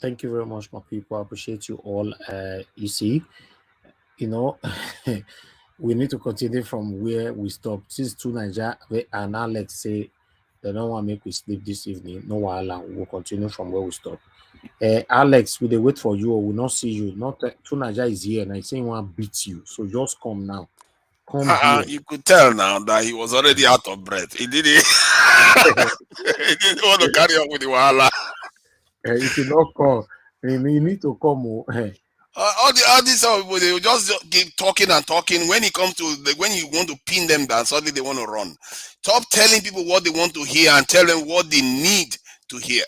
Thank you very much, my people. I appreciate you all. You see, you know, we need to continue from where we stopped. Since two Niger and Alex say they don't want to make we sleep this evening, no while we'll continue from where we stopped. Alex, we they wait for you or will not see you. Not two Niger is here and I say he want to beat you. So just come now. Come here. You could tell now that he was already out of breath. He didn't. He didn't want to carry on with the wahala. If you not come, you need to come. All these people, they will just keep talking and talking. When it comes to when you want to pin them down, suddenly they want to run. Stop telling people what they want to hear and tell them what they need to hear,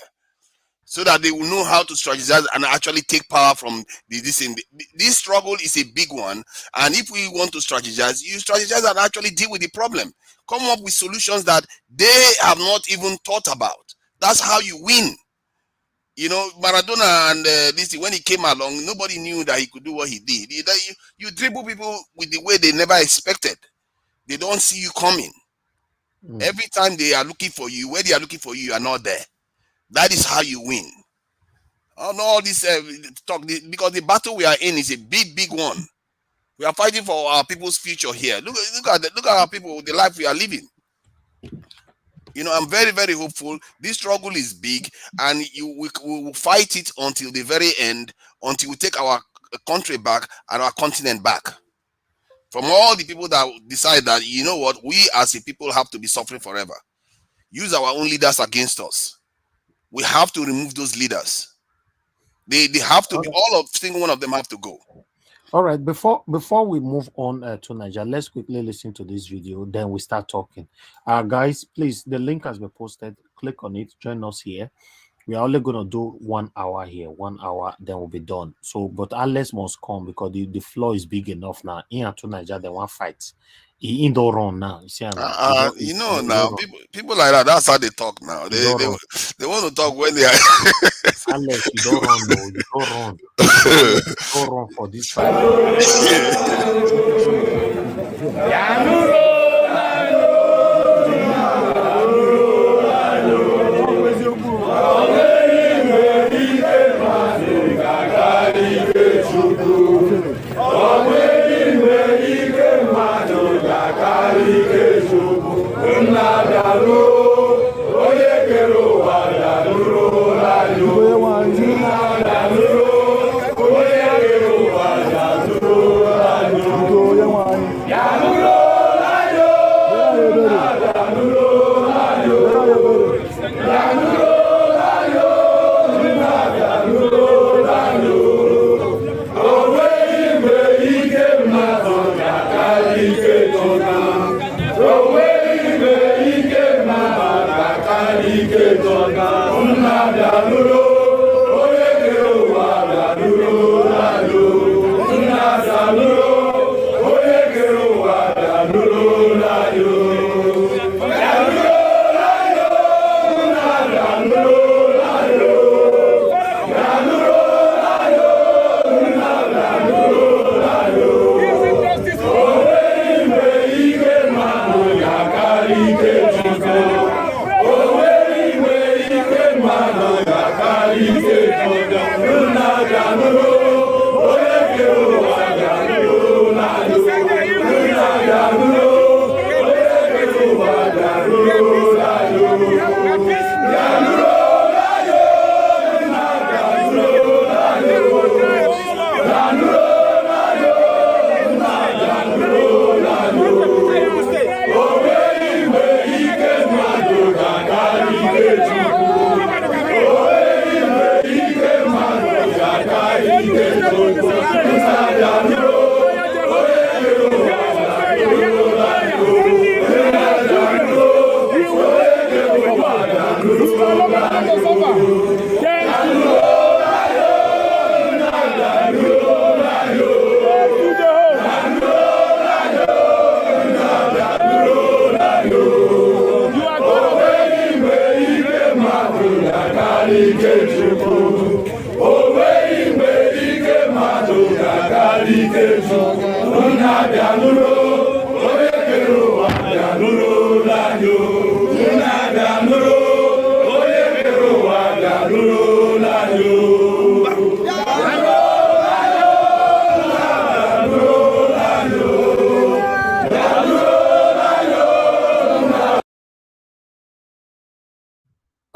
so that they will know how to strategize and actually take power from this. This struggle is a big one, and if we want to strategize, you strategize and actually deal with the problem. Come up with solutions that they have not even thought about. That's how you win. You know, Maradona and this when he came along, nobody knew that he could do what he did. You dribble people with the way they never expected. They don't see you coming. Every time they are looking for you, where they are looking for you, you are not there. That is how you win. All this talk, because the battle we are in is a big one. We are fighting for our people's future here. Look at our people, the life we are living. You know, I'm very, very hopeful. This struggle is big, and we will fight it until the very end, until we take our country back and our continent back. From all the people that decide that, you know what, we as a people have to be suffering forever. Use our own leaders against us. We have to remove those leaders. They have to be, single one of them have to go. All right, before we move on to Nigeria, let's quickly listen to this video, then we start talking. Guys, please, the link has been posted. Click on it, join us here. We are only going to do 1 hour here, 1 hour, then we'll be done. So, but Alex must come because the floor is big enough now. In and to Nigeria, they want fight. He don't run now. You see, you know, now people like that, that's how they talk now. They want to talk when they are. Alex, you don't run, though. You don't run. You don't run for this fight.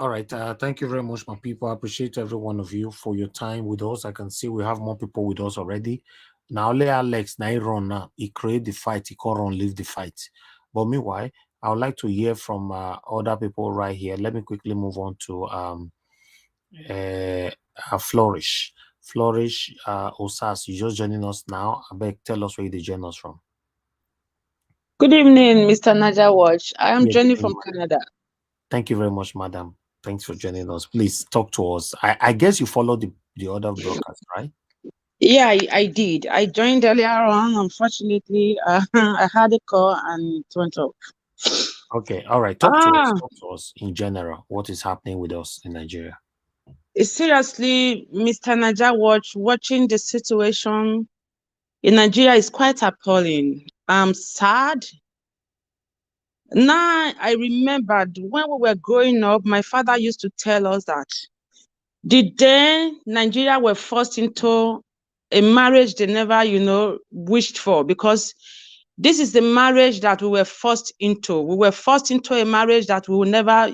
All right. Thank you very much, my people. I appreciate every one of you for your time with us. I can see we have more people with us already. Now, let Alex now run now. He create the fight. He can't run, leave the fight. But meanwhile, I would like to hear from other people right here. Let me quickly move on to Flourish. Flourish, Osas, you just joining us now. I beg, tell us where you join us from. Good evening, Mr. Naja Watch. I am joining from Canada. Thank you very much, madam. Thanks for joining us. Please talk to us. I guess you followed the other broadcast, right? Yeah, I did. I joined earlier on. Unfortunately, I had a call and it went off. Okay, all right. Talk to us in general. What is happening with us in Nigeria? Seriously, Mr. Naja Watch, watching the situation in Nigeria is quite appalling. I'm sad. Now, I remembered when we were growing up, my father used to tell us that the day Nigeria were forced into a marriage they never, wished for, because this is the marriage that we were forced into. We were forced into a marriage that we will never,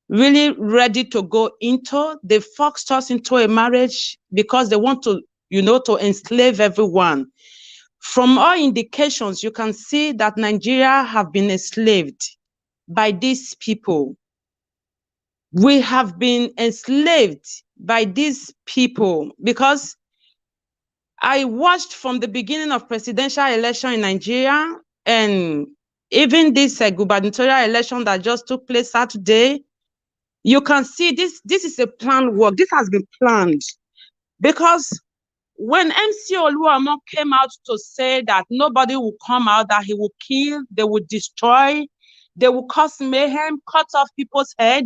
really ready to go into. They forced us into a marriage because they want to, to enslave everyone. From all indications, you can see that Nigeria have been enslaved by these people. We have been enslaved by these people because I watched from the beginning of presidential election in Nigeria and even this gubernatorial election that just took place Saturday. You can see this is a planned work. This has been planned because when MC Oluomo came out to say that nobody will come out, that he will kill, they will destroy, they will cause mayhem, cut off people's head,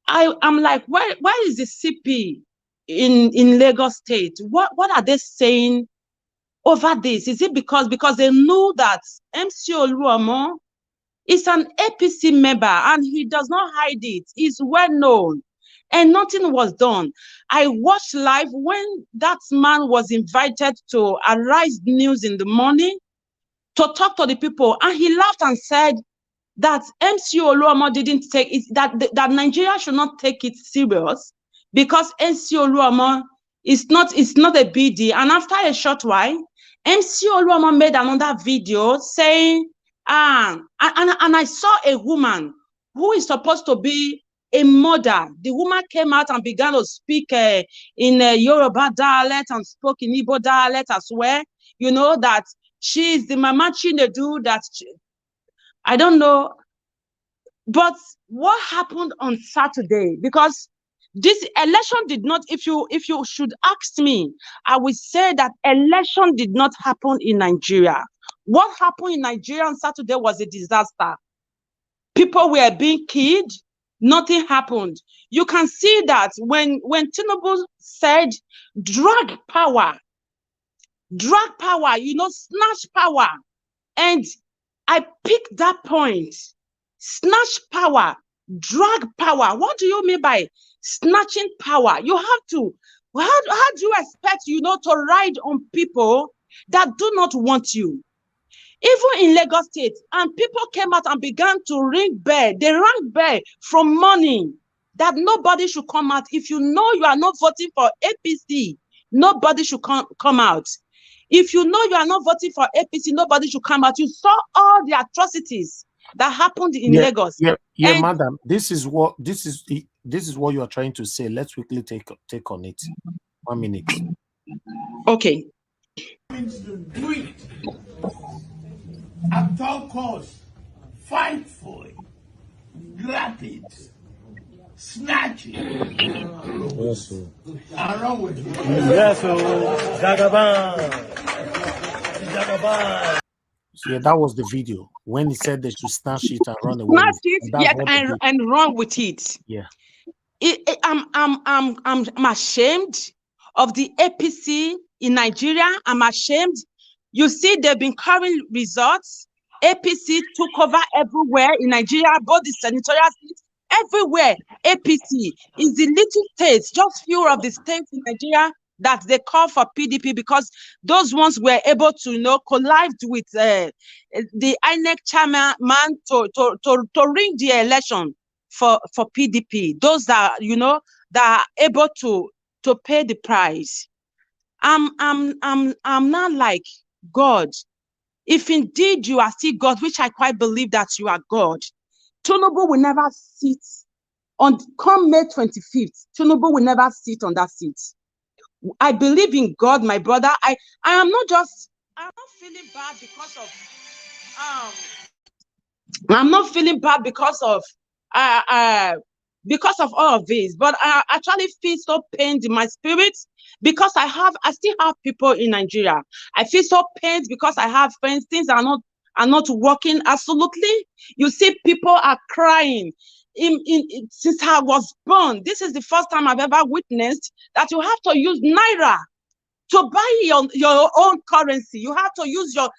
I'm like, where is the CP in Lagos State? What are they saying over this? Is it because they knew that MC Oluomo is an APC member and he does not hide it? He's well known. And nothing was done. I watched live when that man was invited to Arise News in the morning to talk to the people, and he laughed and said that MC Oluomo didn't take it, that Nigeria should not take it serious because MC Oluomo is not a BD. And after a short while, MC Oluomo made another video saying, and I saw a woman who is supposed to be a mother. The woman came out and began to speak in Yoruba dialect and spoke in Igbo dialect as well. You know that she is the Mama Chinedu that I don't know. But what happened on Saturday? Because this election did not, if you should ask me, I would say that election did not happen in Nigeria. What happened in Nigeria on Saturday was a disaster. People were being killed. Nothing happened. You can see that when Tinubu said drag power, snatch power. And I picked that point. Snatch power, drag power. What do you mean by snatching power? You have to, how do you expect, to ride on people that do not want you? Even in Lagos State, and people came out and began to ring bell. They rang bell from morning that nobody should come out. If you know you are not voting for APC, nobody should come out. If you know you are not voting for APC, nobody should come out. You saw all the atrocities that happened in Lagos. Yeah, madam. This is what you are trying to say. Let's quickly take on it. 1 minute. Okay. Do it at all costs. Fight for it. Grab it. Snatch it. Yes, sir. And run with it. Yes, sir. Jagaban. So yeah, that was the video when he said they should snatch it and run away. Snatch it, yes, and run with it. Yeah. I'm ashamed of the APC in Nigeria. I'm ashamed. You see, they've been carrying results. APC took over everywhere in Nigeria, both the senatorial seats, everywhere. APC is the little states, just few of the states in Nigeria that they call for PDP, because those ones were able to, collide with the INEC chairman to ring the election. for PDP, those that that are able to pay the price. I'm not like God. If indeed you are still God, which I quite believe that you are God, Tinubu will never sit on come May 25th. Tinubu will never sit on that seat. I believe in God, my brother. I'm not feeling bad because of I'm not feeling bad because of all of this, but I actually feel so pained in my spirit because I still have people in Nigeria. I feel so pained because I have friends. Things are not working. Absolutely, you see, people are crying. Since I was born, this is the first time I've ever witnessed that you have to use naira to buy your own currency. You have to use your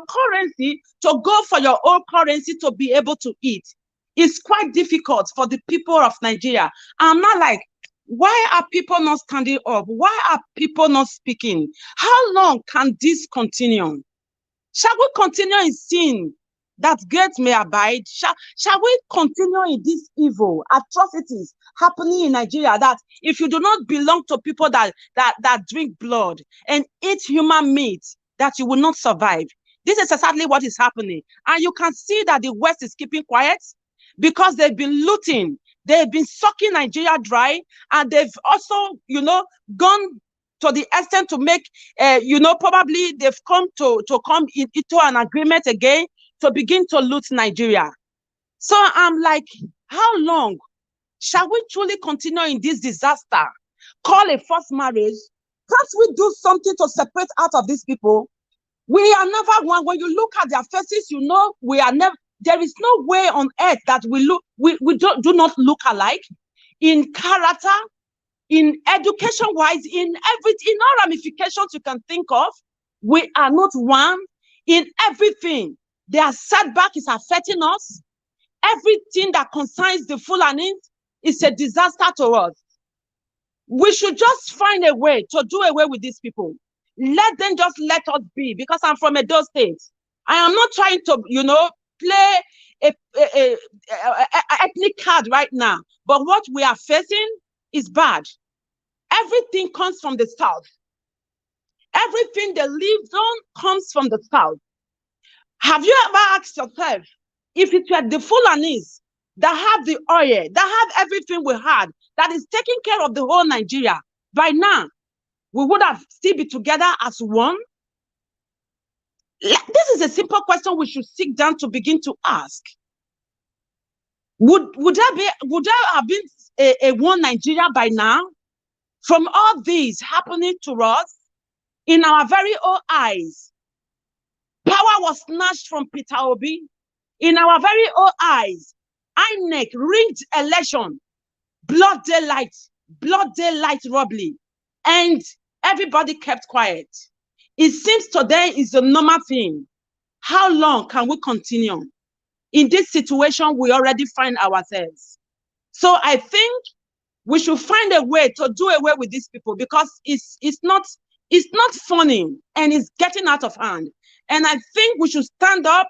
currency to go for your own currency to be able to eat. It's quite difficult for the people of Nigeria. I'm not like, why are people not standing up? Why are people not speaking? How long can this continue? Shall we continue in sin that great may abide? Shall we continue in this evil atrocities happening in Nigeria, that if you do not belong to people that drink blood and eat human meat, that you will not survive? This is exactly what is happening. And you can see that the West is keeping quiet because they've been looting. They've been sucking Nigeria dry, and they've also, gone to the extent to make, probably they've come into an agreement again to begin to loot Nigeria. So I'm like, how long shall we truly continue in this disaster? Call a forced marriage? Can't we do something to separate out of these people? We are never one. When you look at their faces, we are never. There is no way on earth that we do not look alike in character, in education-wise, in all ramifications you can think of. We are not one in everything. Their setback is affecting us. Everything that concerns the Fulani is a disaster to us. We should just find a way to do away with these people. Let them just let us be, because I'm from Edo State. I am not trying to, play a ethnic card right now. But what we are facing is bad. Everything comes from the south. Everything they live on comes from the south. Have you ever asked yourself, if it were the Fulanis that have the oil, that have everything we had, that is taking care of the whole Nigeria, by now, we would have still be together as one? This is a simple question we should sit down to begin to ask. Would there have been a one Nigeria by now? From all these happening to us in our very own eyes, power was snatched from Peter Obi. In our very own eyes, INEC rigged election, blood daylight robbery, and everybody kept quiet. It seems today is a normal thing. How long can we continue in this situation we already find ourselves? So I think we should find a way to do away with these people, because it's not funny and it's getting out of hand. And I think we should stand up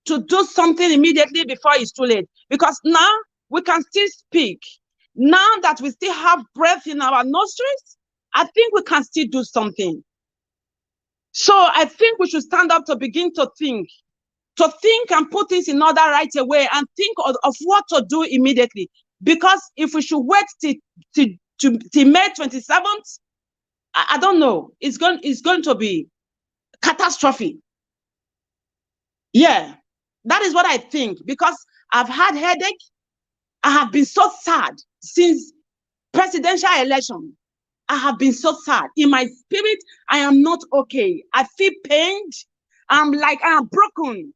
to do something immediately before it's too late, because now we can still speak. Now that we still have breath in our nostrils, I think we can still do something. So I think we should stand up to begin to think and put things in order right away, and think of what to do immediately. Because if we should wait till May 27th, I don't know. It's going to be catastrophic. Yeah, that is what I think. Because I've had headache. I have been so sad since presidential election. I have been so sad. In my spirit, I am not okay. I feel pained. I'm like, I am broken.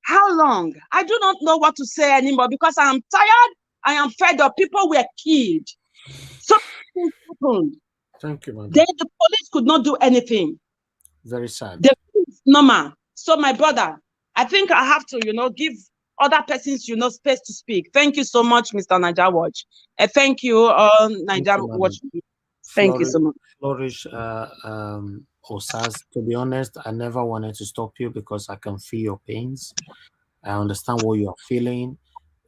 How long? I do not know what to say anymore, because I am tired. I am fed up. People were killed. So things happened. Thank you, madam. Then the police could not do anything. Very sad. It's normal. So my brother, I think I have to, give other persons, space to speak. Thank you so much, Mr. Naija Watch. Thank you, Naija Watch. Thank you so much. Flourish, Osas, to be honest, I never wanted to stop you because I can feel your pains. I understand what you are feeling.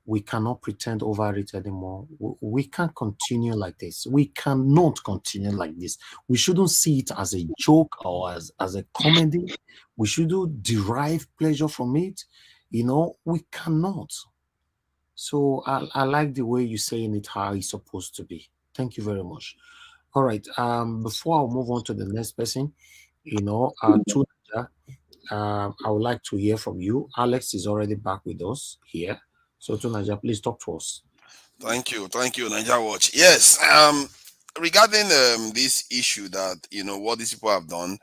we cannot pretend over it anymore. We can't continue like this. We cannot continue like this. We shouldn't see it as a joke or as a comedy. We shouldn't derive pleasure from it. We cannot. So I like the way you're saying it, how it's supposed to be. Thank you very much. All right. Before I move on to the next person, to I would like to hear from you. Alex is already back with us here. So Tunaja, please talk to us. Thank you, Niger Watch. Yes, regarding this issue that what these people have done,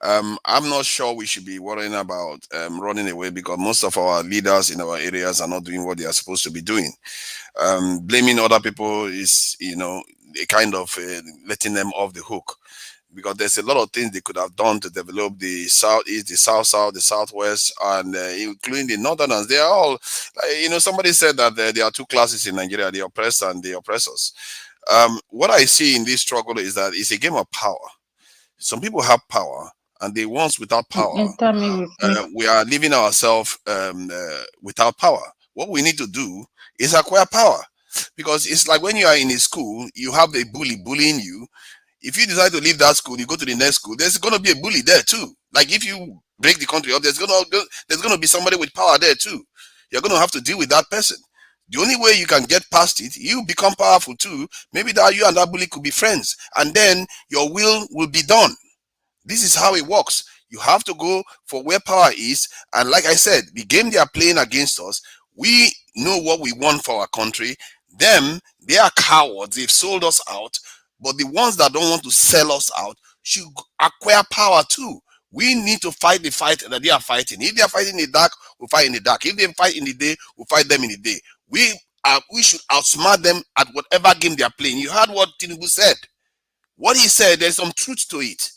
I'm not sure we should be worrying about running away, because most of our leaders in our areas are not doing what they are supposed to be doing. Blaming other people is a kind of letting them off the hook, because there's a lot of things they could have done to develop the southeast, the south, the southwest, and including the northerners. They are all, somebody said that there are two classes in Nigeria: the oppressed and the oppressors. What I see in this struggle is that it's a game of power. Some people have power, and the ones without power, we are leaving ourselves without power. What we need to do is acquire power, because it's like when you are in a school, you have the bully bullying you. If you decide to leave that school, you go to the next school, there's going to be a bully there too. Like if you break the country up, there's going to be somebody with power there too. You're going to have to deal with that person. The only way you can get past it, you become powerful too. Maybe that you and that bully could be friends, and then your will be done. This is how it works. You have to go for where power is. And like I said, the game they are playing against us, we know what we want for our country. Them, they are cowards. They've sold us out. But the ones that don't want to sell us out should acquire power too. We need to fight the fight that they are fighting. If they are fighting in the dark, we'll fight in the dark. If they fight in the day, we'll fight them in the day. We should outsmart them at whatever game they are playing. You heard what Tinubu said. What he said, there's some truth to it.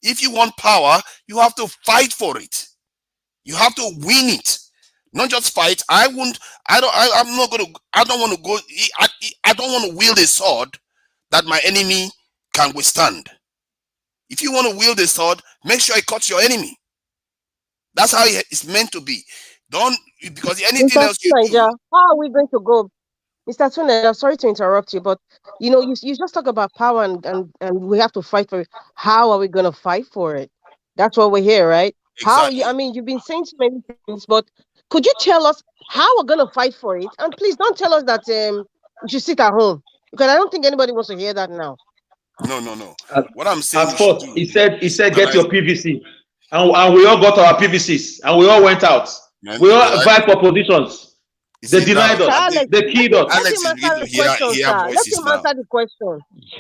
If you want power, you have to fight for it. You have to win it. Not just fight. I don't want to wield a sword that my enemy can withstand. If you want to wield a sword, make sure it cuts your enemy. That's how it's meant to be. Don't, because anything Mr. else you Niger, do. how are we going to go? Mr. Tunaja, sorry to interrupt you, but you just talk about power and we have to fight for it. How are we going to fight for it? That's what we're here, right? Exactly. You've been saying so many things, but could you tell us how we're going to fight for it? And please don't tell us that we should sit at home, because I don't think anybody wants to hear that now. No. What I'm saying, At first, he said, get your PVC, and we all got our PVCs, and we all went out. We all vied for positions. They denied us. They killed us. Alex is beginning to hear voices now. Let him answer the question.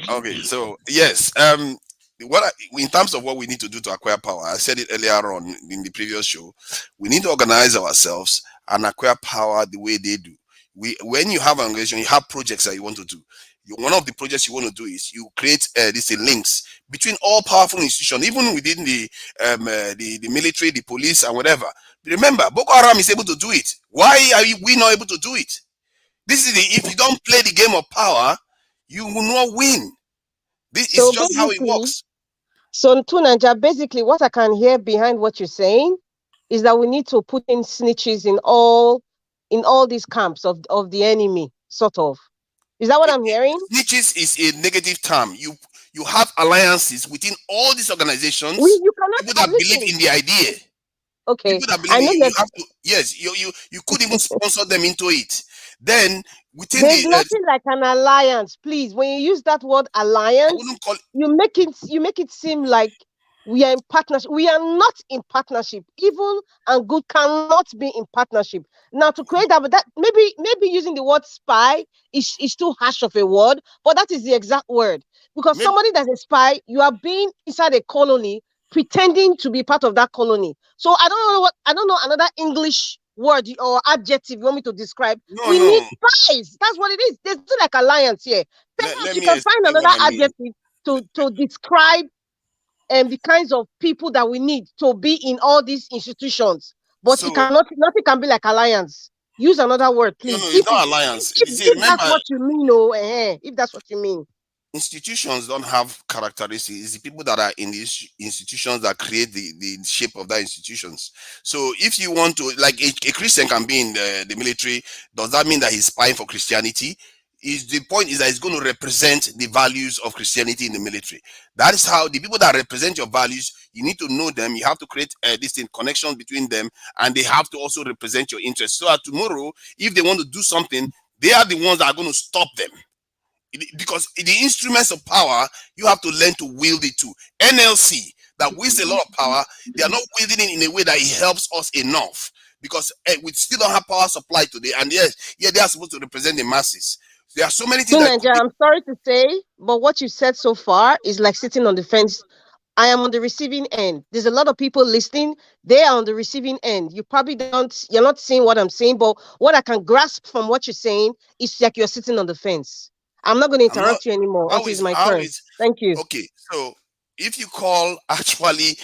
Okay, so yes, in terms of what we need to do to acquire power, I said it earlier on in the previous show. We need to organize ourselves and acquire power the way they do. When you have an organization, you have projects that you want to do. One of the projects you want to do is you create these links between all powerful institutions, even within the military, the police, and whatever. Remember, Boko Haram is able to do it. Why are we not able to do it? If you don't play the game of power, you will not win. This is just how it works. So, Tunaja, basically, what I can hear behind what you're saying is that we need to put in snitches in all these camps of the enemy, sort of. Is that what I'm hearing? Snitches is a negative term. You have alliances within all these organizations. You cannot people that believe in the idea. Okay. People that believe you have to. Yes, you could even sponsor them into it. Then there's nothing like an alliance. Please, when you use that word alliance, you make it seem like we are in partnership. We are not in partnership. Evil and good cannot be in partnership. Now, to create that maybe using the word spy is too harsh of a word, but that is the exact word. Because somebody that's a spy, you are being inside a colony, pretending to be part of that colony. So I don't know another English word or adjective you want me to describe. We need spies. That's what it is. There's still like alliance here. You can find another adjective to describe the kinds of people that we need to be in all these institutions. But nothing can be like alliance. Use another word, please. No, it's not alliance. If that's what you mean, if that's what you mean. institutions don't have characteristics. It's the people that are in these institutions that create the shape of that institutions. So if you want to, like a Christian can be in the military, does that mean that he's spying for Christianity? Is the point is that it's going to represent the values of Christianity in the military. That is how the people that represent your values, you need to know them. You have to create distinct connections between them, and they have to also represent your interests. So that tomorrow, if they want to do something, they are the ones that are going to stop them. Because the instruments of power, you have to learn to wield it too. NLC that wields a lot of power, they are not wielding it in a way that it helps us enough, because we still don't have power supply today, and yes, yeah, they are supposed to represent the masses. There are so many things that I'm sorry to say, but what you said so far is like sitting on the fence. I am on the receiving end. There's a lot of people listening. They are on the receiving end. You're not seeing what I'm saying, but what I can grasp from what you're saying is like you're sitting on the fence. I'm not going to interrupt you anymore until it's my turn. Thank you. Okay, so if you call actually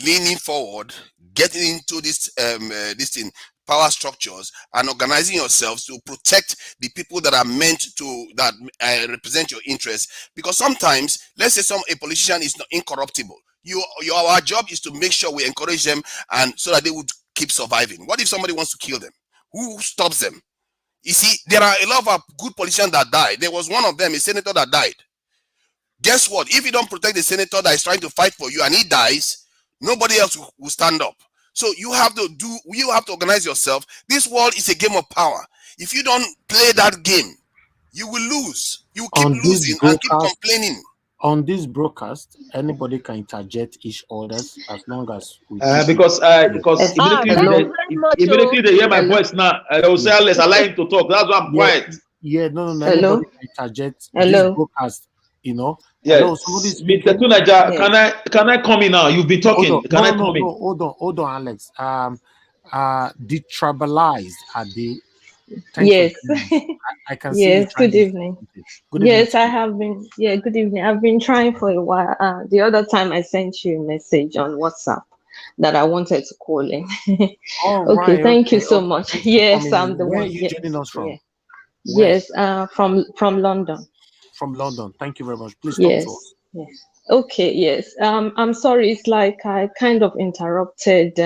leaning forward, getting into this thing, power structures, and organizing yourselves to protect the people that are meant to represent your interests, because sometimes, let's say a politician is not incorruptible. Our job is to make sure we encourage them, and so that they would keep surviving. What if somebody wants to kill them? Who stops them? You see, there are a lot of good politicians that died. There was one of them, a senator that died. Guess what? If you don't protect the senator that is trying to fight for you and he dies, nobody else will stand up. So you have to organize yourself. This world is a game of power. If you don't play that game, you will lose. You will keep losing and keep complaining. On this broadcast, anybody can interject each other's as long as we because immediately they hear my voice now, they will say, let's allow him to talk. That's why I'm quiet. Yeah, no. Anybody can interject this broadcast, you know. Yeah, Mr. Tunaja, can I come in now? You've been talking. Can I come in? Hold on, Alex. Detribalized are they? Yes. I can see. Yes. Good evening. Yes, I have been. Yeah. Good evening. I've been trying for a while. The other time I sent you a message on WhatsApp that I wanted to call in. Okay. Thank you so much. Yes, I'm the one. Where are you joining us from? Yeah. Yes. From London. From London. Thank you very much. Please talk to us. Yes. Okay. Yes. I'm sorry. It's like I kind of interrupted.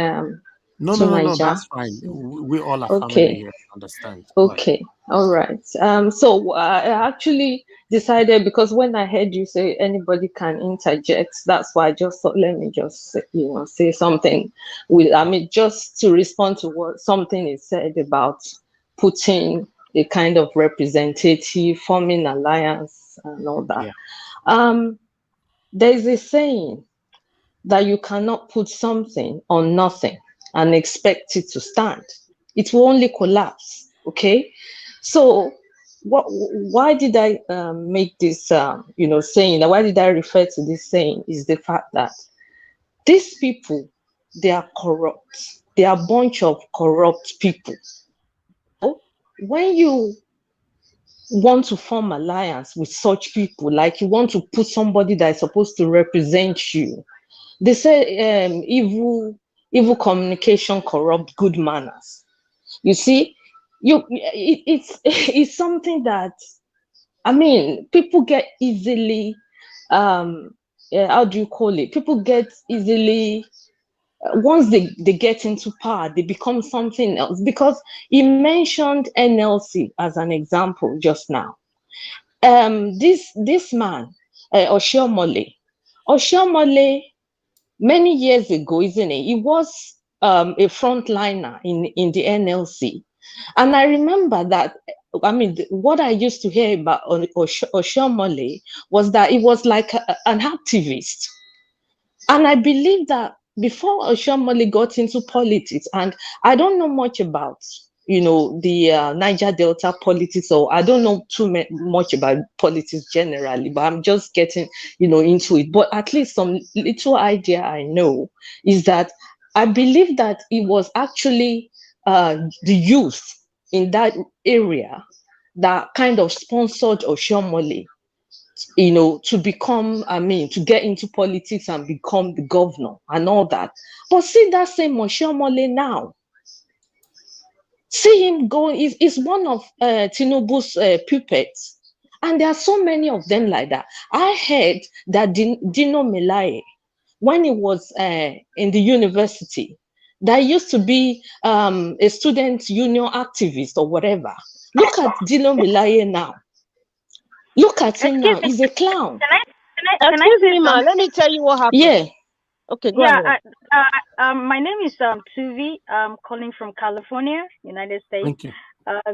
No, that's fine. We all are family here. Understand? Okay, all right. So I actually decided, because when I heard you say anybody can interject, that's why I just thought, let me just say something. Just to respond to what something is said about putting a kind of representative, forming alliance, and all that. Yeah. There's a saying that you cannot put something on nothing and expect it to stand. It will only collapse. Okay, so why did I make this saying? Why did I refer to this saying? Is the fact that these people, they are corrupt. They are a bunch of corrupt people. So when you want to form alliance with such people, like you want to put somebody that is supposed to represent you, they say evil communication corrupt good manners. You see, it's something that, people get easily, how do you call it? People get easily, once they get into power, they become something else. Because he mentioned NLC as an example just now. This man, Oshiomhole, many years ago, isn't it? He was a frontliner in the NLC. And I remember that, what I used to hear about Oshiomhole was that he was like an activist. And I believe that before Oshiomhole got into politics, and I don't know much about, the Niger Delta politics, or I don't know too much about politics generally, but I'm just getting, into it. But at least some little idea I know is that I believe that it was actually the youth in that area that kind of sponsored Oshiomhole, to become, to get into politics and become the governor and all that. But see that same Oshiomhole now. See him going, is one of Tinubu's puppets. And there are so many of them like that. I heard that Dino Melaye, when he was in the university, that used to be a student union activist or whatever. Look at Dino Melaye now. Look at him now. He's a clown. Excuse me, ma. Let me tell you what happened. Yeah. Okay, go ahead. My name is Tuvi. I'm calling from California, United States. Thank you.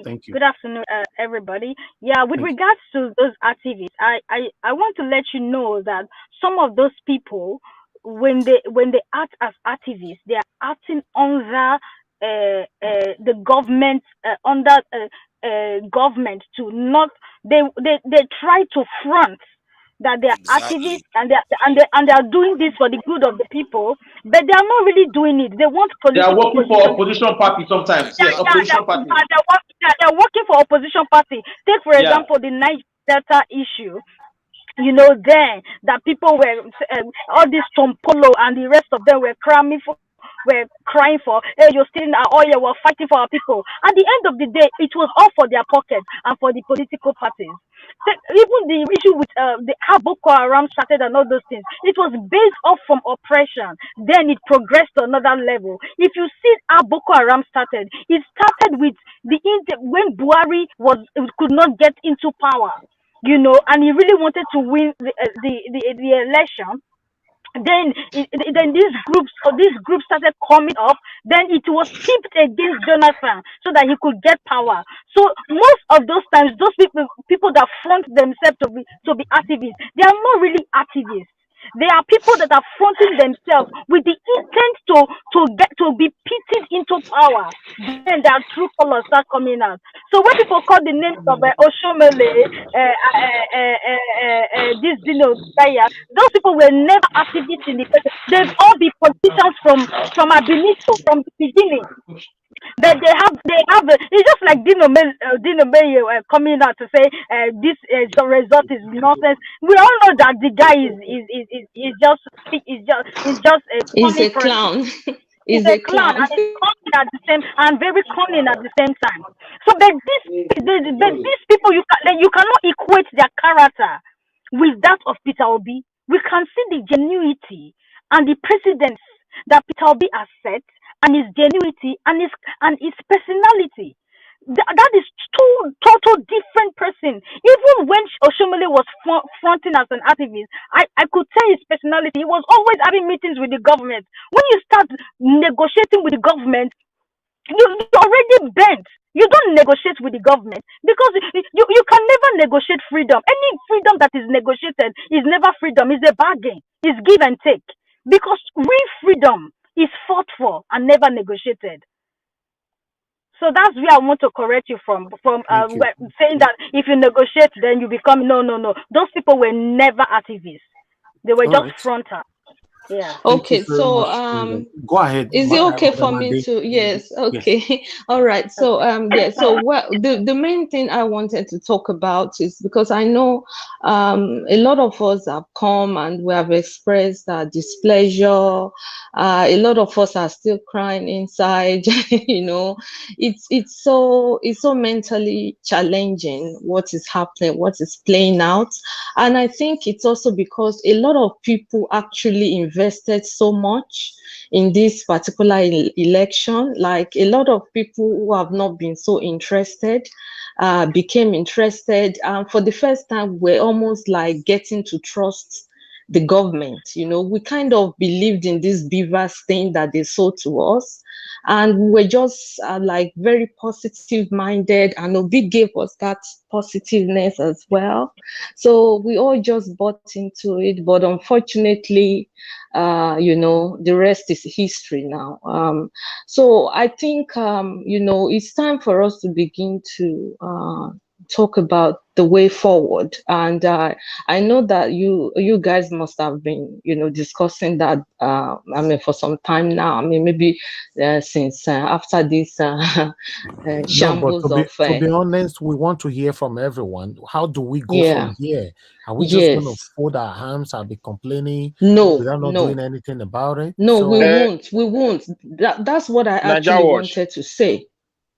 Thank you. Good afternoon, everybody. Yeah, with regards to those activists, I want to let you know that some of those people, when they act as activists, they are acting under the government, government to not. They try to front that they are activists and they are doing this for the good of the people, but they are not really doing it. They want They are working for opposition party sometimes. Yes, opposition party. They're working for opposition party. Take for example the Niger Delta issue. Then that people were all this Tom Polo and the rest of them were crying for, hey, you're stealing our oil, we're fighting for our people. At the end of the day, it was all for their pockets and for the political parties. So even the issue with how Boko Haram started and all those things, it was based off from oppression. Then it progressed to another level. If you see how Boko Haram started, it started with when Buhari could not get into power, and he really wanted to win the election. Then these groups started coming up. Then it was tipped against Jonathan so that he could get power. So most of those times, those people that front themselves to be activists, they are not really activists. They are people that are fronting themselves with the intent to be pitted into power. Then their true colors start coming out. So when people call the names of Oshomole, this Dino Melaye, those people were never activists in the country. They've all been politicians from Abinito, from the beginning. But they have it's just like Dino Melaye coming out to say the result is nonsense. We all know that the guy is just a clown. He's a clown and he's cunning at the same and very cunning at the same time. So but these people you cannot equate their character with that of Peter Obi. We can see the genuinity and the precedence that Peter Obi has set, and his genuinity and his personality. That is two total different person. Even when Oshomole was fronting as an activist, I could tell his personality. He was always having meetings with the government. When you start negotiating with the government, you're already bent. You don't negotiate with the government because you can never negotiate freedom. Any freedom that is negotiated is never freedom. It's a bargain. It's give and take. Because real freedom is fought for and never negotiated. So that's where I want to correct you from saying that if you negotiate, then you become no. Those people were never activists. They were just fronters. Yeah. Okay, so go ahead. Is it okay for me to? Yes. Okay. Yes. All right. So yeah. So the main thing I wanted to talk about is because I know a lot of us have come and we have expressed our displeasure. A lot of us are still crying inside. It's so mentally challenging what is happening, what is playing out, and I think it's also because a lot of people actually invested so much in this particular election. Like a lot of people who have not been so interested became interested, and for the first time we're almost like getting to trust the government. We kind of believed in this beavers thing that they sold to us, and we're just like very positive minded, and Obi gave us that positiveness as well. So we all just bought into it, but unfortunately, the rest is history now. So I think, it's time for us to begin to talk about the way forward. And I know that you guys must have been, discussing that, for some time now. Maybe since after this shambles to be honest, we want to hear from everyone. How do we go from here? Are we just going to fold our hands and be complaining without not doing anything about it? No, we won't. That's what I actually wanted to say.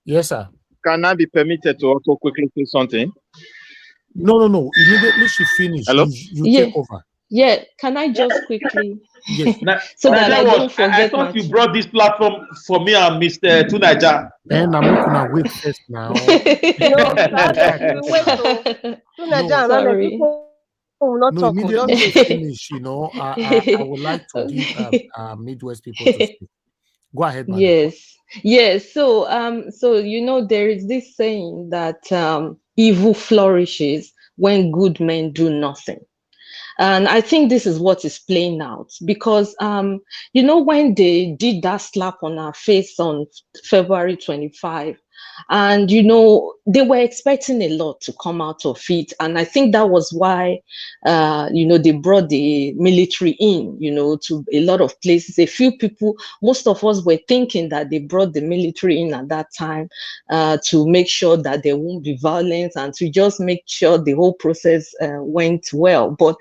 Yes, sir. Can I be permitted to also quickly say something? No. Immediately she finished, Hello? you take over. Yeah, can I just quickly? Yes. So that I don't forget. I thought you brought this platform for me and Mr. Tunaja. And I'm not gonna wait first now. No, we wait to Tunaja and Alex. People will not talk. Immediately Just she wait. finish, I would like to give Midwest people to speak. Go ahead, madam. Yes. So there is this saying that evil flourishes when good men do nothing. And I think this is what is playing out because, when they did that slap on our face on February 25, and, they were expecting a lot to come out of it. And I think that was why, they brought the military in, to a lot of places. A few people, most of us were thinking that they brought the military in at that time to make sure that there won't be violence and to just make sure the whole process went well. But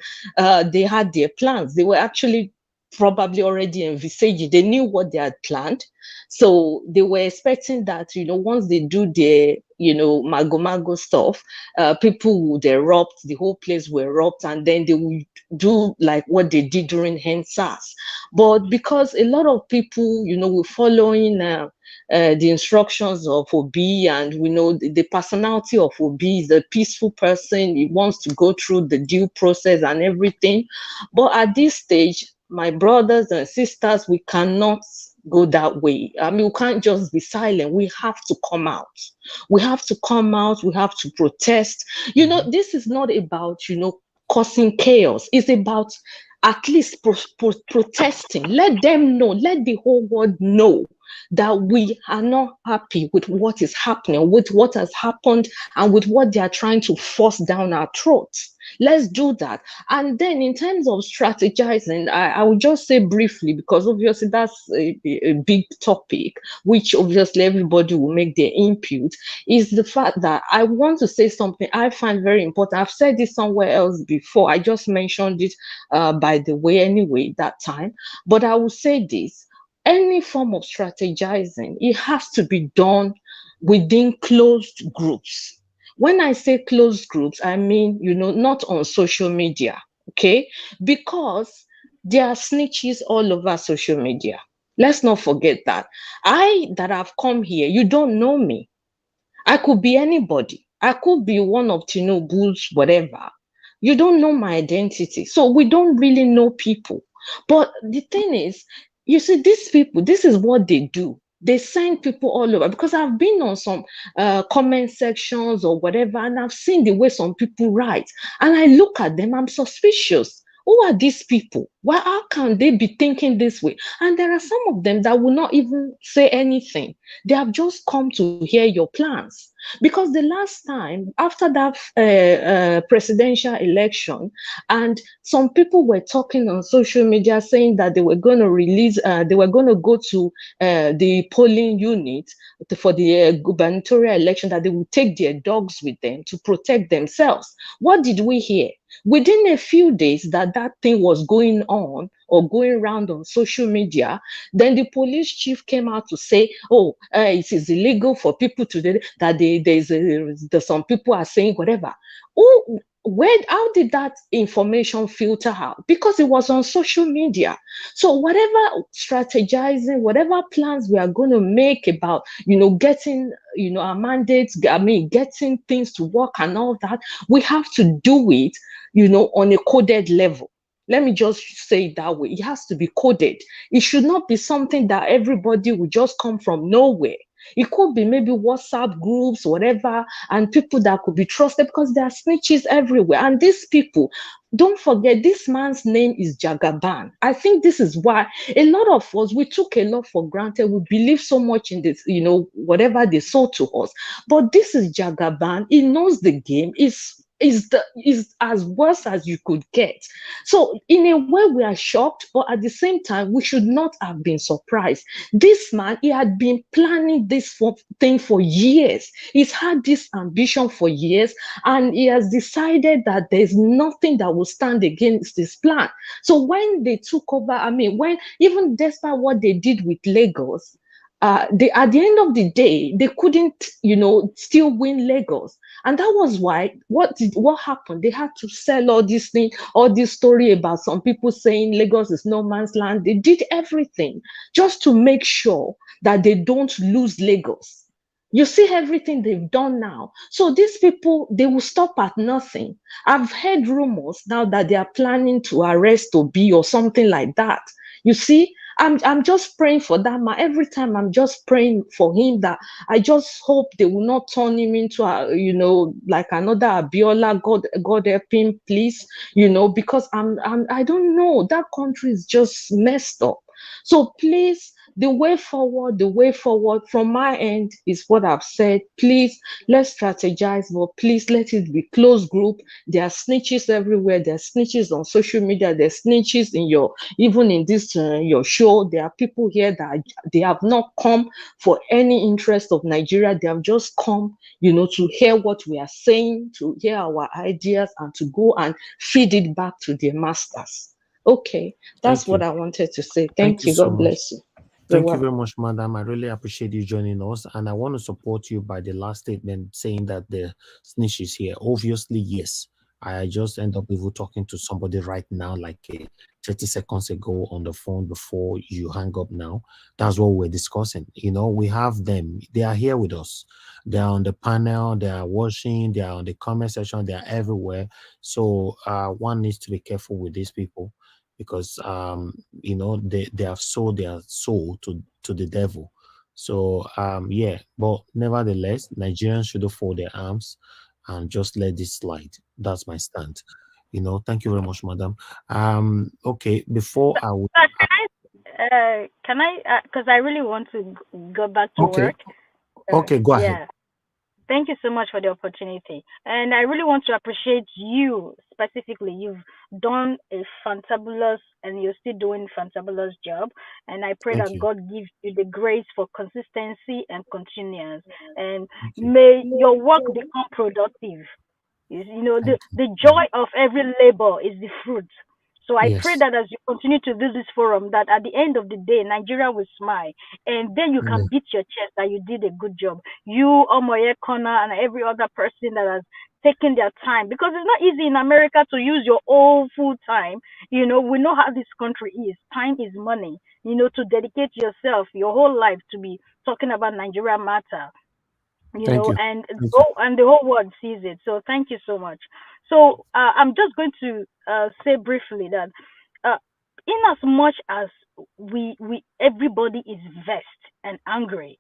they had their plans. They were actually probably already envisaged. They knew what they had planned. So they were expecting that, once they do their, mago stuff, people would erupt, the whole place will erupt, and then they would do like what they did during HENSAS. But because a lot of people, were following the instructions of Obi, and we know the personality of Obi is a peaceful person. He wants to go through the due process and everything. But at this stage, my brothers and sisters, we cannot go that way. I mean, we can't just be silent. We have to come out. We have to come out. We have to protest. This is not about, causing chaos. It's about at least protesting. Let them know. Let the whole world know that we are not happy with what is happening, with what has happened, and with what they are trying to force down our throats. Let's do that. And then in terms of strategizing, I will just say briefly, because obviously that's a big topic, which obviously everybody will make their input, is the fact that I want to say something I find very important. I've said this somewhere else before. I just mentioned it by the way anyway that time. But I will say this. Any form of strategizing, it has to be done within closed groups. When I say closed groups, I mean, not on social media, okay? Because there are snitches all over social media. Let's not forget that. That have come here, you don't know me. I could be anybody. I could be one of Tinubu's whatever. You don't know my identity. So we don't really know people. But the thing is, you see, these people, this is what they do. They send people all over, because I've been on some comment sections or whatever, and I've seen the way some people write, and I look at them, I'm suspicious. Who are these people? Why? How can they be thinking this way? And there are some of them that will not even say anything. They have just come to hear your plans. Because the last time, after that presidential election, and some people were talking on social media saying that they were going to release, they were going to go to the polling unit for the gubernatorial election, that they would take their dogs with them to protect themselves. What did we hear? Within a few days that thing was going on or going around on social media, then the police chief came out to say, it is illegal for people to do that. There's some people are saying whatever. How did that information filter out? Because it was on social media. So whatever strategizing, whatever plans we are going to make about, getting, our mandates, getting things to work and all that, we have to do it, on a coded level. Let me just say it that way. It has to be coded. It should not be something that everybody will just come from nowhere. It could be maybe WhatsApp groups, whatever, and people that could be trusted, because there are snitches everywhere. And these people, don't forget, this man's name is Jagaban. I think this is why a lot of us, we took a lot for granted. We believe so much in this, whatever they sold to us. But this is Jagaban. He knows the game. Is as worse as you could get. So in a way, we are shocked, but at the same time, we should not have been surprised. This man, he had been planning this thing for years. He's had this ambition for years, and he has decided that there's nothing that will stand against this plan. So when they took over, when even despite what they did with Lagos, they, at the end of the day, they couldn't, still win Lagos. And that was why, what happened? They had to sell all this thing, all this story about some people saying Lagos is no man's land. They did everything just to make sure that they don't lose Lagos. You see everything they've done now. So these people, they will stop at nothing. I've heard rumors now that they are planning to arrest Obi or something like that. You see, I'm just praying for that man. Every time I'm just praying for him, that I just hope they will not turn him into like another Abiola. God help him, please. Because I don't know. That country is just messed up. So please, the way forward from my end is what I've said. Please, let's strategize, but please let it be closed group. There are snitches everywhere. There are snitches on social media. There are snitches even in this your show. There are people here that they have not come for any interest of Nigeria. They have just come, to hear what we are saying, to hear our ideas, and to go and feed it back to their masters. Okay, that's what I wanted to say. Thank you. God bless you. Thank you very much, madam. I really appreciate you joining us. And I want to support you by the last statement saying that the snitch is here. Obviously, yes. I just end up even talking to somebody right now, like 30 seconds ago on the phone before you hang up now. That's what we're discussing. We have them. They are here with us. They are on the panel. They are watching. They are on the comment section. They are everywhere. So one needs to be careful with these people, because they have sold their soul to the devil. So but nevertheless, Nigerians should fold their arms and just let this slide. That's my stand. Thank you very much, madam. Okay, before I would can I because I really want to go back to work. Okay, go ahead. Thank you so much for the opportunity. And I really want to appreciate you specifically. You've done a fantabulous, and you're still doing fantabulous job. And I pray that God gives you the grace for consistency and continuance. And may your work become productive. The joy of every labor is the fruit. So I pray that as you continue to do this forum, that at the end of the day, Nigeria will smile, and then you can beat your chest that you did a good job. You, Omoye Kona, and every other person that has taken their time, because it's not easy in America to use your whole full time. We know how this country is. Time is money. To dedicate yourself, your whole life, to be talking about Nigeria matter. And the whole world sees it. So thank you so much. So I'm just going to say briefly that in as much as we everybody is vexed and angry,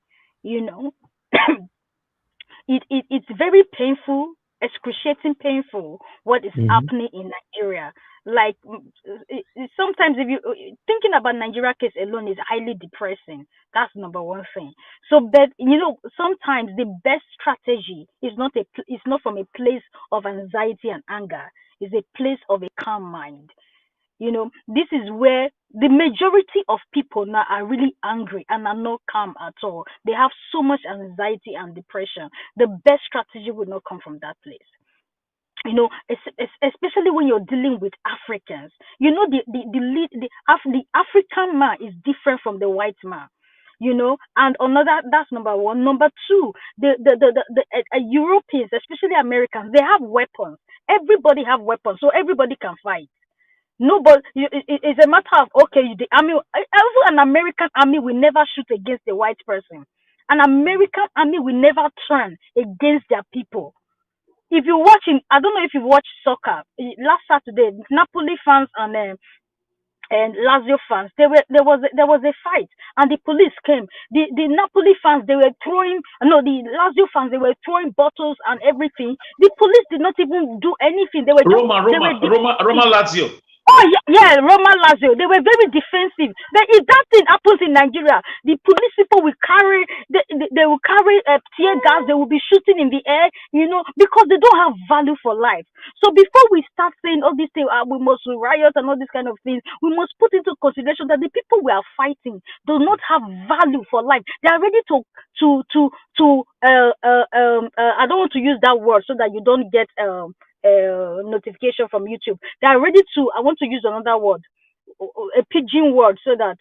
it's very painful, excruciating painful what is happening in Nigeria. Like sometimes if you thinking about Nigeria case alone is highly depressing. That's number one thing. So, but sometimes the best strategy is not from a place of anxiety and anger. It's a place of a calm mind. This is where the majority of people now are really angry and are not calm at all. They have so much anxiety and depression. The best strategy would not come from that place. Especially when you're dealing with Africans. The African man is different from the white man. And that's number one. Number two, the Europeans, especially Americans, they have weapons. Everybody have weapons, so everybody can fight. Nobody, it's a matter of, okay, the army, also an American army will never shoot against a white person. An American army will never turn against their people. If you're watching, I don't know if you watched soccer last Saturday, Napoli fans and Lazio fans, there was a fight, and the police came. The Napoli fans, the Lazio fans, they were throwing bottles and everything. The police did not even do anything. They were Roma Lazio. Oh yeah, Roma Lazio. They were very defensive. But if that thing happens in Nigeria, the police people will carry they will carry tear gas. They will be shooting in the air, because they don't have value for life. So before we start saying all these things, we must riot and all these kind of things, we must put into consideration that the people we are fighting do not have value for life. They are ready to I don't want to use that word so that you don't get notification from YouTube. They are ready to, I want to use another word, a pidgin word, so that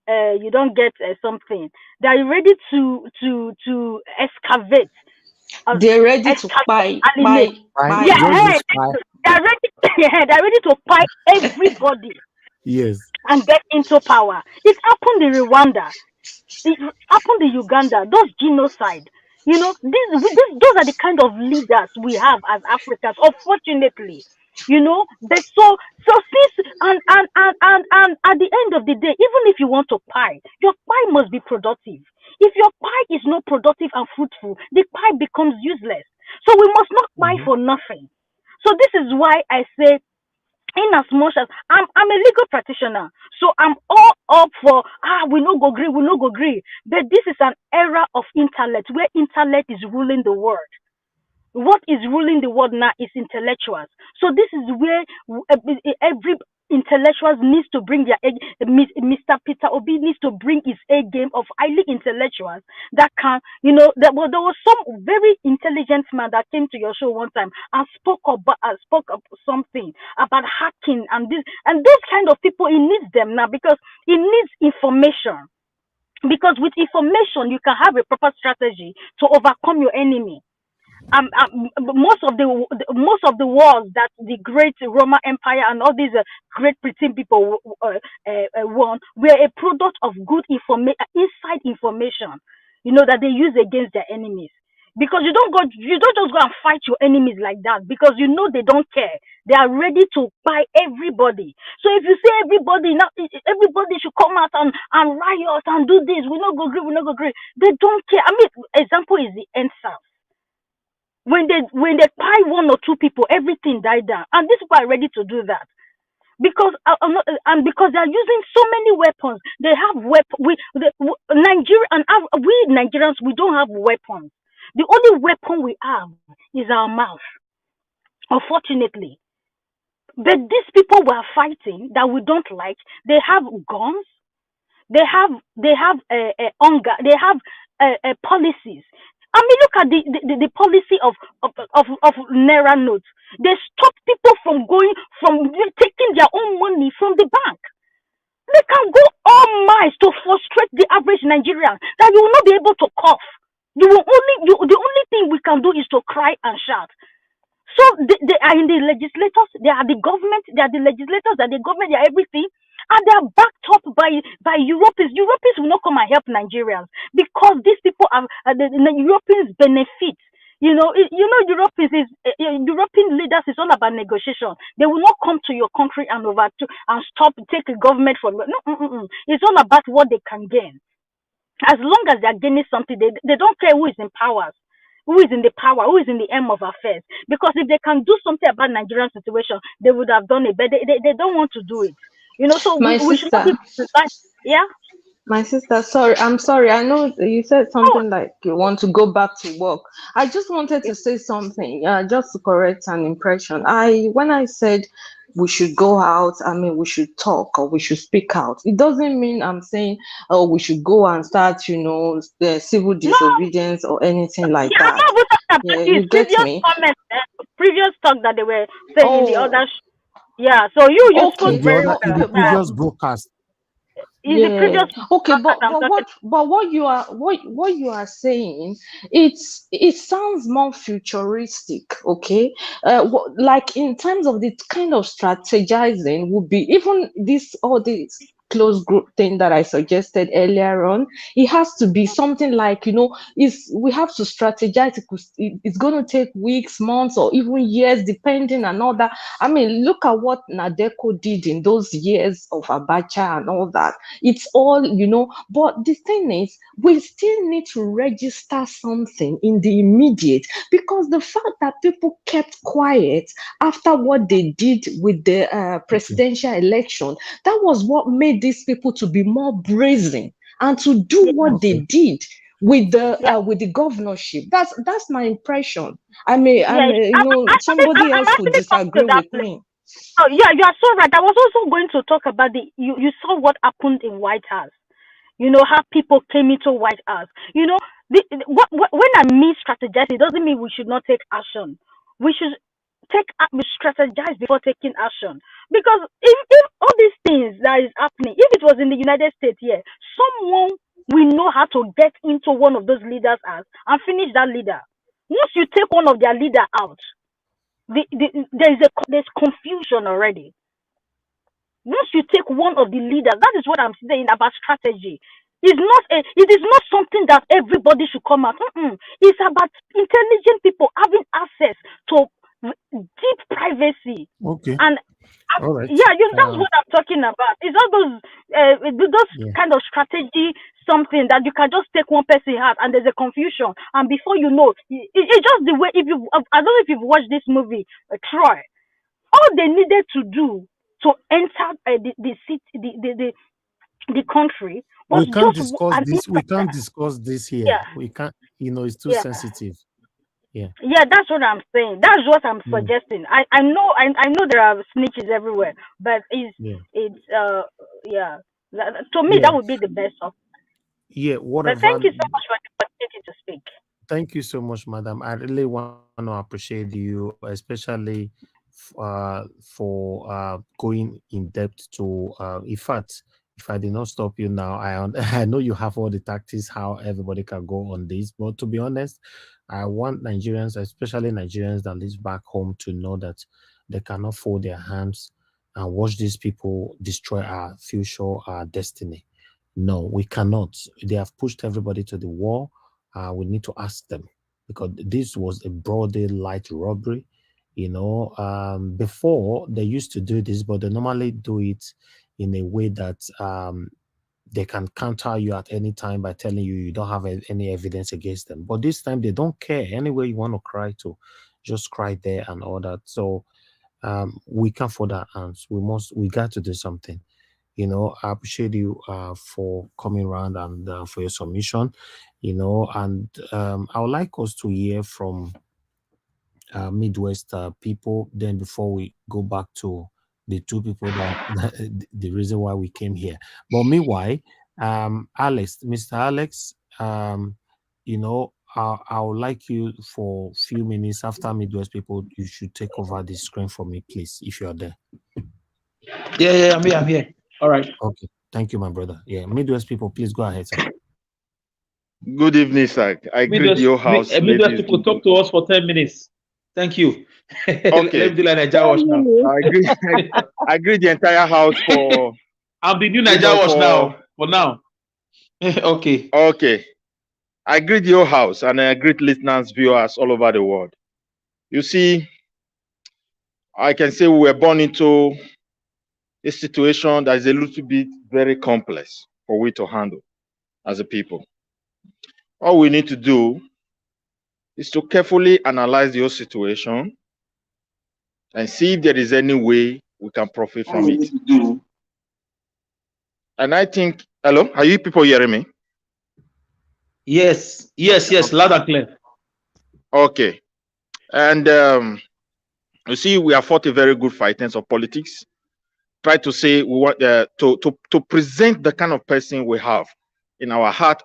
you don't get something, they are ready to excavate. They're ready to Excavate, buy, Fine. yeah, Just use fine. they're ready. Yeah, they're ready to buy everybody Yes. and get into power. It happened in Rwanda. It happened in Uganda. Those genocide. Those are the kind of leaders we have as Africans. Unfortunately, there's so since and at the end of the day, even if you want to pie, your pie must be productive. If your pie is not productive and fruitful, the pie becomes useless. So we must not pie Mm-hmm. for nothing. So this is why I say, in as much as I'm a legal practitioner, so I'm all up for we no go agree. But this is an era of intellect where intellect is ruling the world. What is ruling the world now is intellectuals. So this is where every intellectuals needs to bring their Mr. Peter Obi needs to bring his A game of highly intellectuals that can, there was some very intelligent man that came to your show one time and spoke of something about hacking and this and those kind of people. He needs them now because he needs information. Because with information you can have a proper strategy to overcome your enemy. Most of the wars that the great Roman Empire and all these great Britain people won were a product of good inside information, that they use against their enemies. Because you don't just go and fight your enemies like that because they don't care. They are ready to buy everybody. So if you say everybody should come out and riot and do this, we not go agree. They don't care. I mean, example is the answer. When they buy one or two people, everything died down, and these people are ready to do that because because they are using so many weapons. They have Nigeria and we Nigerians, we don't have weapons. The only weapon we have is our mouth, unfortunately. But these people we are fighting that we don't like, they have guns, they have hunger, they have policies. I mean, look at the policy of Naira notes. They stop people from taking their own money from the bank. They can go all miles to frustrate the average Nigerian that you will not be able to cough. The only thing we can do is to cry and shout. So they are in the legislators, they are the government, they are the legislators, they are the government, they are everything, and they are backed up by Europeans. Europeans will not come and help Nigerians because these people are the Europeans benefit. Europeans European leaders is all about negotiation. They will not come to your country and take a government from no. It's all about what they can gain. As long as they are gaining something, they don't care who is in power, who is in the power, who is in the aim of affairs. Because if they can do something about Nigerian situation, they would have done it. But they don't want to do it. So My we should not be sister, yeah. my sister, sorry, I'm sorry. I know you said something like you want to go back to work. I just wanted to say something, just to correct an impression. When I said we should go out, I mean we should talk or we should speak out. It doesn't mean I'm saying, oh, we should go and start, the civil disobedience or anything like Yeah, that. I'm not talking about Yeah, this you get previous me? comment, previous talk that they were saying in the Oh, other. Yeah, so you spoke okay. very well. In the Yeah, previous broadcast. in the Yeah. previous Okay, podcast I'm talking. what you are saying, it sounds more futuristic. Okay, like in terms of the kind of strategizing would be even all this close group thing that I suggested earlier on. It has to be something like we have to strategize. It's going to take weeks, months, or even years, depending and all that. I mean, look at what Nadeko did in those years of Abacha and all that. It's all, but the thing is, we still need to register something in the immediate, because the fact that people kept quiet after what they did with the presidential election, that was what made these people to be more brazen and to do what they did with the governorship. That's my impression. I may somebody I'm else could actually come to disagree that with place. me. Oh yeah, you are so right. I was also going to talk about you saw what happened in White House. How people came into White House. When I mean strategize, it doesn't mean we should not take action. We should strategize before taking action. Because if all these things that is happening, if it was in the United States here, someone will know how to get into one of those leaders' hands and finish that leader. Once you take one of their leader out, there's confusion already. Once you take one of the leaders, that is what I'm saying about strategy. It is not something that everybody should come out. It's about intelligent people having access to deep privacy. Okay. And all right. that's what I'm talking about. It's all those kind of strategy, something that you can just take one person out and there's a confusion, and before you know, it's just the way. I don't know if you've watched this movie, Troy. All they needed to do to enter the country was we can't just discuss an this. We inspector. can't discuss this here. Yeah. We can't. It's too Yeah. sensitive. Yeah. Yeah, that's what I'm saying. That's what I'm suggesting. I know there are snitches everywhere, but to me that would be the best option. Yeah, whatever. But thank you so much for the opportunity to speak. Thank you so much, madam. I really want to appreciate you, especially for going in depth to. In fact, if I did not stop you now, I know you have all the tactics how everybody can go on this. But to be honest, I want Nigerians, especially Nigerians that live back home, to know that they cannot fold their hands and watch these people destroy our future, our destiny. No, we cannot. They have pushed everybody to the wall. We need to ask them, because this was a broad daylight robbery. Before they used to do this, but they normally do it in a way that they can counter you at any time by telling you don't have any evidence against them. But this time they don't care. Anyway you want to cry to, just cry there and all that. So we can't fold our hands. We got to do something. I appreciate you for coming around and for your submission. And I would like us to hear from Midwest people. Then before we go back to the two people that the reason why we came here. But meanwhile, Alex, Mr. Alex, I would like you for a few minutes after Midwest people. You should take over the screen for me, please, if you are there. Yeah, I'm here. All right. Okay. Thank you, my brother. Yeah, Midwest people, please go ahead, sir. Good evening, sir. I greet your house. Midwest people, talk to us for 10 minutes. Thank you. Okay. Let me do like Nigeria Watch now. I greet the entire house for. I'm the new Nigeria Watch now. For now. Okay. Okay. I greet your house and I greet listeners, viewers all over the world. You see, I can say we were born into a situation that is a little bit very complex for we to handle as a people. All we need to do is to carefully analyze the whole situation and see if there is any way we can profit from it. And I think, hello, are you people hearing me? Yes, loud and clear. Okay. And you see, we have fought a very good fight in terms of politics. Try to say we want to present the kind of person we have in our heart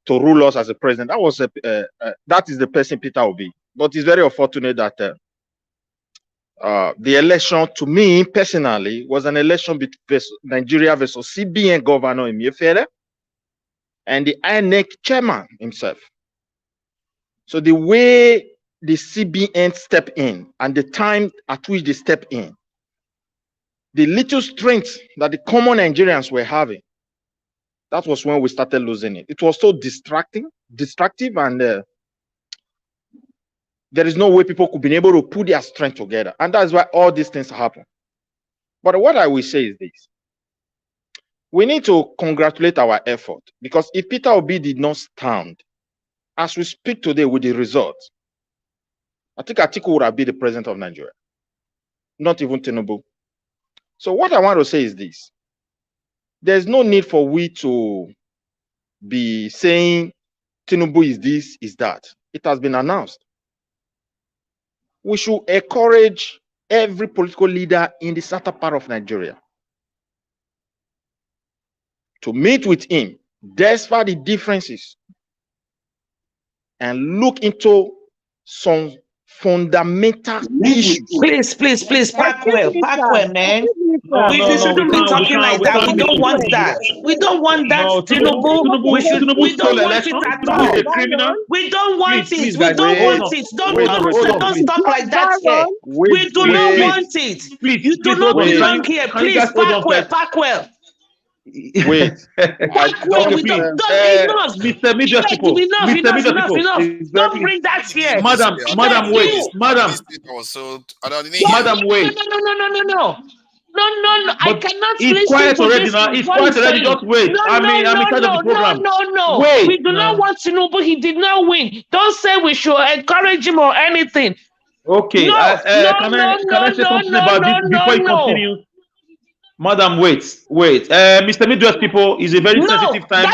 to rule us as a president. That is the person Peter Obi. But it's very unfortunate that the election, to me personally, was an election between Nigeria versus CBN governor Emefiele and the INEC chairman himself. So the way the CBN step in and the time at which they step in, the little strength that the common Nigerians were having, that was when we started losing it. It was so destructive, and there is no way people could be able to put their strength together. And that's why all these things happen. But what I will say is this. We need to congratulate our effort, because if Peter Obi did not stand, as we speak today with the results, I think Atiku would have been the president of Nigeria, not even Tinubu. So what I want to say is this. There's no need for we to be saying Tinubu is this, is that. It has been announced. We should encourage every political leader in the southern part of Nigeria to meet with him, despite the differences, and look into some fundamental issues. Please, pack well, man. No, We shouldn't be talking like that. We don't want that. We don't want that. Tinubu We don't stole want it election. at Tinubu all. is a criminal. We don't want it. Please, We guys, don't hold want on. it. Don't talk like that here. We do not want it. You do not belong here. Please, pack well. Wait. Pack well. We don't enough. Mr. Media's people. Enough. Don't bring that here. Madam, wait. Madam, wait. No. I cannot He's quiet already now. He's quiet already. Just wait. I'm in charge of the program. No. Wait. We do not want Tinubu. He did not win. Don't say we should encourage him or anything. Okay. Can I say something about this before he continues? Madam, wait. Mr. Midwest people is a very sensitive time.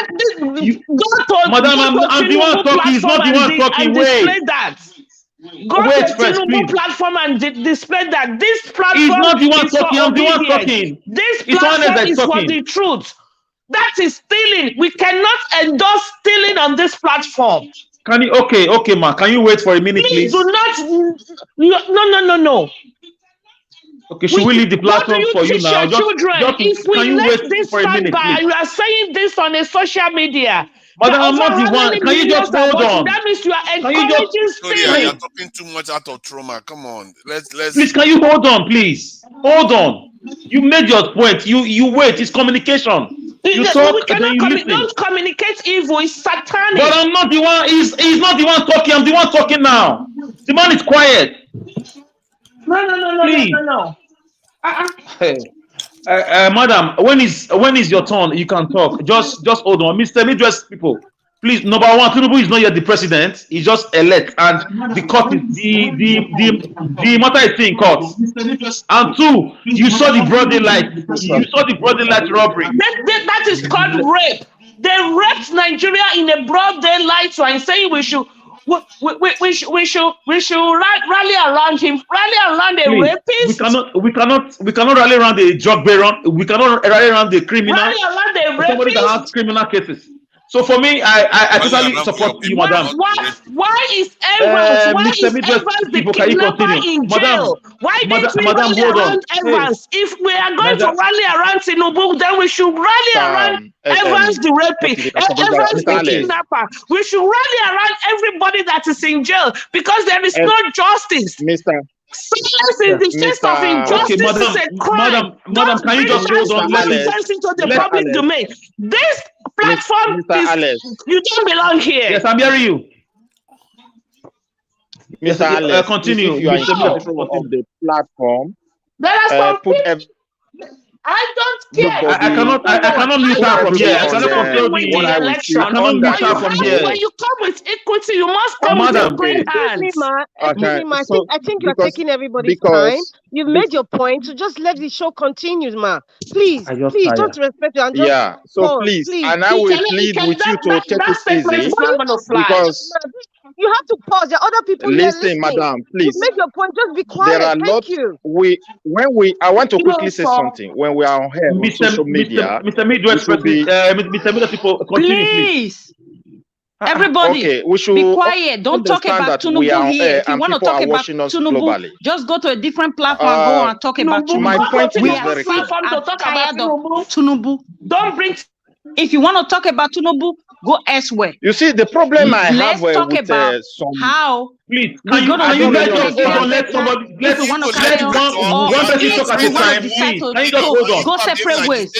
Madam, I'm the one talking. He's not the one talking. Wait. Go to Tinubu platform and display that. This platform is not the one talking. I'm the one talking. This platform is for the truth. That is stealing. We cannot endorse stealing on this platform. Can you? Okay, ma. Can you wait for a minute, please? Do not. No. Okay, should we leave the platform for you now? If we let this stand by, you are saying this on a social media. Madam, I'm not the one. Can you just hold on? That means you are encouraging stealing. You're talking too much out of trauma. Come on, let's. Please, can you hold on, please? Hold on. You made your point. You wait. It's communication. You talk and then you listen. Don't communicate evil. It's satanic. But I'm not the one. He's not the one talking. I'm the one talking now. The man is quiet. No. Please. No. Madam, when is your turn? You can talk. Just hold on, Mr. Midwest people. Please, number one, Tinubu is not yet the president. He's just elect, and the court is the matter is still in court. And two, you saw the broad daylight. You saw the broad daylight robbery. That is called rape. They raped Nigeria in a broad daylight. So I'm saying we should rally around him. Rally around a rapist. We cannot rally around the drug baron. We cannot rally around the criminal. Rally around the rapist. Somebody that has criminal cases. So for me, I totally support you, madam. Why is Evans? In jail? Why didn't we rally around Evans? If we are going to rally around Tinubu, then we should rally around Evans the rapist, Evans the kidnapper. We should rally around everybody that is in jail because there is no justice. Silence in the face of injustice is a crime. Madam, can you just hold on? Let me turn into the public domain. This platform you don't belong here. Yes, I'm hearing you. Mr. Alex, continue. If you are in charge of the platform, I don't care. I cannot mute her from here. I cannot mute her from here. When you come with equity, you must come with your great hands. I think you're taking everybody's time. You've made your point, so just let the show continue, ma. Please don't respect you. Please, and I will plead with you to take it easy because you have to pause. There are other people listening, madam. Please, you make your point. Just be quiet. There are lots. I want to quickly say something. When we are on here on social media, Mr. Midwest, Mr. Midwest, people, continue, please. Everybody, be quiet. Don't talk about Tinubu here. If you want to talk about Tinubu, just go to a different platform and go and talk about Tinubu. My point is very clear. I'm tired of Tinubu. Don't bring. If you want to talk about Tinubu, go elsewhere. You see, the problem I have with some... how... Please, can you let somebody... Let one person talk at a time, please. Can you just hold on? Go separate ways.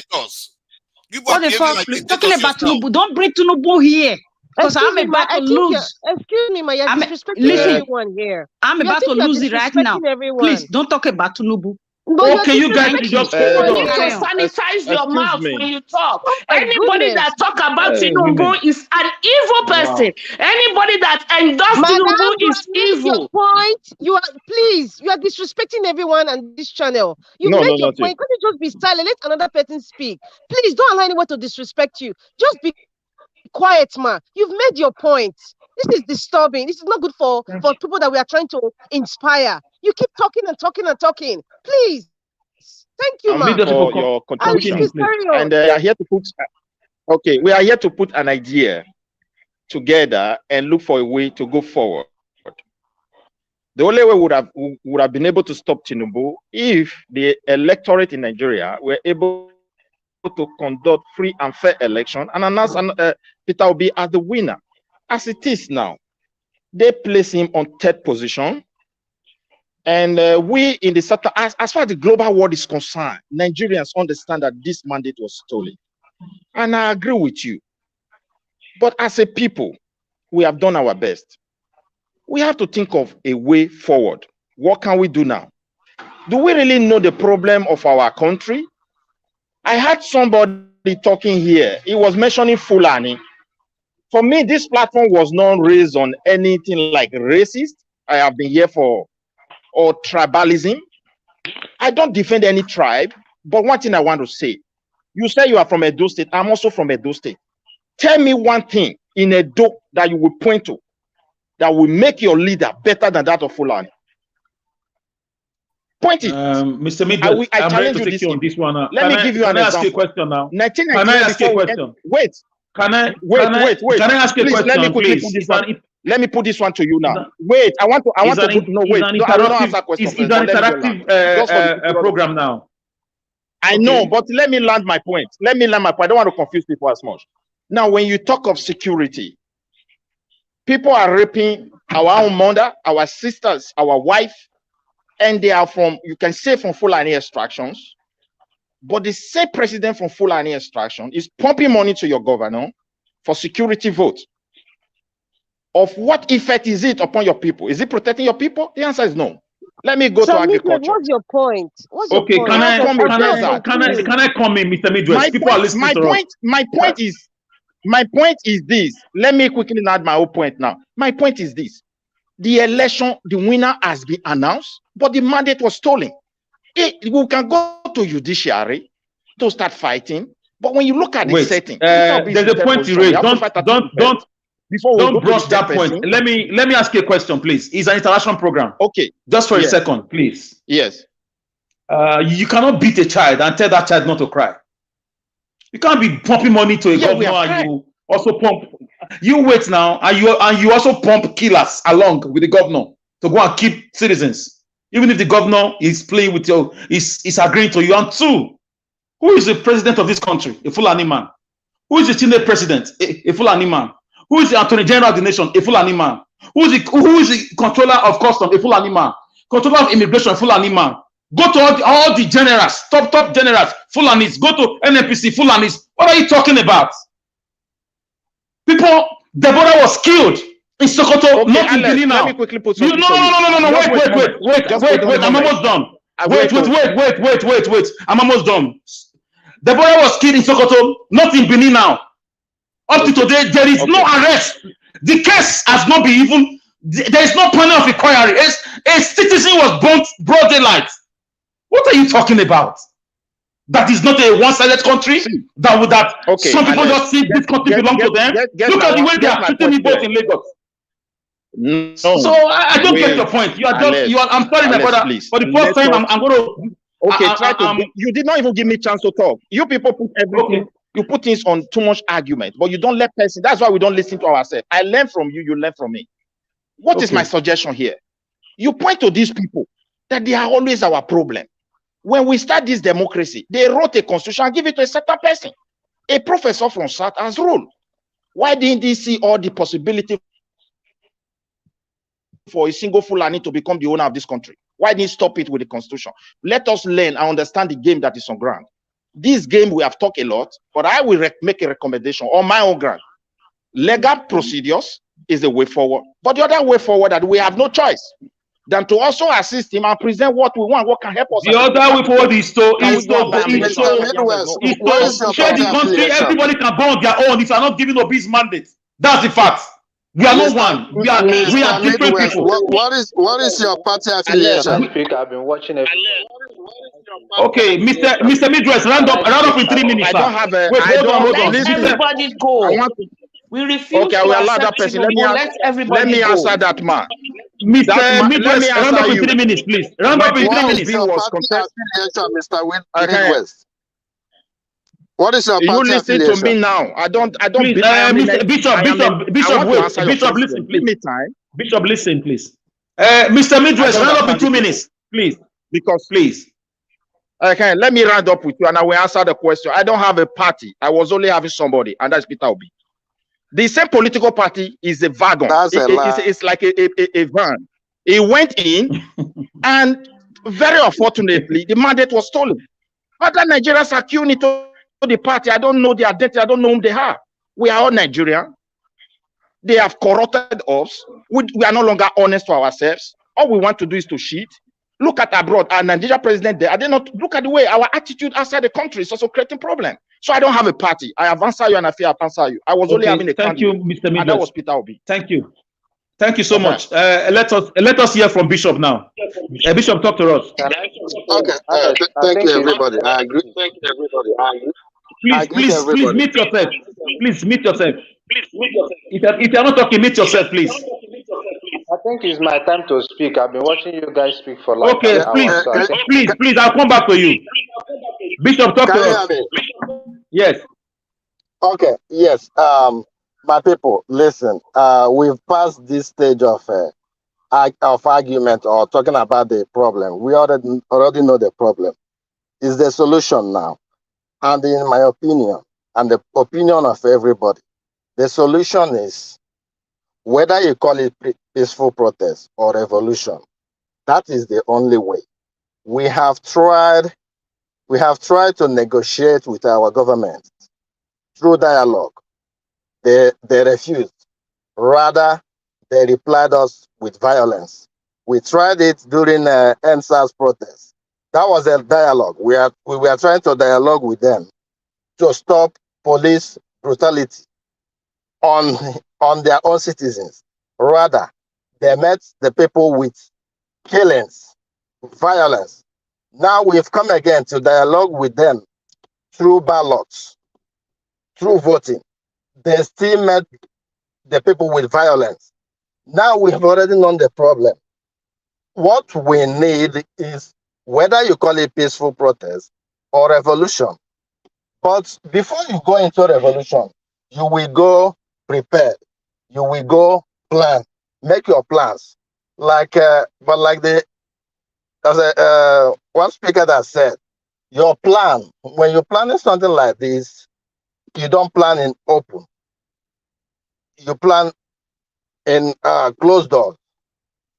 What the fuck? Talking about Tinubu, don't bring Tinubu here. Because I'm about to lose. Excuse me, ma, you're disrespecting everyone here. I'm about to lose it right now. Please, don't talk about Tinubu. Okay, you guys just hold on. You need to sanitize your mouth when you talk. Anybody that talk about Tinubu is an evil person. Anybody that endorses Tinubu is evil. You are disrespecting everyone on this channel. You made your point. Could you just be silent? Let another person speak. Please don't allow anyone to disrespect you. Just be quiet, man. You've made your point. This is disturbing. This is not good for people that we are trying to inspire. You keep talking and talking and talking. Please. Thank you, man. For your contribution. And we are here to put an idea together and look for a way to go forward. The only way would have been able to stop Tinubu if the electorate in Nigeria were able to conduct free and fair election and announce Peter Obi as the winner. As it is now, they place him on third position. And we in the sector, as far as the global world is concerned, Nigerians understand that this mandate was stolen. And I agree with you. But as a people, we have done our best. We have to think of a way forward. What can we do now? Do we really know the problem of our country? I had somebody talking here. He was mentioning Fulani. For me, this platform was not raised on anything like racist. I have been here for, or tribalism. I don't defend any tribe, but one thing I want to say, you say you are from Edo State. I'm also from Edo State. Tell me one thing in Edo that you will point to that will make your leader better than that of Fulani. Point it. Mr. Midwest, I challenge you this on this one. Let me give you an example. Can I ask you a question now? Can I ask you a question? Wait. Can I ask you a question? Let me quickly put this one. Let me put this one to you now. Wait, I want to no, wait. No, I will not answer questions. It's an interactive program now. I know, but let me land my point. Let me land my point. I don't want to confuse people as much. Now, when you talk of security, people are raping our own mother, our sisters, our wife, and they are from, you can say, from Fulani extractions. But the same president from Fulani extraction is pumping money to your governor for security votes. Of what effect is it upon your people? Is it protecting your people? The answer is no. Let me go to agriculture. What's your point? What's your point? Can I come in, Mr. Midwest? People are listening to us. My point is this. Let me quickly add my own point now. My point is this. The election, the winner has been announced, but the mandate was stolen. We can go to judiciary to start fighting, but when you look at the setting, there's a point you raised. Don't brush that point. Let me ask you a question, please. It's an interaction program. Okay. Just for a second, please. Yes. You cannot beat a child and tell that child not to cry. You can't be pumping money to a governor and you also pump. You wait now, and you also pump killers along with the governor to go and keep citizens. Even if the governor is playing with you, is agreeing to you. And two, who is the president of this country? A Fulani man. Who is the Senate president? A Fulani man. Who is the Attorney General of the nation? A Fulani man. Who is the controller of customs? A Fulani man. Controller of immigration? A Fulani man. Go to all the generals, top generals, Fulanis. Go to NNPC, Fulanis. What are you talking about? People, Deborah was killed in Sokoto, not in Benin now. Let me quickly put something. No. Wait. I'm almost done. Wait. I'm almost done. Deborah was killed in Sokoto, not in Benin now. Up to today, there is no arrest. The case has not been even. There is no panel of inquiry. A citizen was burnt broad daylight. What are you talking about? That is not a one-sided country. Some people just think this country belongs to them. Look at the way they are treating me both in Lagos. No. So I don't get your point. I'm sorry, my brother. Please. For the first time, I'm going to. Okay, you did not even give me a chance to talk. You people put everything. You put things on too much argument, but you don't let person. That's why we don't listen to ourselves. I learn from you. You learn from me. What is my suggestion here? You point to these people that they are always our problem. When we start this democracy, they wrote a constitution and give it to a certain person. A professor from South has ruled. Why didn't they see all the possibility for a single Fulani to become the owner of this country? Why didn't stop it with the constitution? Let us learn and understand the game that is on ground. This game, we have talked a lot, but I will make a recommendation on my own ground. Legal procedures is the way forward. But the other way forward that we have no choice than to also assist him and present what we want, what can help us. The other way forward is to share the country. Everybody can go on their own if you are not giving Obi's mandate. That's the fact. We are not one. We are different people. What is your party affiliation? I've been watching it. Okay, Mr. Midwest, round up in 3 minutes. I don't have a. Hold on. Let everybody go. We refuse. Okay, I will allow that person. Let me answer that man. Mr. Midwest, round up in 3 minutes, please. Round up in 3 minutes. Mr. Midwest. What is your party you listen affiliation? To me now. I don't. Please, Bishop, listen, please. Give me time. Bishop, listen, please. Mr. Midwest, round up in 2 minutes, please. Because please. Okay, let me round up with you and I will answer the question. I don't have a party. I was only having somebody, and that's Peter Obi. The same political party is a wagon. It's like a van. He went in, and very unfortunately, the mandate was stolen. Other Nigerians are queuing into the party. I don't know their identity. I don't know whom they are. We are all Nigerian. They have corrupted us. We are no longer honest to ourselves. All we want to do is to cheat. Look at abroad. Our Nigerian president there. Are they not? Look at the way our attitude outside the country is also creating problem. So I don't have a party. I have answered you and I feel I've answered you. I was only having a thank you, Mr. Midwest. And that was Peter Obi. Thank you. Thank you so much. Let us hear from Bishop now. Bishop, talk to us. Okay. Thank you, everybody. I agree. Thank you, everybody. I agree. Please mute yourself. Please mute yourself. If you're not talking, mute yourself, please. I think it's my time to speak. I've been watching you guys speak for like okay, an hour. Please, I'll come back to you. Bishop, talk to us. Yes. Okay, yes. My people, listen. We've passed this stage of argument or talking about the problem. We already know the problem. Is the solution now. And in my opinion, and the opinion of everybody, the solution is, whether you call it peaceful protest or revolution, that is the only way. We have tried to negotiate with our government through dialogue. They refused. Rather, they replied us with violence. We tried it during NSAS protest. That was a dialogue. We were trying to dialogue with them to stop police brutality on their own citizens. Rather, they met the people with killings, violence. Now we've come again to dialogue with them through ballots, through voting. They still met the people with violence. Now we have already known the problem. What we need is, whether you call it peaceful protest or revolution. But before you go into revolution, you will go prepared. You will go plan. Make your plans. Like one speaker that said, your plan, when you're planning something like this, you don't plan in open. You plan in closed doors.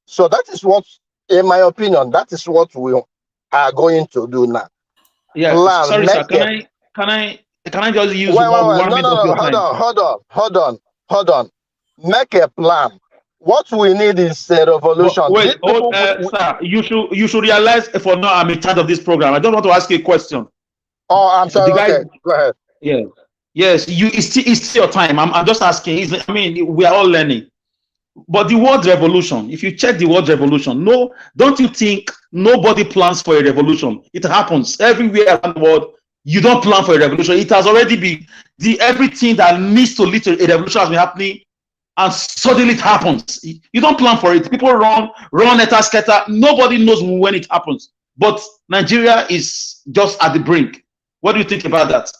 So that is what, in my opinion, that is what we are going to do now. Yeah, plan, sorry, sir. Can I just use one minute of your time? Hold on. Make a plan. What we need is a revolution. Wait, sir, you should realize, for now I'm in charge of this program. I don't want to ask you a question. Oh, I'm sorry. Okay, go ahead. Yeah. Yes, it's still your time. I'm just asking. I mean, we are all learning. But the word revolution, if you check the word revolution, no, don't you think nobody plans for a revolution? It happens everywhere around the world. You don't plan for a revolution. It has already been everything that needs to lead to a revolution has been happening, and suddenly it happens. You don't plan for it. People run, etta, scatter. Nobody knows when it happens. But Nigeria is just at the brink. What do you think about that?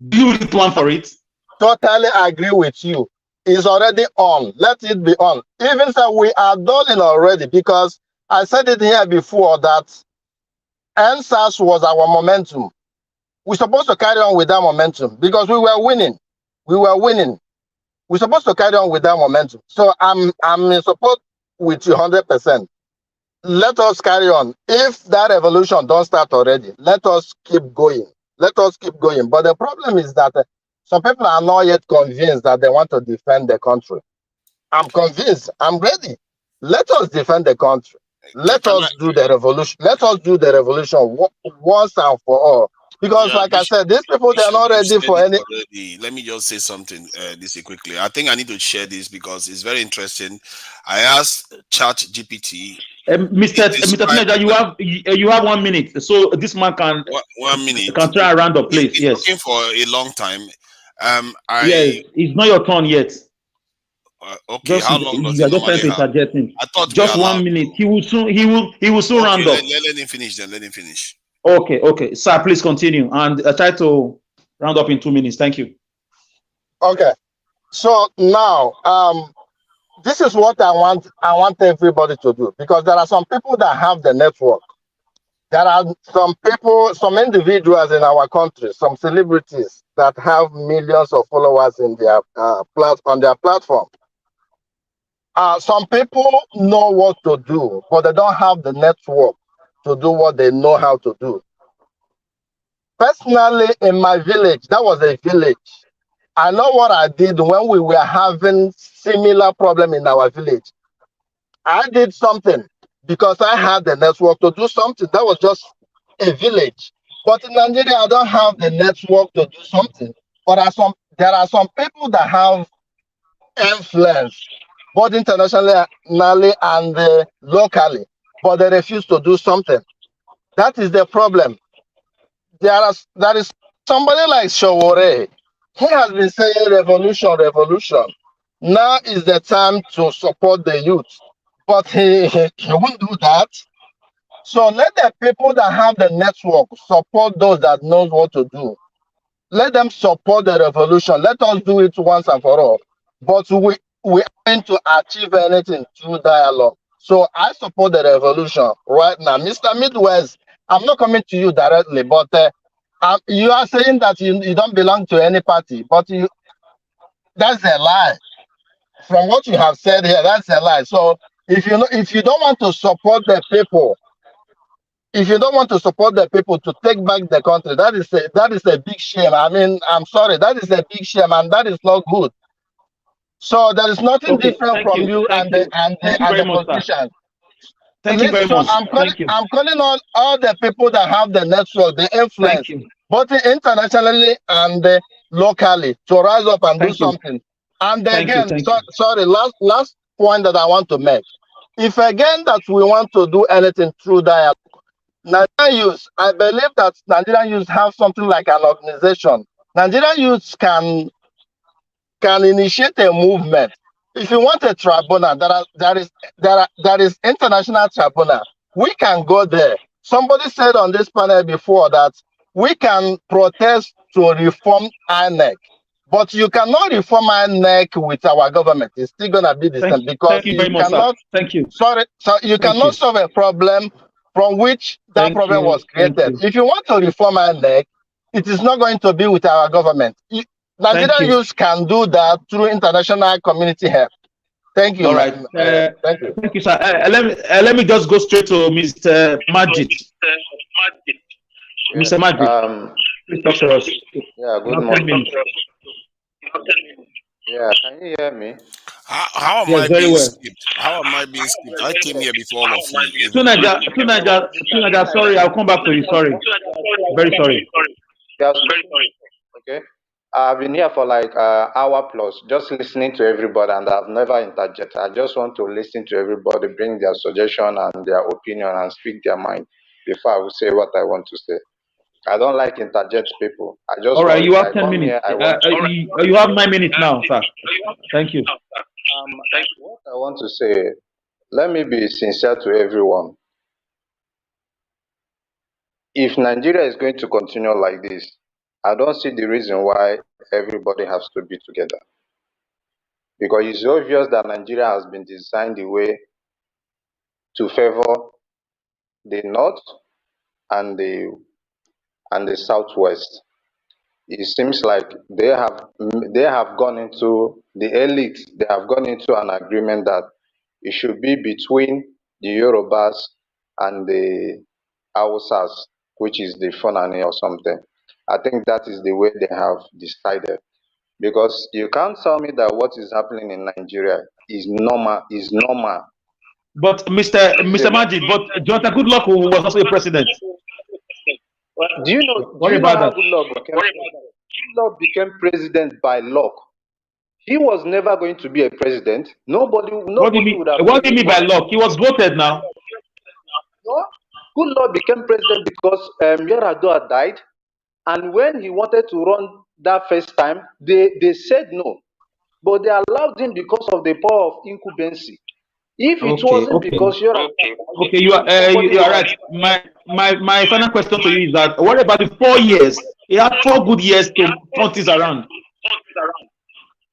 Do you really plan for it? Totally agree with you. It's already on. Let it be on. Even so, we are dulling already, because I said it here before that NSAS was our momentum. We're supposed to carry on with that momentum because we were winning. We're supposed to carry on with that momentum. So I'm in support with you 100%. Let us carry on. If that revolution don't start already, let us keep going. But the problem is that some people are not yet convinced that they want to defend the country. I'm convinced. I'm ready. Let us defend the country. Let us do the revolution. Let us do the revolution once and for all. Because, like I said, these people, they're not ready for any. Let me just say something this quickly. I think I need to share this because it's very interesting. I asked ChatGPT. Mr. Teenager, you have 1 minute, so this man can 1 minute can try a round of place. Yes, looking for a long time. Yes, it's not your turn yet. Okay, how long does it normally have? I thought just 1 minute. He will soon round up. Let him finish. Then let him finish. Okay, sir, please continue and try to round up in 2 minutes. Thank you. Okay, so now this is what I want everybody to do, because there are some people that have the network. There are some people, some individuals in our country, some celebrities that have millions of followers in their on their platform. Some people know what to do, but they don't have the network to do what they know how to do. Personally, in my village, that was a village. I know what I did when we were having similar problem in our village. I did something because I had the network to do something. That was just a village. But in Nigeria, I don't have the network to do something. But there are some people that have influence, both internationally and locally, but they refuse to do something. That is the problem. There is somebody like Showore. He has been saying revolution, revolution. Now is the time to support the youth. But he won't do that. So let the people that have the network support those that knows what to do. Let them support the revolution. Let us do it once and for all. But we are going to achieve anything through dialogue. So I support the revolution right now. Mr. Midwest, I'm not coming to you directly, but you are saying that you don't belong to any party, but that's a lie. From what you have said here, that's a lie. So if you don't want to support the people, if you don't want to support the people to take back the country, that is a big shame. I mean, I'm sorry, that is a big shame, and that is not good. So there is nothing different from you and the politicians. Thank you very much. I'm calling all the people that have the network, the influence, both internationally and locally, to rise up and do something. And again, sorry, last point that I want to make. If again that we want to do anything through dialogue, Nigerian youth, I believe that Nigerian youth have something like an organization. Nigerian youth can initiate a movement. If you want a tribunal, there is international tribunal. We can go there. Somebody said on this panel before that we can protest to reform INEC, but you cannot reform INEC with our government. It's still gonna be the same, because you cannot. Sorry, so you cannot solve a problem from which that problem was created. If you want to reform INEC, it is not going to be with our government. Nigerian youth can do that through international community help. Thank you. All right. Thank you. Thank you, sir. Let me just go straight to Mr. Majid. Mr. Majid, please talk to us. Yeah, good morning. Yeah, can you hear me? How am I being skipped? How am I being skipped? I came here before all of you. Tunaja, sorry, I'll come back to you. Sorry. Very sorry. Okay. I've been here for like an hour plus, just listening to everybody, and I've never interjected. I just want to listen to everybody, bring their suggestion and their opinion, and speak their mind before I will say what I want to say. I don't like interject people. I just all right. You have 10 minutes. You have 9 minutes now, sir. Thank you. What I want to say, let me be sincere to everyone. If Nigeria is going to continue like this, I don't see the reason why everybody has to be together. Because it's obvious that Nigeria has been designed the way to favor the north and the southwest. It seems like they have gone into the elite. They have gone into an agreement that it should be between the Yorubas and the Hausas, which is the Fulani or something. I think that is the way they have decided. Because you can't tell me that what is happening in Nigeria is normal. But Mr. Majid, but Jonathan Goodluck was also a president. Do you know how Goodluck became president by luck? He was never going to be a president. Nobody what do you mean by luck? He was voted now. No, Goodluck became president because Yar'Adua died, and when he wanted to run that first time, they said no, but they allowed him because of the power of incumbency. If it wasn't because Yar'Adua, you are right. My final question to you is that what about the 4 years? He had 4 good years to turn things around.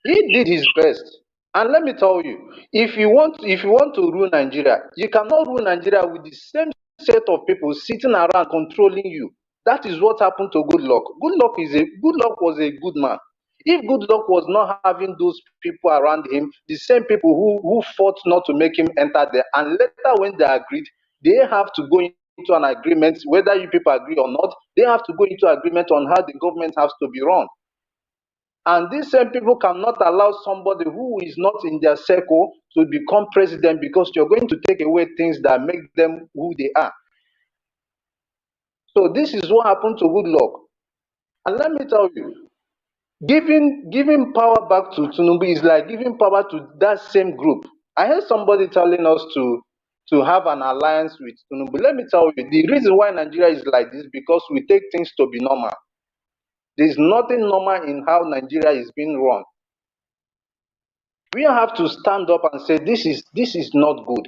He did his best. And let me tell you, if you want to rule Nigeria, you cannot rule Nigeria with the same set of people sitting around controlling you. That is what happened to Goodluck. Goodluck was a good man. If Goodluck was not having those people around him, the same people who fought not to make him enter there, and later when they agreed, they have to go into an agreement, whether you people agree or not, they have to go into agreement on how the government has to be run. And these same people cannot allow somebody who is not in their circle to become president, because you're going to take away things that make them who they are. So this is what happened to Goodluck. And let me tell you, giving power back to Tinubu is like giving power to that same group. I heard somebody telling us to have an alliance with Tinubu. Let me tell you, the reason why Nigeria is like this, because we take things to be normal. There's nothing normal in how Nigeria is being run. We have to stand up and say this is not good.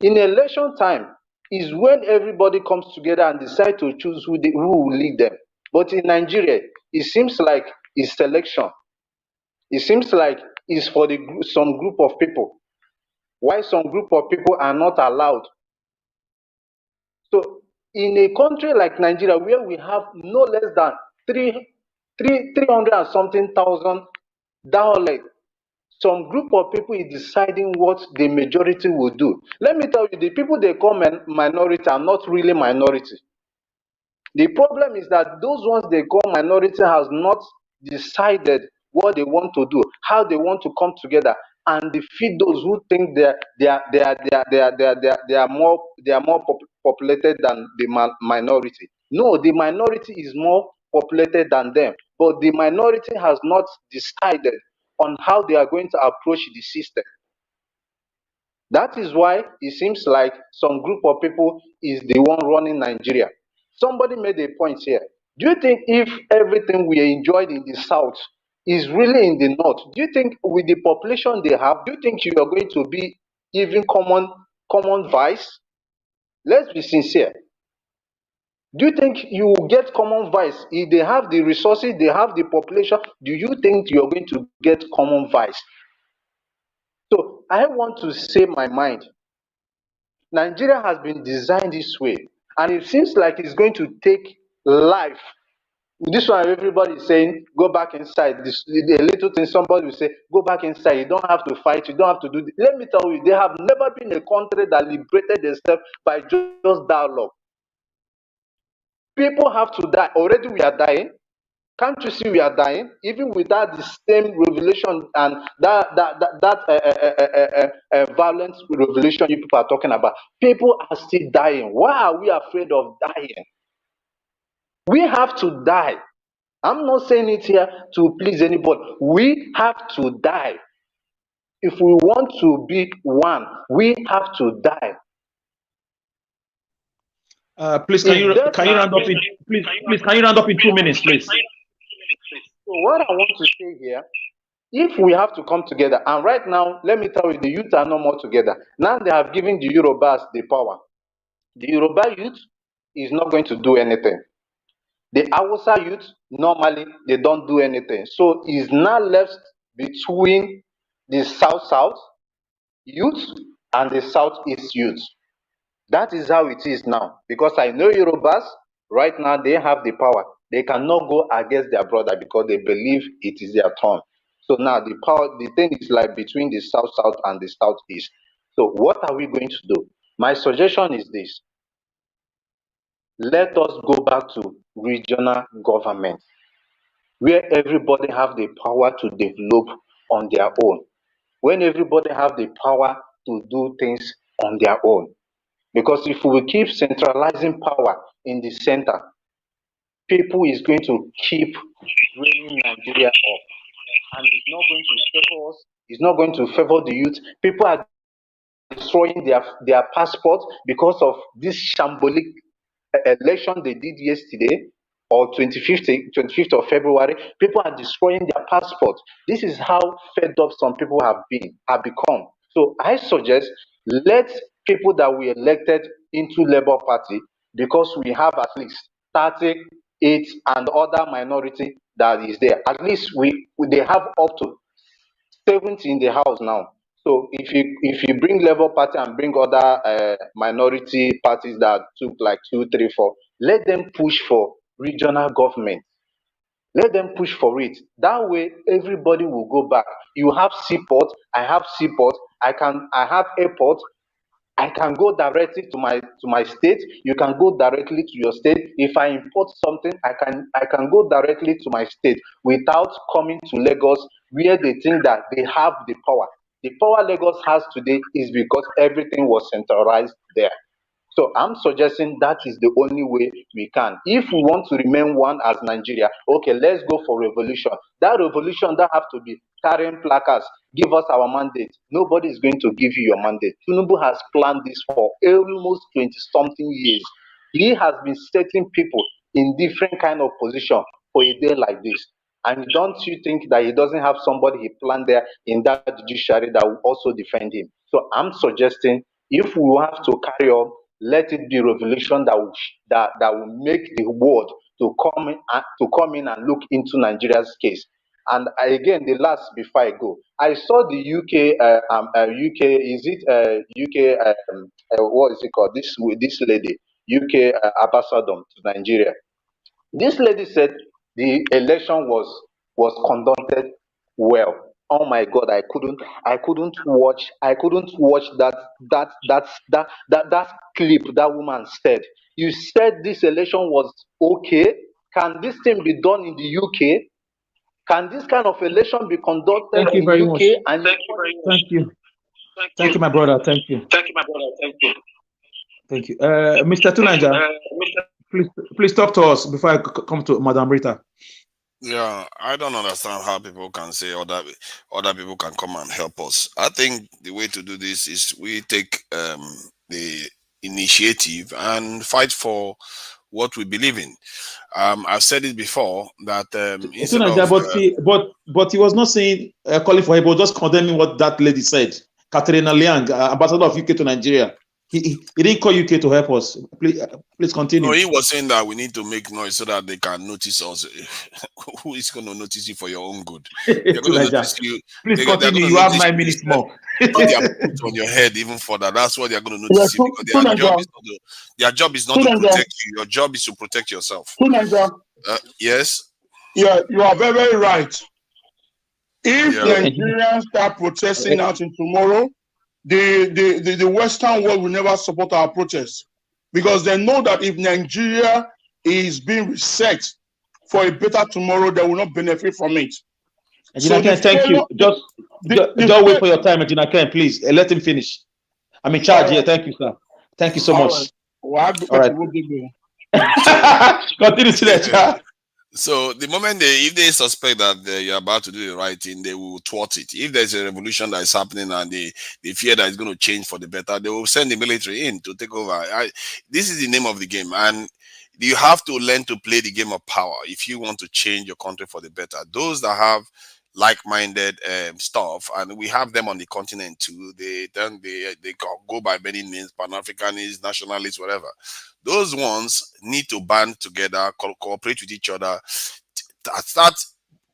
In election time is when everybody comes together and decide to choose who will lead them. But in Nigeria, it seems like it's selection. It seems like it's for some group of people. Why some group of people are not allowed? So in a country like Nigeria, where we have no less than 300 and something thousand dialects, some group of people is deciding what the majority will do. Let me tell you, the people they call minority are not really minority. The problem is that those ones they call minority has not decided what they want to do, how they want to come together and defeat those who think they are more populated than the minority. No, the minority is more populated than them, but the minority has not decided on how they are going to approach the system. That is why it seems like some group of people is the one running Nigeria. Somebody made a point here. Do you think if everything we enjoyed in the South is really in the North, do you think with the population they have, do you think you are going to be even common vice? Let's be sincere. Do you think you will get common vice? If they have the resources, they have the population, do you think you're going to get common vice? So I want to say my mind. Nigeria has been designed this way, and it seems like it's going to take life. This one, everybody is saying, go back inside. A little thing, somebody will say, go back inside. You don't have to fight. You don't have to do this. Let me tell you, there have never been a country that liberated themselves by just dialogue. People have to die. Already we are dying. Can't you see we are dying? Even without the same revolution and that violent revolution you people are talking about, people are still dying. Why are we afraid of dying? We have to die. I'm not saying it here to please anybody. We have to die. If we want to be one, we have to die. Please, can you round up in please can you round up in 2 minutes, please? So what I want to say here, if we have to come together, and right now, let me tell you, the youth are no more together. Now they have given the Yorubas the power. The Yoruba youth is not going to do anything. The Hausa youth, normally, they don't do anything. So it's now left between the South youth and the Southeast youth. That is how it is now. Because I know Yorubas, right now, they have the power. They cannot go against their brother because they believe it is their turn. So now the thing is like between the South and the Southeast. So what are we going to do? My suggestion is this. Let us go back to regional government, where everybody have the power to develop on their own. When everybody have the power to do things on their own. Because if we keep centralizing power in the center, people is going to keep draining Nigeria up. And it's not going to favor us. It's not going to favor the youth. People are destroying their passports because of this shambolic election they did yesterday or 25th of February. People are destroying their passports. This is how fed up some people have become. So I suggest let people that we elected into Labour Party, because we have at least 38 and other minority that is there. At least they have up to 70 in the House now. So if you bring Labour Party and bring other minority parties that took like 2, 3, 4, let them push for regional government. Let them push for it. That way, everybody will go back. You have seaport. I have seaport. I have airport. I can go directly to my state. You can go directly to your state. If I import something, I can go directly to my state without coming to Lagos, where they think that they have the power. The power Lagos has today is because everything was centralized there. So I'm suggesting that is the only way we can. If we want to remain one as Nigeria, okay, let's go for revolution. That revolution that have to be carrying placards, give us our mandate. Nobody is going to give you your mandate. Tinubu has planned this for almost 20-something years. He has been setting people in different kind of position for a day like this. And don't you think that he doesn't have somebody he planned there in that judiciary that will also defend him? So I'm suggesting if we have to carry on, let it be revolution that will make the world to come in and look into Nigeria's case. And again, the last before I go, I saw the UK is it UK what is it called? This lady, UK ambassador to Nigeria. This lady said the election was conducted well. Oh my God, I couldn't watch that clip that woman said. You said this election was okay. Can this thing be done in the UK? Can this kind of election be conducted in the UK? Much. And thank you, my brother. Thank you. Thank you. Mr. Tunanja, please talk to us before I come to Madam Rita. Yeah, I don't understand how people can say other people can come and help us. I think the way to do this is we take the initiative and fight for what we believe in. I've said it before that but he was not saying calling for help, but just condemning what that lady said. Katerina Liang, ambassador of UK to Nigeria. He didn't call UK to help us. Please continue. No, he was saying that we need to make noise so that they can notice us. Who is going to notice you for your own good? They're going to notice you. Please continue. You have 9 minutes more. Put their foot on your head even further. That's what they're going to notice you, because their job is not to protect you. Your job is to protect yourself. Yes. Yeah, you are very, very right. If Nigerians start protesting out in tomorrow, the Western world will never support our protests, because they know that if Nigeria is being reset for a better tomorrow, they will not benefit from it. So thank you. Just wait for your time, Ejina Ken, please. Let him finish. I'm in charge here. Thank you, sir. Thank you so much. All right. Continue to that. So the moment if they suspect that you're about to do the right thing, they will thwart it. If there's a revolution that is happening and they fear that it's going to change for the better, they will send the military in to take over. This is the name of the game, and you have to learn to play the game of power if you want to change your country for the better. Those that have like-minded stuff, and we have them on the continent too. They go by many names: Pan-Africanists, nationalists, whatever. Those ones need to band together, cooperate with each other, start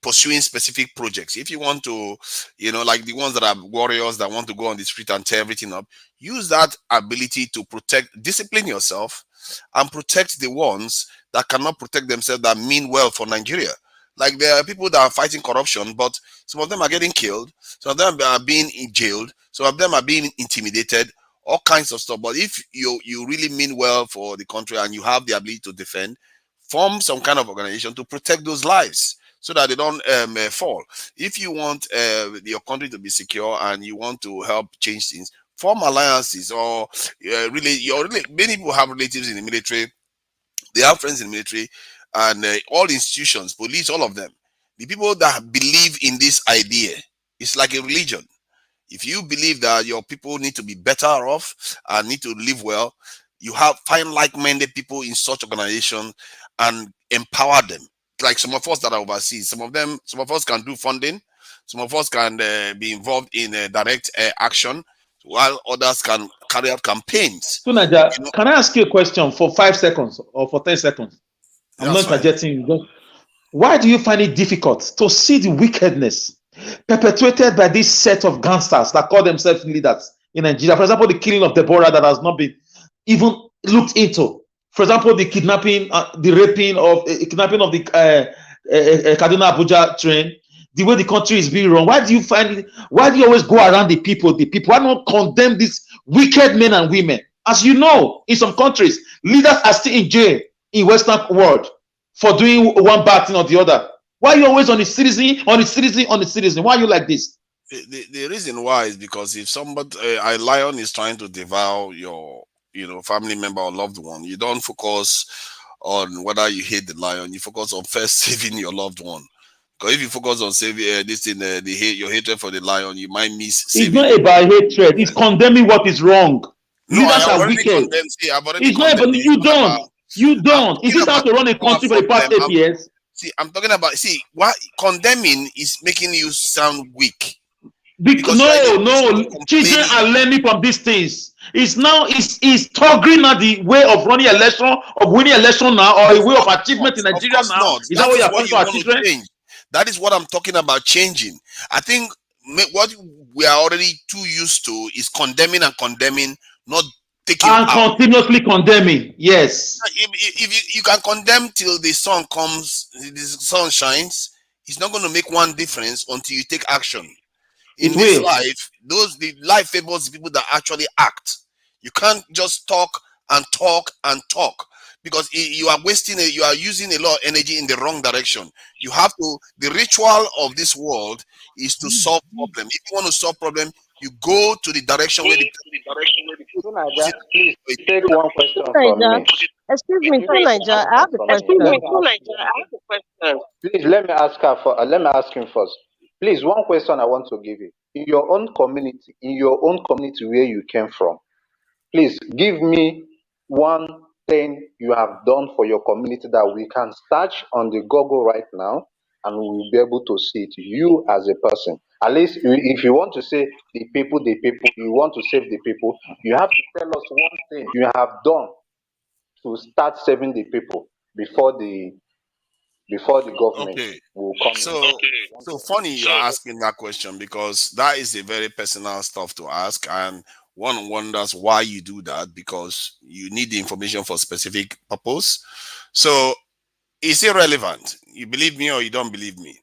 pursuing specific projects. If you want to, like the ones that are warriors that want to go on the street and tear everything up, use that ability to discipline yourself and protect the ones that cannot protect themselves, that mean well for Nigeria. Like there are people that are fighting corruption, but some of them are getting killed, some of them are being jailed, some of them are being intimidated, all kinds of stuff. But if you really mean well for the country and you have the ability to defend, form some kind of organization to protect those lives so that they don't fall. If you want your country to be secure and you want to help change things, form alliances, or many people have relatives in the military, they have friends in the military, and all institutions, police, all of them. The people that believe in this idea, it's like a religion. If you believe that your people need to be better off and need to live well, you find like-minded people in such organizations and empower them. Like some of us that are overseas, some of us can do funding, some of us can be involved in direct action, while others can carry out campaigns. Tunaja, can I ask you a question for 5 seconds or for 10 seconds? I'm not interjecting. Why do you find it difficult to see the wickedness perpetuated by this set of gangsters that call themselves leaders in Nigeria. For example, the killing of Deborah that has not been even looked into. For example, the kidnapping, the raping of kidnapping of the Kaduna Abuja train. The way the country is being run. Why do you find it? Why do you always go around the people? The people. Why not condemn these wicked men and women? As you know, in some countries, leaders are still in jail in Western world for doing one bad thing or the other. Why are you always on the citizen, on the citizen, on the citizen? Why are you like this? The reason why is because if somebody, a lion is trying to devour your, family member or loved one, you don't focus on whether you hate the lion. You focus on first saving your loved one. Because if you focus on saving this thing, your hatred for the lion, you might miss saving. It's not about hatred. It's condemning what is wrong. No, leaders I have are already wicked. condemned. See, I've already It's not condemned. about, you don't. You don't. Is this how to run a country for the past 8 years? See, I'm talking about. See, what condemning is making you sound weak. Because no, children are learning from these things. It's now it's toggling at the way of running election, of winning election now, or a way of achievement in Nigeria now. Is that what you're talking about, children? That is what I'm talking about changing. I think what we are already too used to is condemning and condemning, not taking and continuously condemning. Yes. If you can condemn till the sun comes, the sun shines, it's not going to make one difference until you take action. In this life, the life favors the people that actually act. You can't just talk and talk and talk, because you are wasting it. You are using a lot of energy in the wrong direction. You have to. The ritual of this world is to solve problem. If you want to solve problem, you go to the direction where the please take one question from me. Excuse me, Naija, I have a question. Please let me ask him first. Please, one question I want to give you. In your own community where you came from, please give me one thing you have done for your community that we can search on the Google right now and we will be able to see it. You as a person. At least if you want to say the people, you want to save the people, you have to tell us one thing you have done to start saving the people before the government will come. So funny you're asking that question, because that is a very personal stuff to ask, and one wonders why you do that, because you need the information for a specific purpose. So it's irrelevant. You believe me or you don't believe me.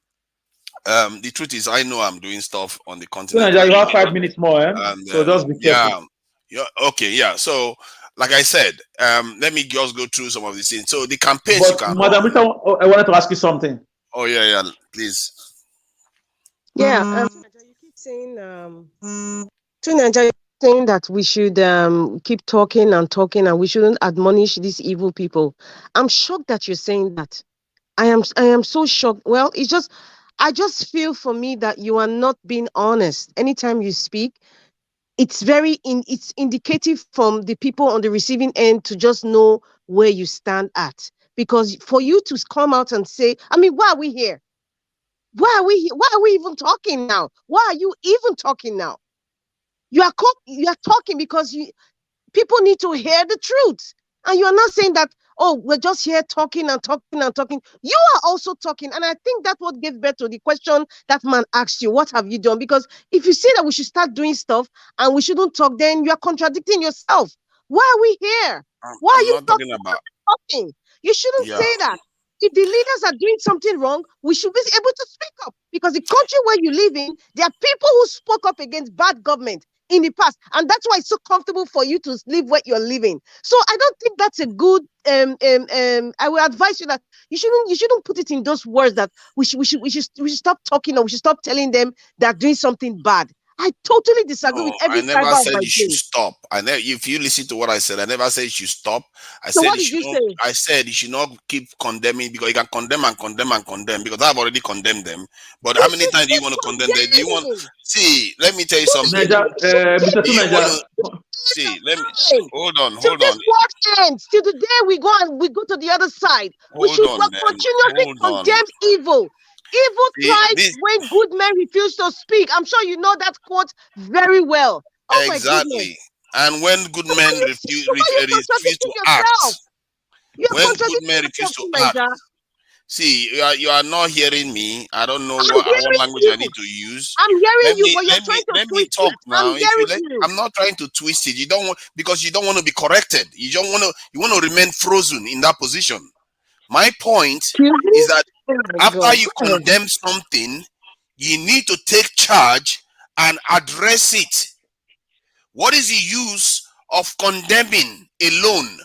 The truth is, I know I'm doing stuff on the continent. You have 5 minutes more, so just be careful. Yeah. So, like I said, let me just go through some of these things. So the campaigns but, you can. Madam Rita, I wanted to ask you something. Oh yeah, please. Yeah, you keep saying saying that we should keep talking and we shouldn't admonish these evil people. I'm shocked that you're saying that. I am so shocked. Well, I just feel for me that you are not being honest. Anytime you speak, it's it's indicative from the people on the receiving end to just know where you stand at. Because for you to come out and say, I mean, why are we here? Why are we even talking now? Why are you even talking now? You are talking because people need to hear the truth. And you are not saying that, oh, we're just here talking and talking and talking. You are also talking. And I think that's what gave birth to the question that man asked you, what have you done? Because if you say that we should start doing stuff and we shouldn't talk, then you are contradicting yourself. Why are we here? Why are you talking about talking? You shouldn't say that. If the leaders are doing something wrong, we should be able to speak up. Because the country where you live in, there are people who spoke up against bad government in the past, and that's why it's so comfortable for you to live where you're living. So I don't think that's a good. I will advise you that you shouldn't put it in those words that we should stop talking, or we should stop telling them they're doing something bad. I totally disagree with every I never said you should stop. If you listen to what I said, I never said you should stop. I said you should not keep condemning, because you can condemn and condemn and condemn, because I've already condemned them. But how many times do you want to condemn them? Do you want? See, let me tell you something. See, let me hold on. Till this war ends, till the day we go to the other side. We should continuously condemn evil. Evil thrives when good men refuse to speak. I'm sure you know that quote very well. Oh exactly. And when good men refuse to act, when good men refuse to act, See, you are not hearing me. I don't know what language I need to use. I'm hearing you, but you're trying to let me twist talk it. now. I'm hearing you. I'm not trying to twist it. You don't want, because you don't want to be corrected. You want to remain frozen in that position. My point is that after you condemn something, you need to take charge and address it. What is the use of condemning alone?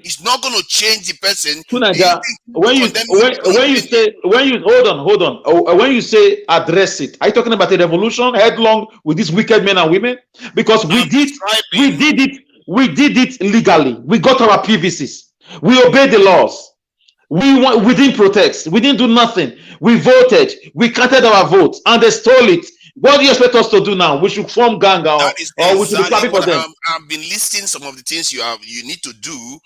It's not going to change the person. When you say address it, are you talking about a revolution headlong with these wicked men and women? Because we did it legally. We got our PVCs. We obeyed the laws. We didn't protest. We didn't do nothing. We voted. We counted our votes, and they stole it. What do you expect us to do now? We should form gang, or we should be clapping for them. I've been listing some of the things you need to do,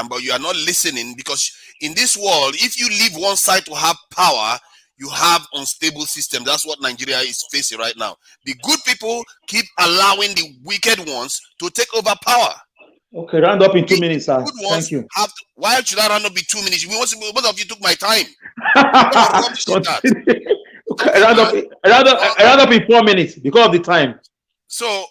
but you are not listening, because in this world, if you leave one side to have power, you have unstable system. That's what Nigeria is facing right now. The good people keep allowing the wicked ones to take over power. Okay, round up in 2 minutes, sir. Thank you. Why should I round up in 2 minutes? Both of you took my time. Okay, round up in 4 minutes because of the time. So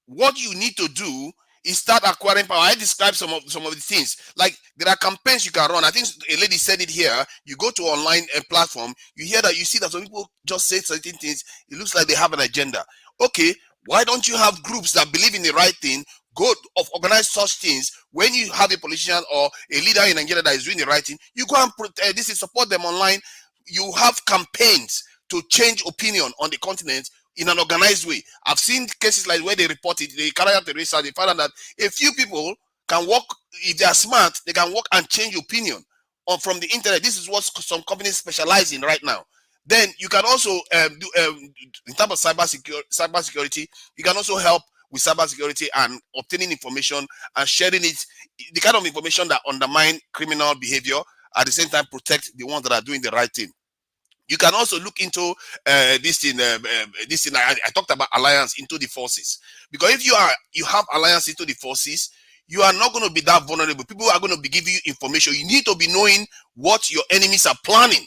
what you need to do is start acquiring power. I described some of the things. Like, there are campaigns you can run. I think a lady said it here. You go to online platform, you see that some people just say certain things. It looks like they have an agenda. Okay, why don't you have groups that believe in the right thing, organize such things? When you have a politician or a leader in Nigeria that is doing the right thing, you go and support them online. You have campaigns to change opinion on the continent in an organized way. I've seen cases like where they report it, they carry out the research, they find out that a few people can work, if they are smart, they can work and change opinion from the internet. This is what some companies specialize in right now. Then you can also do in terms of cybersecurity, you can also help with cybersecurity and obtaining information and sharing it, the kind of information that undermine criminal behavior, at the same time protect the ones that are doing the right thing. You can also look into this thing. I talked about alliance into the forces, because if you have alliance into the forces, you are not going to be that vulnerable. People are going to be giving you information. You need to be knowing what your enemies are planning,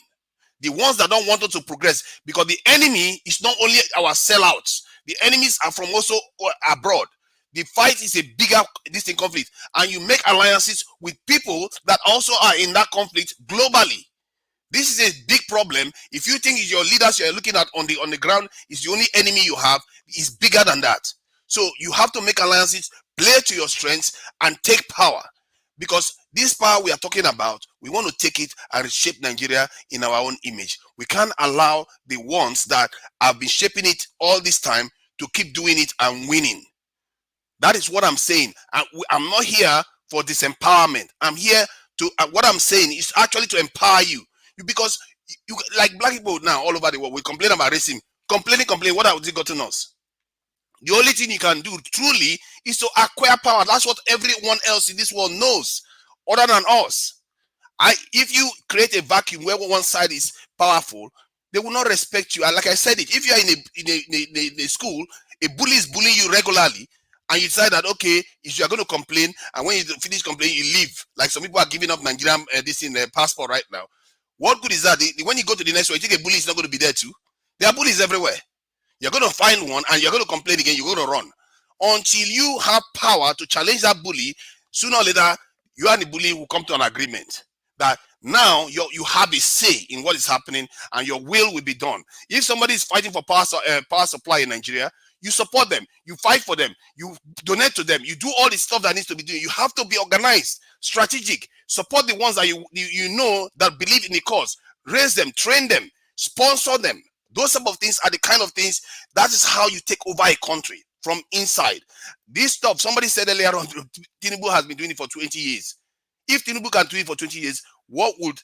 the ones that don't want us to progress, because the enemy is not only our sellouts. The enemies are from also abroad. The fight is a bigger distinct conflict, and you make alliances with people that also are in that conflict globally. This is a big problem. If you think your leaders you're looking at on the ground is the only enemy you have, is bigger than that. So you have to make alliances, play to your strengths, and take power. Because this power we are talking about, we want to take it and reshape Nigeria in our own image. We can't allow the ones that have been shaping it all this time to keep doing it and winning. That is what I'm saying. I'm not here for disempowerment. I'm here to, what I'm saying is actually to empower you. Because you like black people now all over the world, we complain about racism. Complain. What has it gotten us? The only thing you can do truly is to acquire power. That's what everyone else in this world knows, other than us. If you create a vacuum where one side is powerful, they will not respect you. And like I said it, if you are in a school, a bully is bullying you regularly, and you decide that, okay, if you are going to complain, and when you finish complaining, you leave. Like some people are giving up Nigerian passport right now. What good is that? When you go to the next one, you think a bully is not going to be there too? There are bullies everywhere. You're going to find one and you're going to complain again. You're going to run. Until you have power to challenge that bully, sooner or later, you and the bully will come to an agreement that now you have a say in what is happening and your will be done. If somebody is fighting for power supply in Nigeria, you support them, you fight for them, you donate to them, you do all the stuff that needs to be done. You have to be organized, strategic, support the ones that you know that believe in the cause, raise them, train them, sponsor them. Those type of things are the kind of things, that is how you take over a country from inside. This stuff, somebody said earlier on, Tinubu has been doing it for 20 years. If Tinubu can do it for 20 years, what would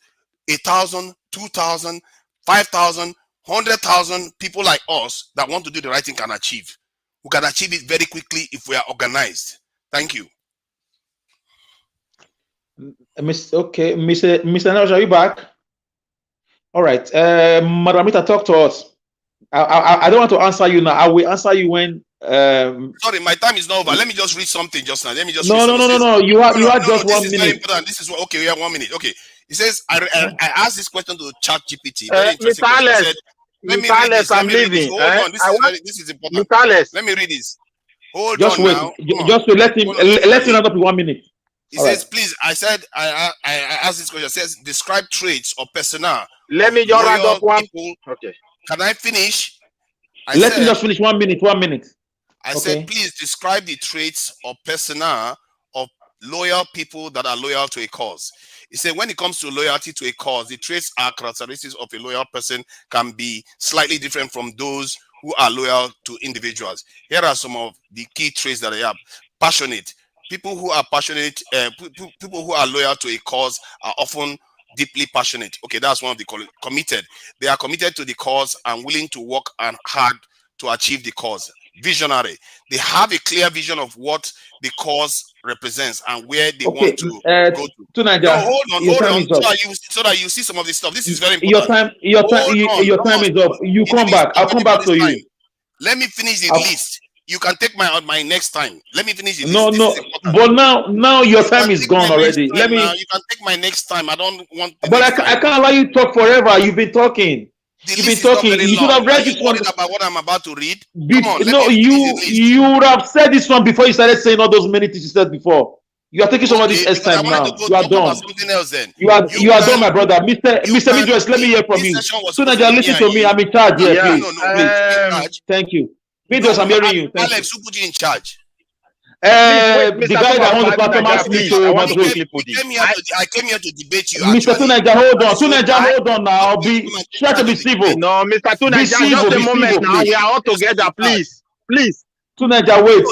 1,000, 2,000, 5,000, 100,000 people like us that want to do the right thing can achieve? We can achieve it very quickly if we are organized. Thank you. Okay, Mr. Nash, are you back? All right, Madam Rita, talk to us. I don't want to answer you now. I will answer you when. Sorry, my time is not over. Let me just read something just now. Let me just. No. You are just 1 minute. This is what. Okay, we have 1 minute. Okay, He says, I asked this question to ChatGPT. Mr. Alex, Mr. Alex, I'm leaving. Hold on, this is important. Mr. Alex, let me read this. Hold just on wait. now. Just to let him up 1 minute. He says, please, I asked this question. It says, describe traits or persona. Let me just round up one. Okay. Can I finish? Let him just finish 1 minute. 1 minute. I said, please describe the traits or persona of loyal people that are loyal to a cause. He said, when it comes to loyalty to a cause, the traits or characteristics of a loyal person can be slightly different from those who are loyal to individuals. Here are some of the key traits that I have. Passionate. People who are passionate, people who are loyal to a cause are often deeply passionate. Okay, that's one of the committed. They are committed to the cause and willing to work hard to achieve the cause. Visionary. They have a clear vision of what the cause represents and where they want to go to. No, hold on, so that you see some of this stuff. This is very important. Your time is up. You come back. I'll come back to you. Let me finish the list. You can take my next time. Let me finish the list. No. But now your time is gone already. You can take my next time. I don't want. But I can't allow you to talk forever. You've been talking. You've been talking. You should have read this one about what I'm about to read. You would have said this one before you started saying all those many things you said before. You are taking some of this S time now. You are done. You are done, my brother. Mr. Midwest, let me hear from you. Soon as you listen to me, I'm in charge here, please. Thank you. Midwest, I'm hearing you. Thank Alex, who put you in charge? The guy that owns the platform asked me to moderate. I came here to debate you. Mr. Tunaja, hold on. Tunaja, hold on now. Try to be civil. No, Mr. Tunaja, just a moment now. We are all together, please. Tunaja, wait.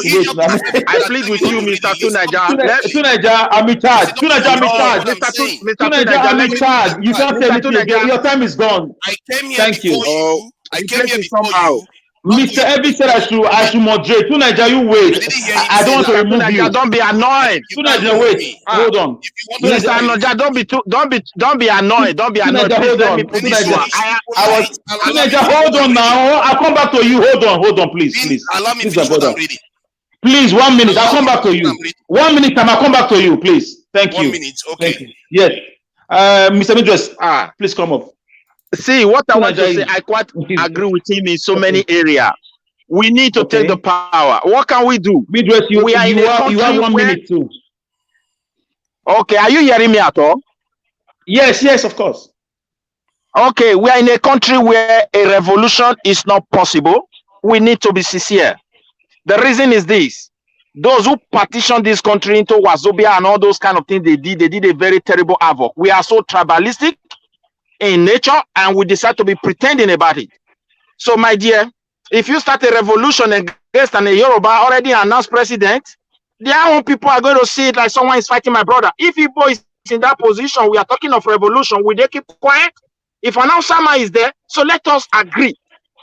I plead with you, Mr. Tunaja. Tunaja, I'm in charge. Tunaja, I'm in charge. Tunaja, I'm in charge. You can't say anything again. Your time is gone. I came here before you. I came here before you. Mr. Evie said I should moderate. Tunaja, you wait. I don't want to remove you. Don't be annoyed. Tunaja, wait. Hold on. Mr. Anoja, don't be annoyed. Don't be annoyed. Hold on. Tunaja, hold on now. I'll come back to you. Hold on, please. Allow me to finish what I'm reading. Please, 1 minute. I'll come back to you. 1 minute time. I'll come back to you, please. Thank you. 1 minute. Okay. Yes. Mr. Midwest, please come up. See, what I want to say, I quite agree with him in so many areas. We need to take the power. What can we do? Midwest, you have 1 minute too. Okay, are you hearing me at all? Yes, of course. Okay, we are in a country where a revolution is not possible. We need to be sincere. The reason is this. Those who partitioned this country into Wazobia and all those kind of things they did a very terrible havoc. We are so tribalistic in nature, and we decide to be pretending about it. So, my dear, if you start a revolution against a Yoruba already announced president, their own people are going to see it like someone is fighting my brother. If Igbo is in that position, we are talking of revolution, will they keep quiet? If an Osama is there, so let us agree.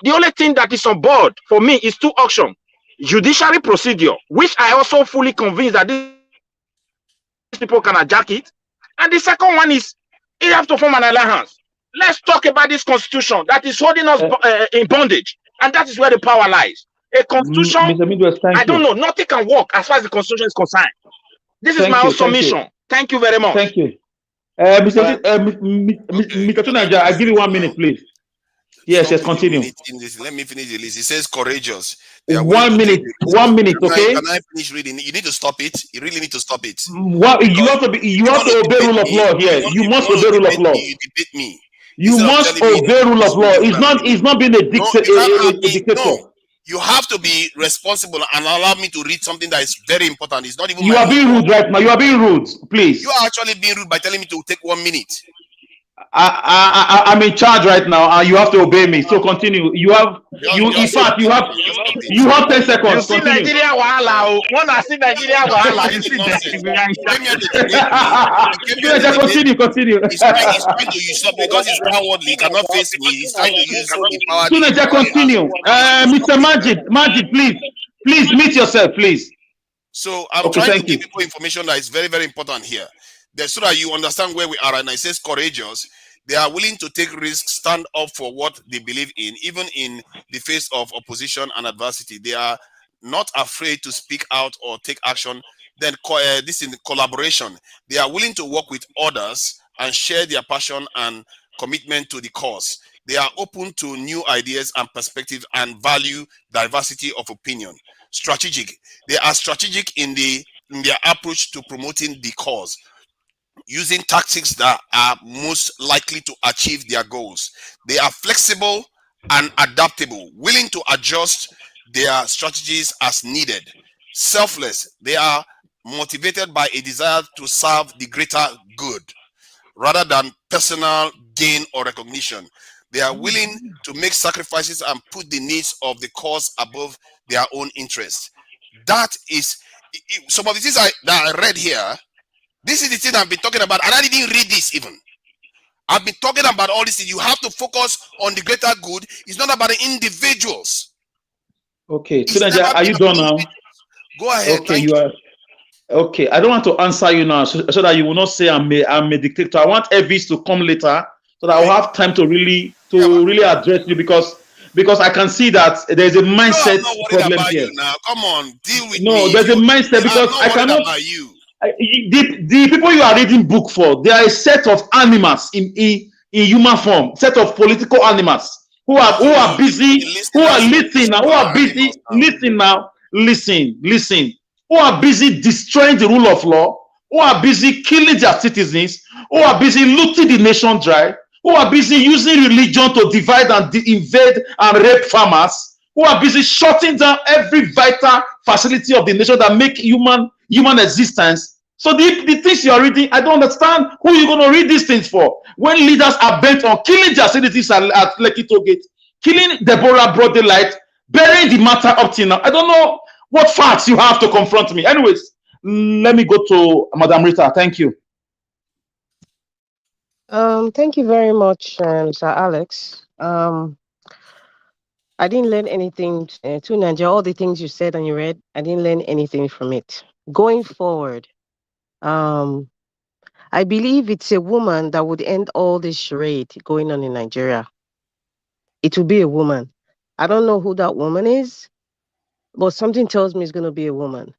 The only thing that is on board for me is two options. Judiciary procedure, which I also fully convinced that these people can hijack it. And the second one is, you have to form an alliance. Let's talk about this constitution that is holding us in bondage. And that is where the power lies. A constitution, Mr. Midwest, I don't know, nothing can work as far as the constitution is concerned. This is my own submission. Thank you very much. Thank you. Mr. Tunaja, I give you 1 minute, please. Yes, continue. Let me finish the list. It says courageous. 1 minute, okay? Can I finish reading? You need to stop it. You really need to stop it. You have to obey rule of law here. You must obey rule of law. You debate me. You must obey rule of law. It's not being a dictator. No. You have to be responsible and allow me to read something that is very important. It's not even. You are being rude right now. You are being rude. Please. You are actually being rude by telling me to take 1 minute. I'm in charge right now, and you have to obey me. So continue. You have 10 seconds. You see Nigeria wahala. When I see Nigeria wahala, you see Continue. He's trying to use up because he's cowardly. He cannot face me. He's trying to use the power. Continue. Mr. Majid, please meet yourself, please. So I'm trying to give people information that is very, very important here. So that you understand where we are right now. It says courageous. They are willing to take risks, stand up for what they believe in, even in the face of opposition and adversity. They are not afraid to speak out or take action. Then this is collaboration. They are willing to work with others and share their passion and commitment to the cause. They are open to new ideas and perspectives and value diversity of opinion. Strategic. They are strategic in their approach to promoting the cause, using tactics that are most likely to achieve their goals. They are flexible and adaptable, willing to adjust their strategies as needed. Selfless. They are motivated by a desire to serve the greater good rather than personal gain or recognition. They are willing to make sacrifices and put the needs of the cause above their own interests. That is some of the things that I read here. This is the thing I've been talking about, and I didn't read this even. I've been talking about all this. You have to focus on the greater good. It's not about the individuals. Okay, Tunaja, are you done now? Go ahead. Okay, you are. Okay, I don't want to answer you now, so that you will not say I'm a dictator. I want Evis to come later, so that I'll have time to really address you, because I can see that there's a mindset problem here. Now, come on, deal with me. No, there's a mindset, because I cannot. About you. The people you are reading book for, they are a set of animals in human form, set of political animals who are busy, who are listening now, who are busy listening now, listen, who are busy destroying the rule of law, who are busy killing their citizens, who are busy looting the nation dry, who are busy using religion to divide and invade and rape farmers, who are busy shutting down every vital facility of the nation that make human existence. So the things you are reading, I don't understand who you're going to read these things for. When leaders are bent on killing their citizens at Lekki Toll Gate, killing Deborah broad daylight, burying the matter up till now, I don't know what facts you have to confront me. Anyways, let me go to Madam Rita. Thank you. Thank you very much, Sir Alex. I didn't learn anything to Nigeria. All the things you said and you read, I didn't learn anything from it. Going forward, I believe it's a woman that would end all this charade going on in Nigeria. It will be a woman. I don't know who that woman is, but something tells me it's going to be a woman.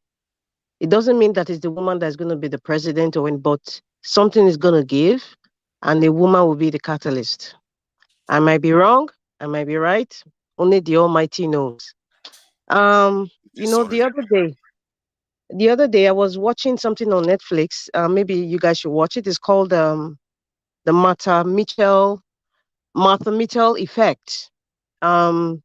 It doesn't mean that it's the woman that's going to be the president or when, but something is going to give, and the woman will be the catalyst. I might be wrong. I might be right. Only the Almighty knows. The other day I was watching something on Netflix. Maybe you guys should watch it. It's called the Martha Mitchell effect. And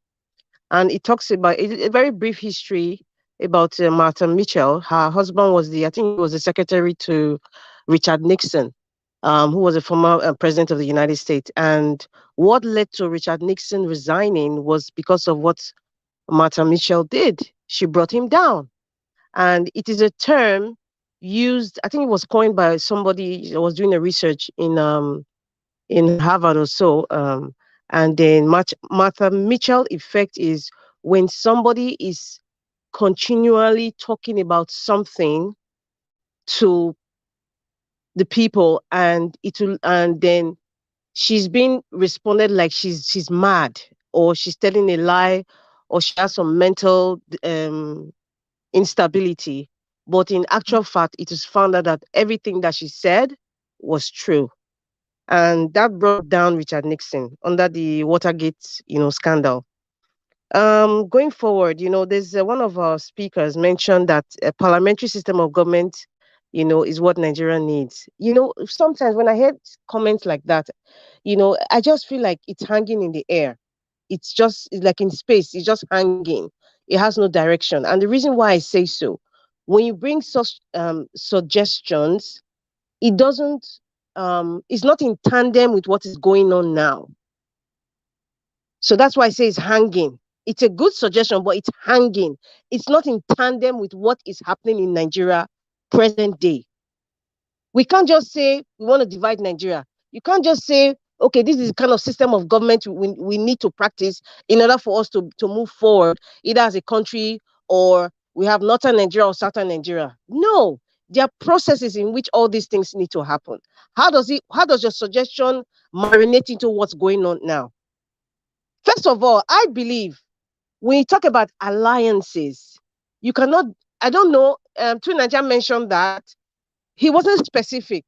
it talks about a very brief history about Martha Mitchell. Her husband was I think he was the secretary to Richard Nixon, who was a former president of the United States. And what led to Richard Nixon resigning was because of what Martha Mitchell did. She brought him down. And it is a term used, I think it was coined by somebody that was doing a research in Harvard or so. And then Martha Mitchell effect is when somebody is continually talking about something to the people, and then she's being responded like she's mad, or she's telling a lie, or she has some mental instability. But in actual fact, it is found out that everything that she said was true. And that brought down Richard Nixon under the Watergate, scandal. Going forward, there's one of our speakers mentioned that a parliamentary system of government, is what Nigeria needs. Sometimes when I hear comments like that, I just feel like it's hanging in the air. It's like in space. It's just hanging. It has no direction. And the reason why I say so, when you bring such suggestions, it doesn't. It's not in tandem with what is going on now. So that's why I say it's hanging. It's a good suggestion, but it's hanging. It's not in tandem with what is happening in Nigeria present day. We can't just say we want to divide Nigeria. You can't just say, okay, this is the kind of system of government we need to practice in order for us to move forward, either as a country or we have Northern Nigeria or Southern Nigeria. No, there are processes in which all these things need to happen. How does your suggestion marinate into what's going on now? First of all, I believe when you talk about alliances, you cannot, I don't know, Tunaja mentioned that he wasn't specific.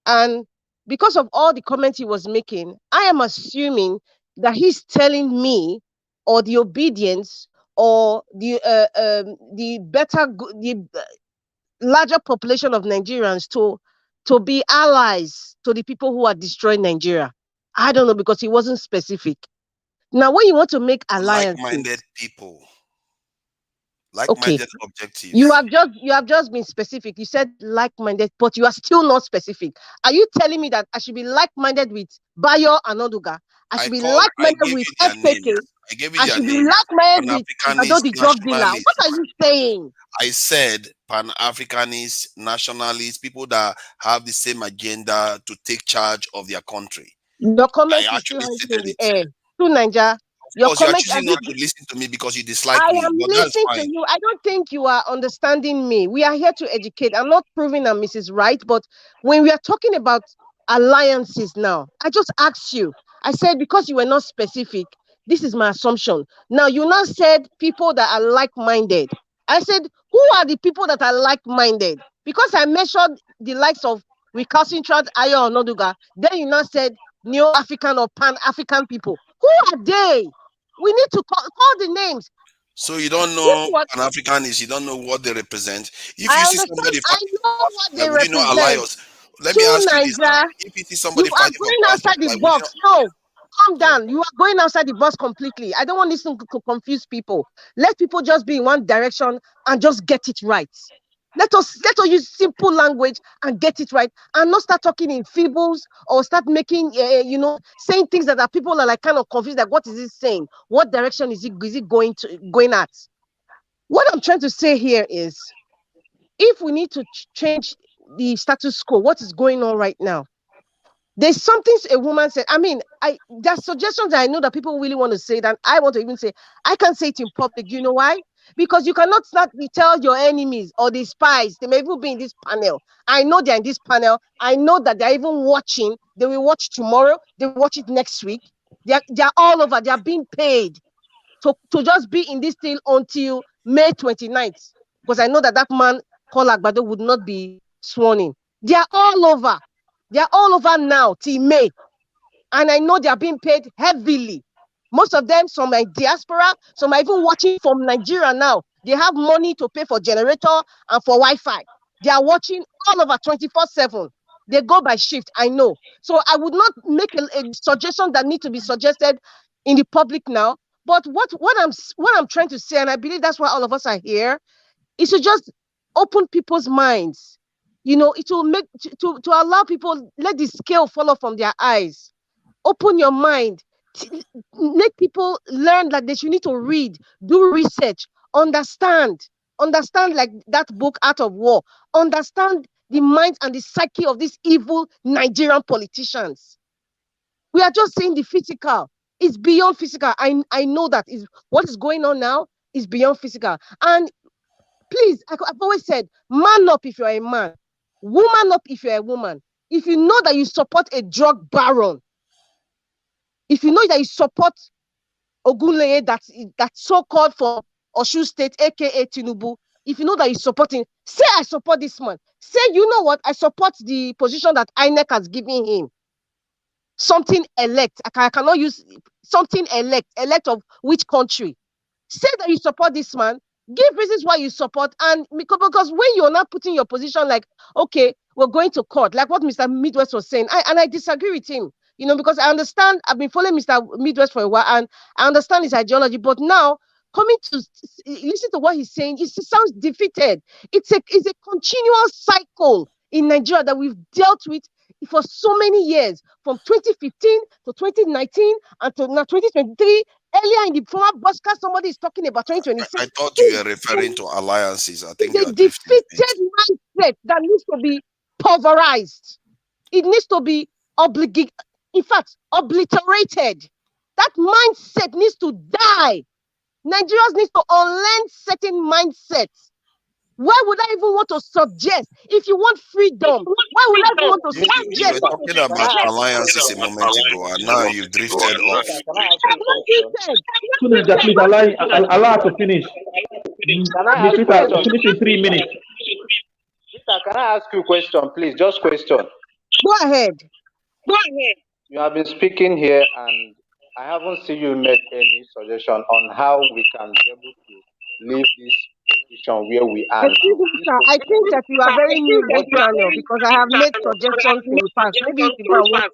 And because of all the comments he was making, I am assuming that he's telling me, or the obedience, or the larger population of Nigerians to be allies to the people who are destroying Nigeria. I don't know, because he wasn't specific. Now, when you want to make alliances, like-minded people, like-minded objectives. You have just been specific. You said like-minded, but you are still not specific. Are you telling me that I should be like-minded with Bayo and Oduga? I should be like-minded with FKK. I should be like-minded with the drug dealer. What are you saying? I said Pan-Africanist, nationalists, people that have the same agenda to take charge of their country. Your comment is still in the air. To Nigeria. Your comment, you're choosing not to listen to me because you dislike me. I am listening to you. I don't think you are understanding me. We are here to educate. I'm not proving I'm Mrs. Right, but when we are talking about alliances now, I just asked you. I said, because you were not specific, this is my assumption. Now, you now said people that are like-minded. I said, who are the people that are like-minded? Because I measured the likes of recalcitrant Ayo Onoduga, then you now said Neo-African or Pan-African people. Who are they? We need to call the names. So you don't know Pan-Africanists, you don't know what they represent. If you see somebody I know what they represent. You know, alliance. Let me ask you this now. If you see somebody fighting for going outside the box, no. Calm down. You are going outside the box completely. I don't want this to confuse people. Let people just be in one direction and just get it right. Let us use simple language and get it right, and not start talking in fables or start making saying things that people are like kind of confused. Like, what is he saying? What direction is he going at? What I'm trying to say here is, if we need to change the status quo, what is going on right now? There's something a woman said. I mean, there's suggestions that I know that people really want to say that I want to even say. I can't say it in public. You know why? Because you cannot tell your enemies or the spies. They may even be in this panel. I know they're in this panel. I know that they're even watching. They will watch tomorrow. They will watch it next week. They're all over. They are being paid to just be in this thing until May 29th. Because I know that man, Paul Agbado, would not be sworn in. They are all over. They are all over now till May. And I know they are being paid heavily. Most of them, some are diaspora, some are even watching from Nigeria now. They have money to pay for generator and for Wi-Fi. They are watching all over 24/7. They go by shift, I know. So I would not make a suggestion that needs to be suggested in the public now. But what I'm trying to say, and I believe that's why all of us are here, is to just open people's minds. It will make to allow people, let the scale fall from their eyes. Open your mind. Make people learn that they should need to read, do research, understand like that book, Art of War. Understand the minds and the psyche of these evil Nigerian politicians. We are just saying the physical. It's beyond physical. I know that is what is going on now is beyond physical. And please, I've always said, man up if you're a man, woman up if you're a woman. If you know that you support a drug baron, if you know that you support Ogunleye, that's so-called for Osun State, aka Tinubu, if you know that you're supporting, say I support this man. Say, you know what, I support the position that INEC has given him. Something elect. I cannot use something elect of which country. Say that you support this man. Give reasons why you support, and because when you're not putting your position like, okay, we're going to court, like what Mr. Midwest was saying, I disagree with him. Because I understand, I've been following Mr. Midwest for a while, and I understand his ideology, but now coming to listen to what he's saying, it sounds defeated. It's a continual cycle in Nigeria that we've dealt with for so many years, from 2015 to 2019 and to now 2023. Earlier in the former broadcast, somebody is talking about 2026. I thought you were referring to alliances. I think it's a defeated mindset that needs to be pulverized. It needs to be obliterated. That mindset needs to die. Nigerians need to unlearn certain mindsets. Why would I even want to suggest? If you want freedom, why would I even want to suggest? You were talking about alliances a moment ago, and now you've drifted off. Please allow to finish. Finish in 3 minutes. Can I ask you a question, please? Just question. Go ahead. Go ahead. You have been speaking here, and I haven't seen you make any suggestion on how we can be able to leave this position where we are Excuse now. me, sir. I think that you are very new in this channel because I have made suggestions in the past. Maybe if you go and watch.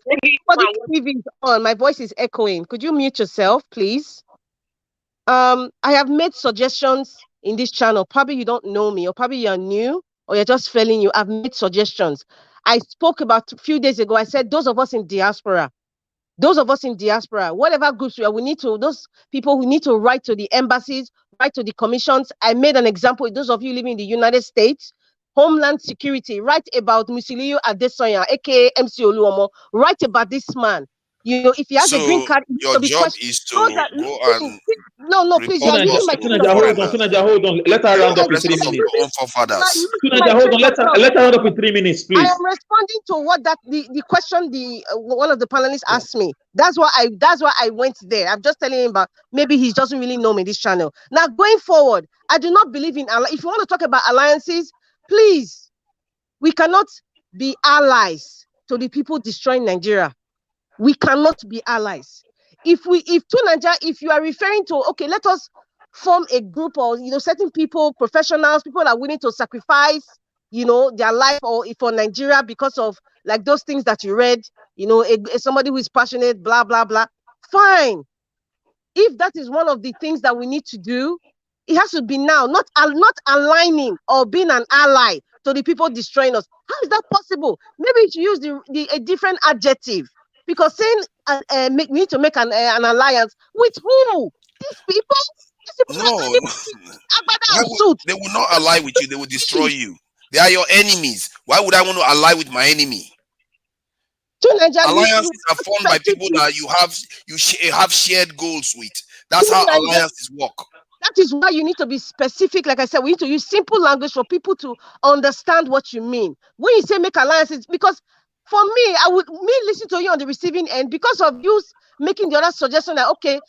Somebody TV is on. My voice is echoing. Could you mute yourself, please? I have made suggestions in this channel. Probably you don't know me, or probably you're new, or you're just feeling you. I've made suggestions. I spoke about a few days ago. I said those of us in diaspora, whatever groups we are, we need to, those people who need to write to the embassies, write to the commissions. I made an example. Those of you living in the United States, Homeland Security, write about Musiliu Adesanya, aka MC Oluomo. Write about this man. You know, if he has a green card, your job is to go and no, please, you are leaving my hold on. Let her round up in 3 minutes. Your own forefathers. Hold on. Let her round up in 3 minutes, please. I am responding to what that the question one of the panelists asked me. That's why I went there. I'm just telling him about maybe he doesn't really know me, this channel. Now going forward, I do not believe in if you want to talk about alliances, please, we cannot be allies to the people destroying Nigeria. We cannot be allies. If you are referring to, okay, let us form a group of, certain people, professionals, people that are willing to sacrifice, their life or for Nigeria because of like those things that you read, somebody who is passionate, blah, blah, blah. Fine. If that is one of the things that we need to do, it has to be now, not aligning or being an ally to the people destroying us. How is that possible? Maybe you should use a different adjective. Because saying we need to make an alliance with who? These people? No. They will not ally with you. They will destroy you. They are your enemies. Why would I want to ally with my enemy? Alliances are formed by people that you have shared goals with. That's how alliances work. That is why you need to be specific. Like I said, we need to use simple language for people to understand what you mean. When you say make alliances, because for me, listen to you on the receiving end because of you making the other suggestion that, okay,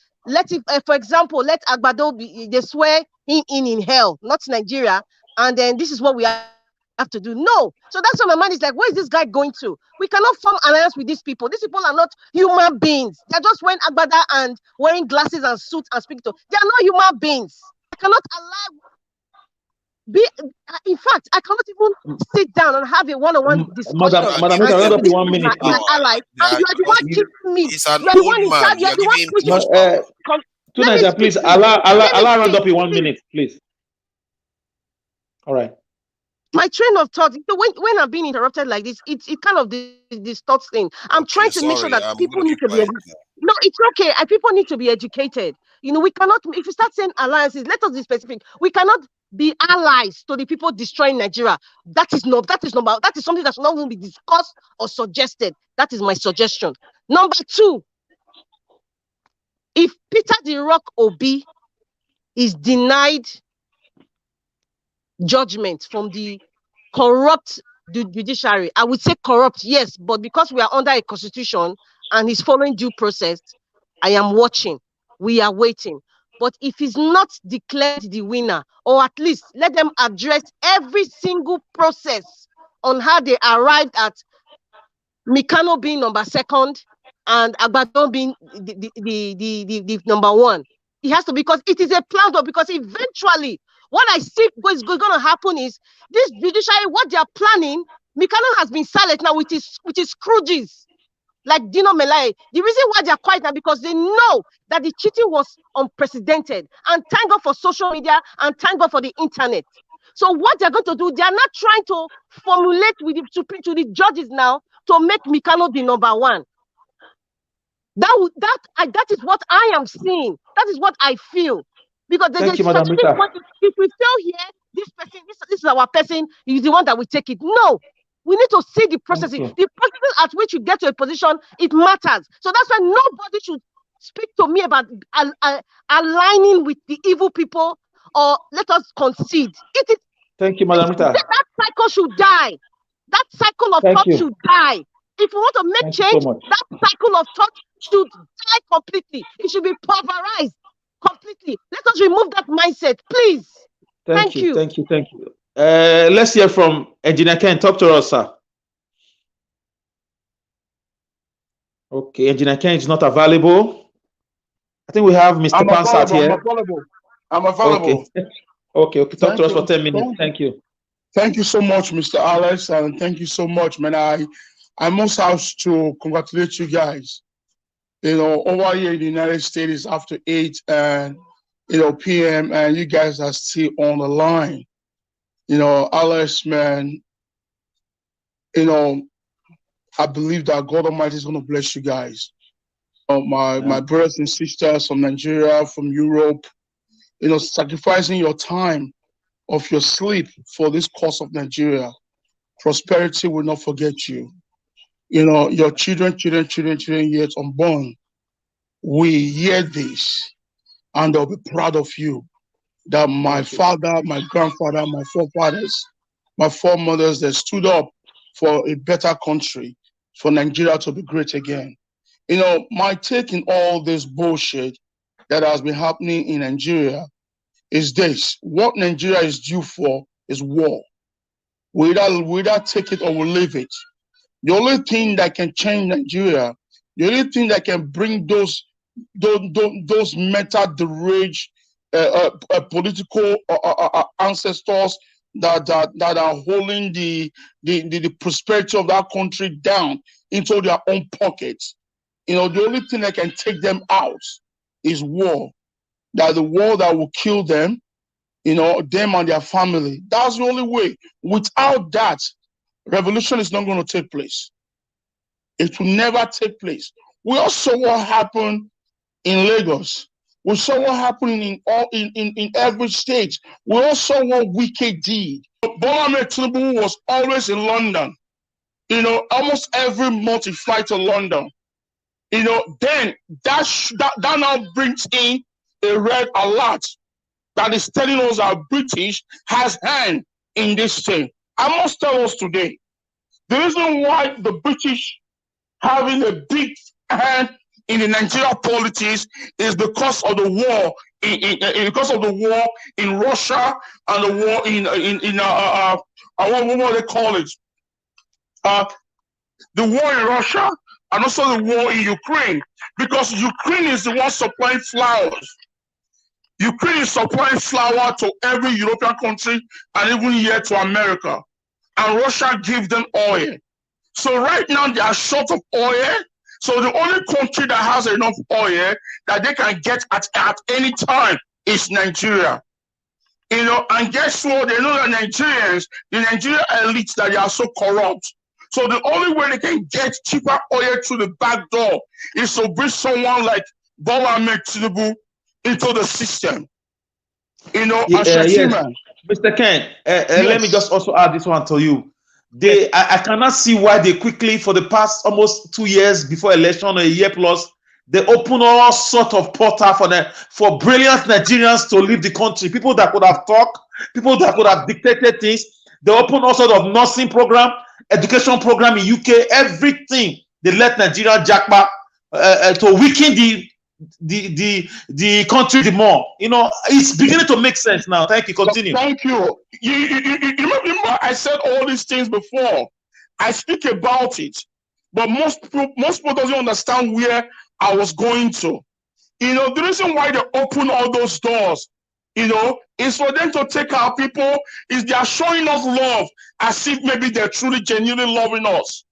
for example, let Agbado they swear in hell, not Nigeria, and then this is what we have to do. No. So that's why my mind is like, where is this guy going to? We cannot form alliance with these people. These people are not human beings. They're just wearing Agbada and wearing glasses and suits and speaking to. They are not human beings. I cannot allow. In fact, I cannot even sit down and have a one-on-one discussion. Madam, round up in 1 minute. My ally, and you are the one keeping me. You are the one in charge. You are the one pushing. Please allow round up in 1 minute, please. All right. My train of thought. When I'm being interrupted like this, it kind of distorts things. I'm trying to make sure that people need to be. No, it's okay. People need to be educated. We cannot. If you start saying alliances, let us be specific. We cannot be allies to the people destroying Nigeria. That is something that should not even be discussed or suggested. That is my suggestion. Number 2, if Peter the Rock Obi is denied judgment from the corrupt judiciary, I would say corrupt, yes, but because we are under a constitution and he's following due process, I am watching. We are waiting. But if he's not declared the winner, or at least let them address every single process on how they arrived at Mikano being number 2 and Agbado being the number 1. It has to, because it is a plan, because eventually what I see is going to happen is this judiciary, what they are planning, Mikano has been silent now with his Scrooges. Like Dino Melai. The reason why they are quiet now because they know that the cheating was unprecedented. And thank God for social media and thank God for the internet. So what they're going to do, they are not trying to formulate to the judges now to make Mikano the number 1. That is what I am seeing. That is what I feel. Because Thank you, Madam Rita. If we fail here, this person, this is our person, is the one that will take it. No. We need to see the process. The process at which you get to a position, it matters. So that's why nobody should speak to me about aligning with the evil people or let us concede. Thank you, Madam Rita. That cycle should die. That cycle of thought should die. If we want to make change, that cycle of thought should die completely. It should be pulverized completely. Let us remove that mindset, please. Thank you. Thank you. Let's hear from Engineer Ken. Talk to us, sir. Okay, Engineer Ken is not available. I think we have Mr. Pansat here. I'm available. Okay. Talk to us for 10 minutes. Thank you. Thank you so much, Mr. Alex, and thank you so much, man. I must have to congratulate you guys. Over here in the United States, it's after 8 and p.m. and you guys are still on the line. Alex, man. I believe that God Almighty is going to bless you guys. My brothers and sisters from Nigeria, from Europe, sacrificing your time of your sleep for this cause of Nigeria. Prosperity will not forget you. Your children yet unborn, we hear this and they'll be proud of you. That my father, my grandfather, my forefathers, my foremothers, they stood up for a better country, for Nigeria to be great again. My take in all this bullshit that has been happening in Nigeria is this. What Nigeria is due for is war. We either take it or we leave it. The only thing that can change Nigeria, the only thing that can bring those mental deranged political ancestors that are holding the prosperity of that country down into their own pockets. The only thing that can take them out is war. That the war that will kill them, them and their family. That's the only way. Without that, revolution is not going to take place. It will never take place. We also saw what happened in Lagos. We saw what happened in every state. We also saw what Wike did. Bola Ahmed Tinubu was always in London. Almost every month he flies to London. Then that now brings in a red alert that is telling us that British has hand in this thing. I must tell us today, the reason why the British having a big hand in the Nigeria politics is because of the war in Russia and the war what they call it, the war in Russia and also the war in Ukraine, because Ukraine is the one supplying flowers. Ukraine is supplying flour to every European country and even here to America, and Russia gives them oil. So right now they are short of oil. So the only country that has enough oil that they can get at any time is Nigeria. And guess what? They know that the Nigerian elites, that they are so corrupt. So the only way they can get cheaper oil through the back door is to bring someone like Bola Ahmed Tinubu into the system. Yes. Mr. Ken, yes. Let me just also add this one to you. I cannot see why they quickly, for the past almost 2 years before election, a year plus, they open all sorts of portal for brilliant Nigerians to leave the country. People that could have talked, people that could have dictated things. They open all sorts of nursing program, education program in UK, everything. They let Nigeria jackpot to weaken the country the more. It's beginning to make sense now. Thank you. Continue. Thank you. You remember I said all these things before. I speak about it, but most people doesn't understand where I was going to. The reason why they open all those doors, is for them to take our people. Is they are showing us love as if maybe they're truly genuinely loving us.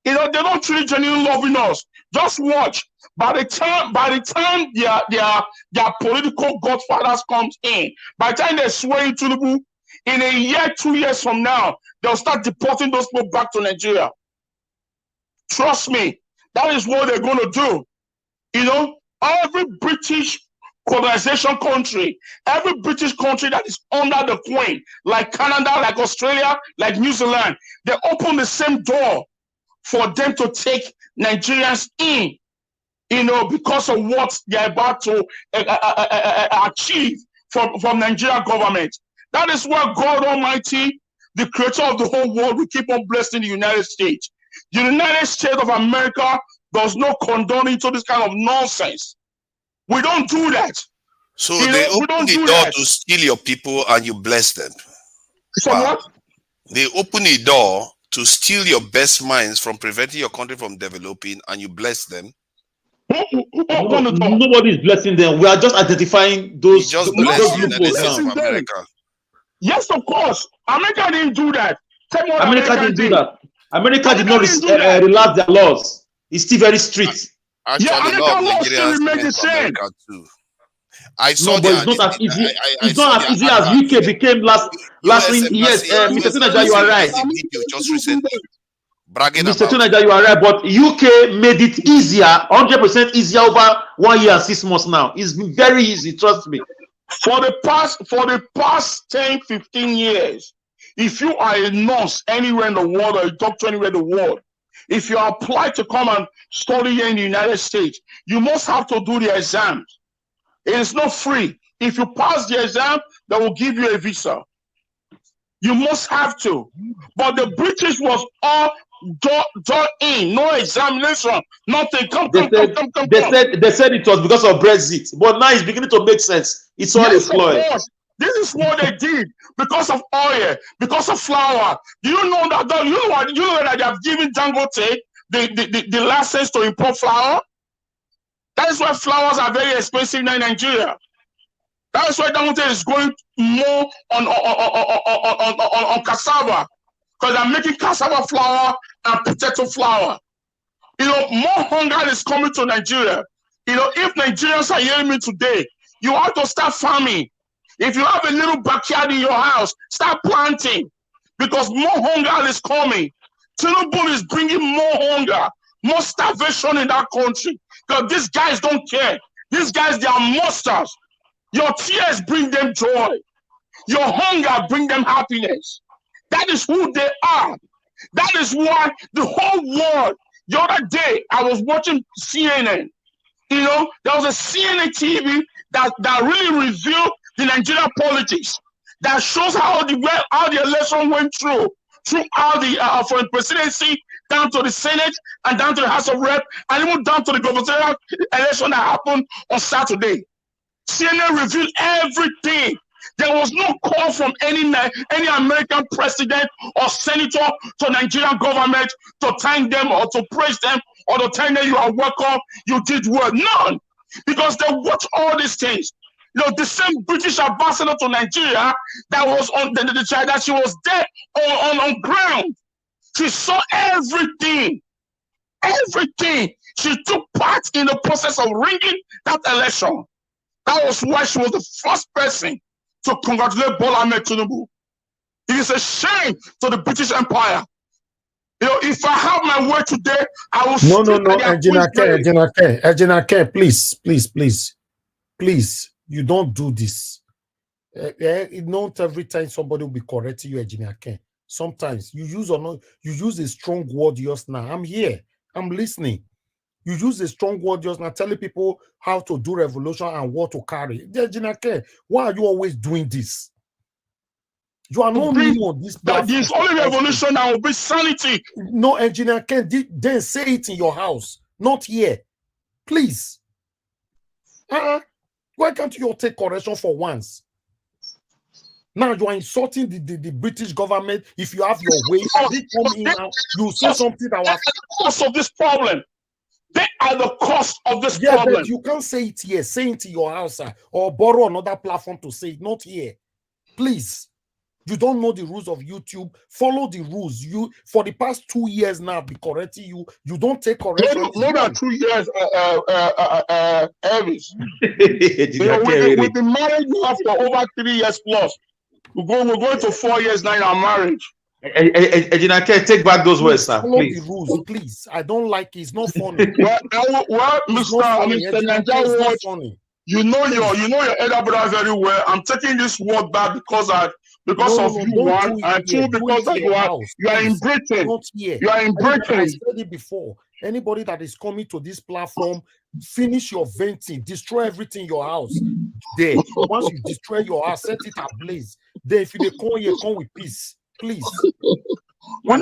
They're not truly genuinely loving us. Just watch. By the time their political godfathers comes in, by the time they swear into the in a year, 2 years from now, they'll start deporting those people back to Nigeria. Trust me, that is what they're going to do. Every British colonization country, every British country that is under the Queen, like Canada, like Australia, like New Zealand, they open the same door for them to take Nigerians in, because of what they're about to achieve from Nigeria government. That is why God Almighty, the creator of the whole world, will keep on blessing the United States. The United States of America does not condone into this kind of nonsense. We don't do that. So they open the door to steal your people and you bless them. So wow. What? They open the door to steal your best minds from preventing your country from developing, and you bless them? Nobody is blessing them. We are just identifying those loopholes now. America. Yes, of course. America didn't do that. America didn't do that. America did not relax their laws. It's still very strict. Actually, a lot of Nigerians went to America too. I saw but it's not as easy. It's not as easy as UK became last years. Mr. Tunaja, you are right. Just recently. Mr. Tunaja, you are right. But UK made it easier, 100% easier over 1 year and 6 months now. It's been very easy. Trust me. For the past 10, 15 years, if you are a nurse anywhere in the world or a doctor anywhere in the world, if you apply to come and study here in the United States, you must have to do the exams. It is not free. If you pass the exam, they will give you a visa. You must have to. But the British was all door in, no examination, nothing. They said it was because of Brexit, but now it's beginning to make sense. It's all a ploy. This is what they did because of oil, because of flour. Do you know that? You know that they have given Dangote the license to import flour? That is why flowers are very expensive now in Nigeria. That is why Dangote is going more on cassava, because they're making cassava flour and potato flour. You know, more hunger is coming to Nigeria. You know, if Nigerians are hearing me today, you have to start farming. If you have a little backyard in your house, start planting, because more hunger is coming. Tinubu is bringing more hunger, more starvation in that country, because these guys don't care. These guys, they are monsters. Your tears bring them joy. Your hunger bring them happiness. That is who they are. That is why the whole world, the other day, I was watching CNN. You know, there was a CNN TV that really revealed the Nigerian politics, that shows how the election went throughout the from the presidency down to the Senate and down to the House of Rep, and even down to the gubernatorial election that happened on Saturday. CNN revealed everything. There was no call from any American president or senator to Nigerian government to thank them or to praise them or to tell them you are welcome, you did well. None. Because they watch all these things. You know, the same British ambassador to Nigeria that was on that she was there on ground. She saw everything. Everything. She took part in the process of ringing that election. That was why she was the first person to congratulate Bola Ahmed Tinubu. It is a shame to the British Empire. You know, if I have my way today, I will. No, Ejina K, please, you don't do this. Not every time somebody will be correcting you, Ejina K. Sometimes you use a strong word just now. I'm here, I'm listening. You use a strong word just now, telling people how to do revolution and what to carry. Ejina K, why are you always doing this? You are not new on this platform. There's only revolution that will be sanity. No, Engineer Ken, then say it in your house, not here. Please. Why can't you take correction for once? Now you are insulting the British government. If you have your way, they come in now, you say something that was the cause of this problem. They are the cause of this problem. But you can't say it here. Say it in your house, or borrow another platform to say it, not here. Please. You don't know the rules of YouTube. Follow the rules. You for the past 2 years now be correcting you. You don't take correction. More than 2 years, Elvis. We've been married now for over 3 years plus. We're going to 4 years now in our marriage. Ejina K, take back those words, sir. Follow the rules, please. I don't like it. It's not funny. Mr. Nigerian, you know your elder brother very well. I'm taking this word back because of you, one, and two, because you are in Britain. Not here. You are in Britain. I said it before. Anybody that is coming to this platform, finish your venting, destroy everything in your house. There. Once you destroy your house, set it ablaze. Then if you come here, come with peace. Please. But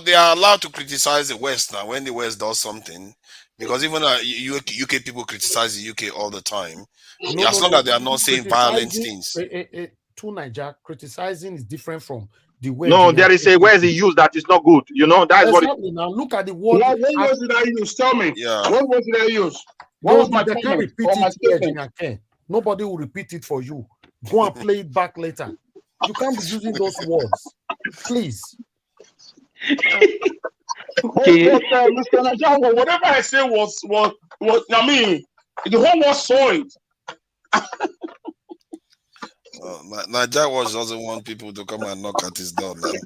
they are allowed to criticize the West now when the West does something, because even UK people criticize the UK all the time. As long as they are not saying violent things. two Niger. Criticizing is different from the way. No, there is a word he used that is not good. You know, that's exactly. Now look at the word. What words did I use? Tell me. Yeah. What words did I use? What was my comment or my statement? Nobody will repeat it for you. Go and play it back later. You can't be using those words, please. Okay. Mr. Najawa, whatever I say was I mean, the whole world saw it. Nigerians doesn't want people to come and knock at his door now. The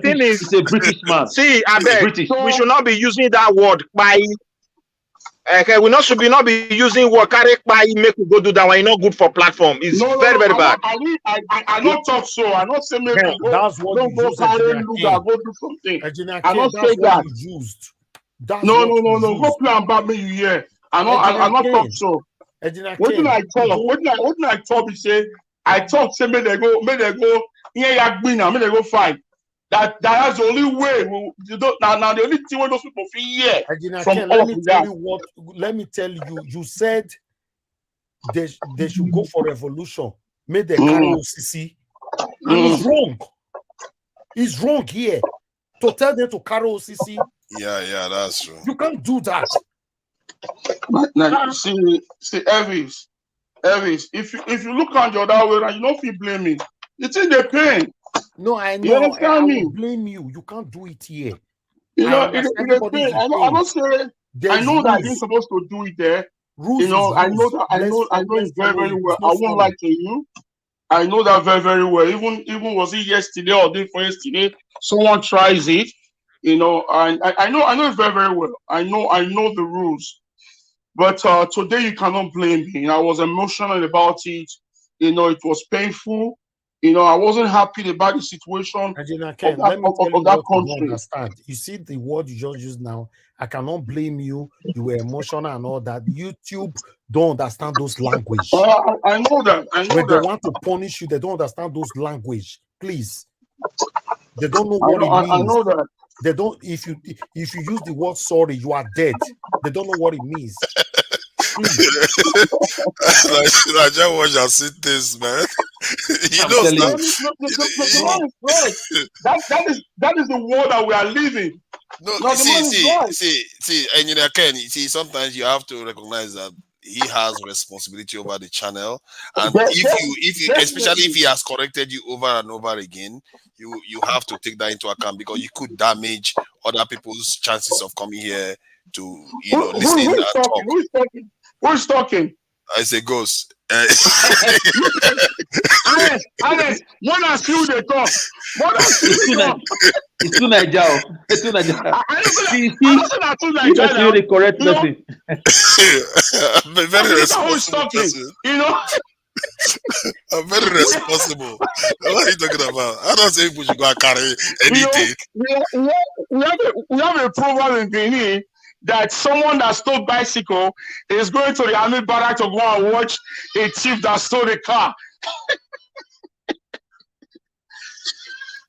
thing is, it's a British man. See, I beg, we should not be using that word by. Okay, we should not be using word carry by make we go do that one. It's not good for platform. It's very bad. I don't talk so. I don't say maybe that's what don't go carry look go do something. I don't say that. Used. No. Go play about me you hear. I not talk so. What did I talk? What did I talk? He say I talk. Say may they go. Yeah, now. May they go fight. That's the only way. Now the only thing when those people feel here from let me tell you. You said they should go for revolution. May they carry OCC. And it's wrong. It's wrong here to tell them to carry OCC. Yeah, that's true. You can't do that. Now, see, Elvis, if you look on the other way, you don't feel blaming. It's in the pain. No, I know. You understand me? I blame you. You can't do it here. You know, it's the pain. I don't say. I know that you're supposed to do it there. Rules you know, I know that. I know it very, very well. I won't lie to you. I know that very, very well. Even was it yesterday or day before yesterday? Someone tries it. You know, and I know it very, very well. I know the rules. But today you cannot blame me. I was emotional about it. You know, it was painful. You know, I wasn't happy about the situation of that country. Understand. You see the word you just used now. I cannot blame you. You were emotional and all that. YouTube don't understand those language. I know that. When they want to punish you, they don't understand those language. Please. They don't know what it means. I know that. They don't. If you use the word sorry, you are dead. They don't know what it means. I just want to see this, man. That is the world that we are living. No, see, Engineer Ken, sometimes you have to recognize that he has responsibility over the channel, and if you especially if he has corrected you over and over again, you have to take that into account, because you could damage other people's chances of coming here to listen and talk. Who's talking? I say ghost. Alex, when I see they talk, it's too Niger. It's too Niger. I the correct person. I'm a very responsible person. You know. I'm very responsible. What are you talking about? I don't say people should go and carry anything. We have a program in Benin that someone that stole bicycle is going to the army barrack to go and watch a thief that stole a car.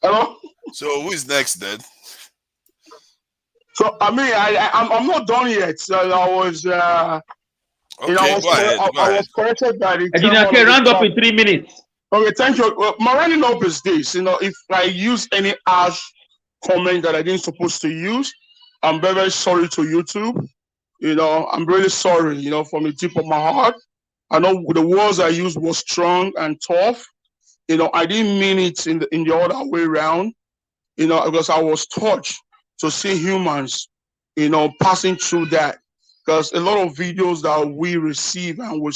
Hello? So who is next then? So I mean, I'm not done yet. So I was okay, go ahead. I was corrected by the okay, round up in 3 minutes. Okay, thank you. My rounding up is this. If I use any harsh comment that I didn't supposed to use, I'm very, very sorry to YouTube. I'm really sorry, from the tip of my heart. I know the words I used was strong and tough. I didn't mean it in the other way around, because I was touched to see humans, passing through that. Because a lot of videos that we receive and we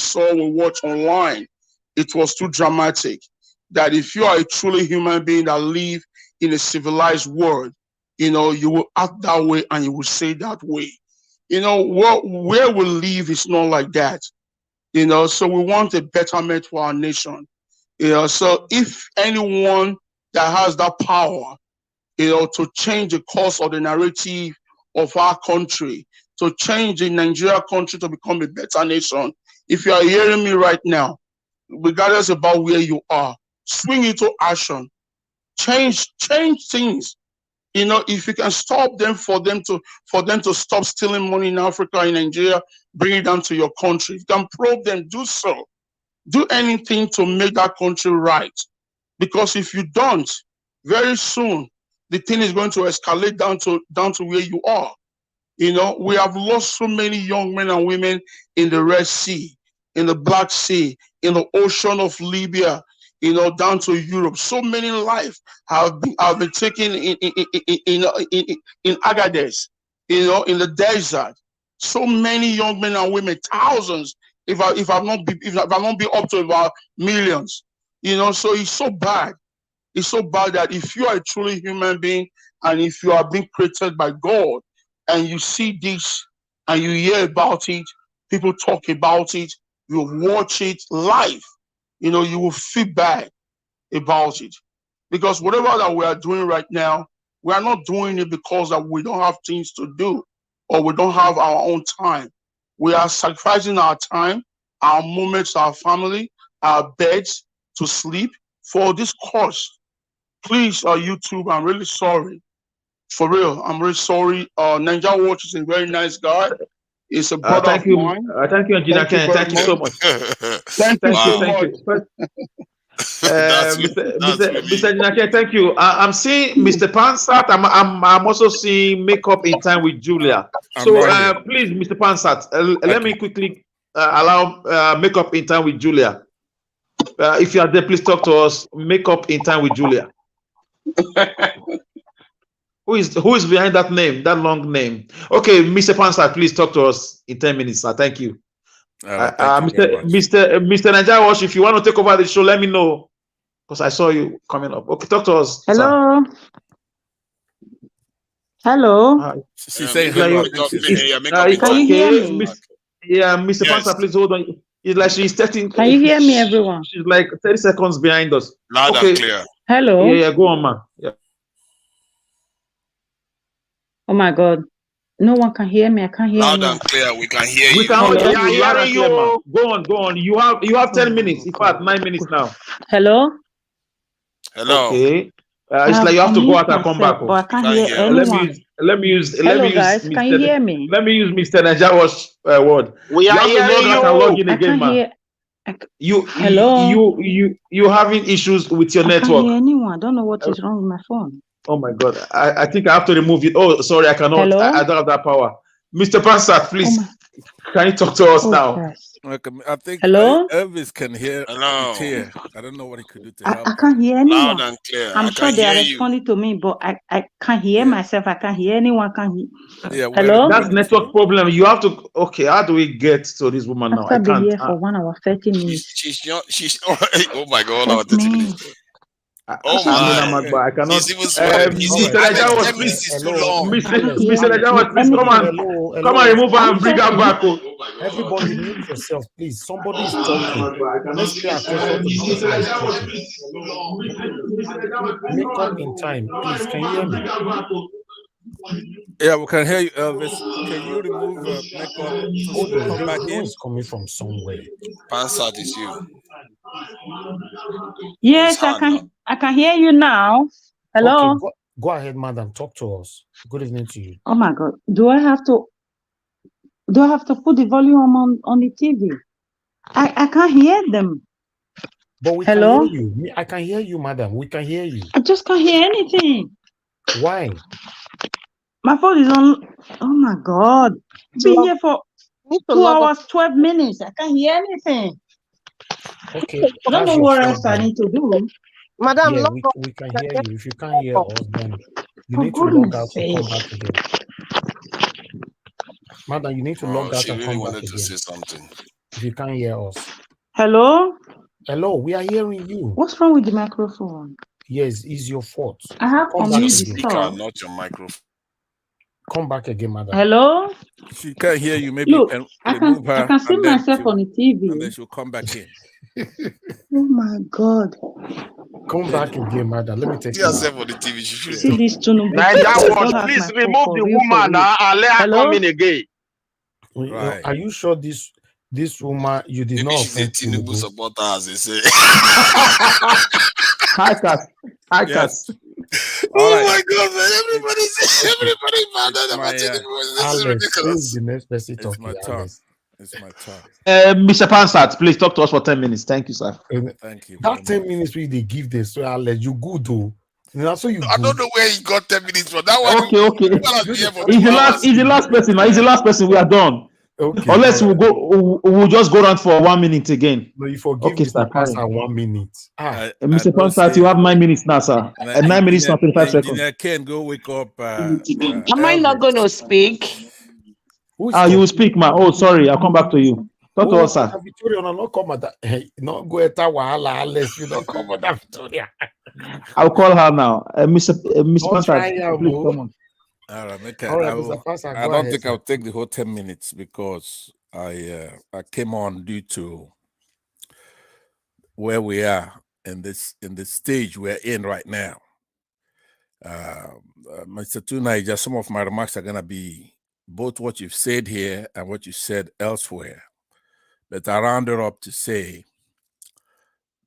watch online, it was too dramatic. That if you are a truly human being that live in a civilized world, you will act that way and you will say that way. Where we live is not like that. So we want a betterment for our nation. So if anyone that has that power, to change the course of the narrative of our country, to change the Nigeria country to become a better nation, if you are hearing me right now, regardless about where you are, swing into action, change things. If you can stop them for them to stop stealing money in Africa, in Nigeria, bring it down to your country. If you can probe them, do so. Do anything to make that country right. Because if you don't, very soon the thing is going to escalate down to where you are. You know, we have lost so many young men and women in the Red Sea, in the Black Sea, in the ocean of Libya, you know, down to Europe. So many lives have been taken in Agadez, you know, in the desert. So many young men and women, thousands, if I'm not be up to about millions, you know. So it's so bad. It's so bad that if you are a truly human being and if you are being created by God and you see this and you hear about it, people talk about it, you watch it live, you know, you will feel bad about it. Because whatever that we are doing right now, we are not doing it because that we don't have things to do or we don't have our own time. We are sacrificing our time, our moments, our family, our beds to sleep for this cause. Please, YouTube, I'm really sorry. For real, I'm really sorry. Ninja Watch is a very nice guy. He's a brother of mine. Thank you, Engineer Ken. Thank you so much. Thank you so much. Mr. Engineer Ken, thank you. I'm seeing Mr. Pansat. I'm also seeing Makeup in Time with Julia. So please, Mr. Pansat, let me quickly allow Makeup in Time with Julia. If you are there, please talk to us. Makeup in Time with Julia. Who is behind that name, that long name? Okay, Mr. Pansat, please talk to us in 10 minutes, sir. Thank you. Mr. Nigeria Wash, if you want to take over the show, let me know. Because I saw you coming up. Okay, talk to us. Hello. Sir. Hello. She's saying hello. Can you hear me? Yeah, Mr. Pansat, please hold on. It's like she's 13. Can you hear me, everyone? She's like 30 seconds behind us. Loud and clear. Hello. Yeah, go on, man. Yeah. Oh my God. No one can hear me. I can't hear Loud you. and clear. We can hear you. We can hear you loud and clear, man. Go on. You have 10 minutes. In fact, 9 minutes now. Hello. Okay. It's like you have to go out and come back. But I can't hear anyone. Let me use guys, can you hear me? Let me use Mr. Najawa's word. We are hearing you. Log in again, man. You having issues with your network. I can't hear anyone. I don't know what is wrong with my phone. Oh my God. I think I have to remove it. Oh, sorry, I cannot. I don't have that power. Mr. Pansat, please. Can you talk to us now? Christ. I think Hello? Elvis can hear. Hello. I don't know what he could do to help. I can't hear anyone. Loud and clear. I'm sure they are responding to me, but I can't hear myself. I can't hear anyone. Hello? That's network problem. You have to. Okay, how do we get to this woman now? I can't. Here for 1 hour 30 minutes. She's oh my God, 1 hour 30 minutes. Oh my! I cannot. Mr. Najawa, please. Mr. Najawa, please come and remove her and bring her back. Everybody mute yourself, please. Somebody is talking. Let's pay attention to the person who's talking. Make up in time, please. Can you hear me? Yeah, we can hear you, Elvis. Can you remove makeup so she can come back in? It's coming from somewhere. Pansat is you. Yes, I can hear you now. Hello. Okay, go ahead, madam. Talk to us. Good evening to you. Oh my God. Do I have to put the volume on the TV? I can't hear them. But we can hear you. I can hear you, madam. We can hear you. I just can't hear anything. Why? My phone is on. Oh my God. Been here for 2 hours, 12 minutes. I can't hear anything. Okay. I don't know what else I need to do. Madam, yeah, we can hear you. If you can't hear us, then you need to log out and come back again. Madam, you need to log out and come back again. Say something. If you can't hear us. Hello? Hello, we are hearing you. What's wrong with the microphone? Yes, it's your fault. I have on the speaker, not your microphone. Come back again, madam. Hello? She can't hear you. Maybe look, you can remove her. I can see myself on the TV. And then she'll come back in. Oh my God. Come back again, madam. Let me take yourself on the TV. She see this tune. Please remove the woman and let her come in again. Right. Are you sure this woman you did not offend Tinubu supporter, as they say? Hi, Cass. Oh my God, man! Everybody's mad about Tinubu. Alex, who is the next person it's talking? my turn. It's my turn. Mr. Pansat, please talk to us for 10 minutes. Thank you, sir. Thank you. That 10 minutes they give this, so I'll let you go do. So you I don't know where he got 10 minutes from. That one. Okay. He's the last person. He's the last person. We are done. Okay. Unless we'll just go around for 1 minute again. No, you forgive Mr. Pastor 1 minute. Mr. Pansat, you have 9 minutes now, sir. 9 minutes and 25 seconds. Engineer Ken, go wake up. Am I not going to speak? You will speak, ma. Oh, sorry. I'll come back to you. Talk to us, sir. Victoria, no come at that. Hey, no go at Wahala unless you don't come at that, Victoria. I'll call her now. Mr. Pansat, please come on. All right, I don't think I'll take the whole 10 minutes because I came on due to where we are in this stage we're in right now. Mr. Tunaija, some of my remarks are gonna be both what you've said here and what you said elsewhere. But I rounded up to say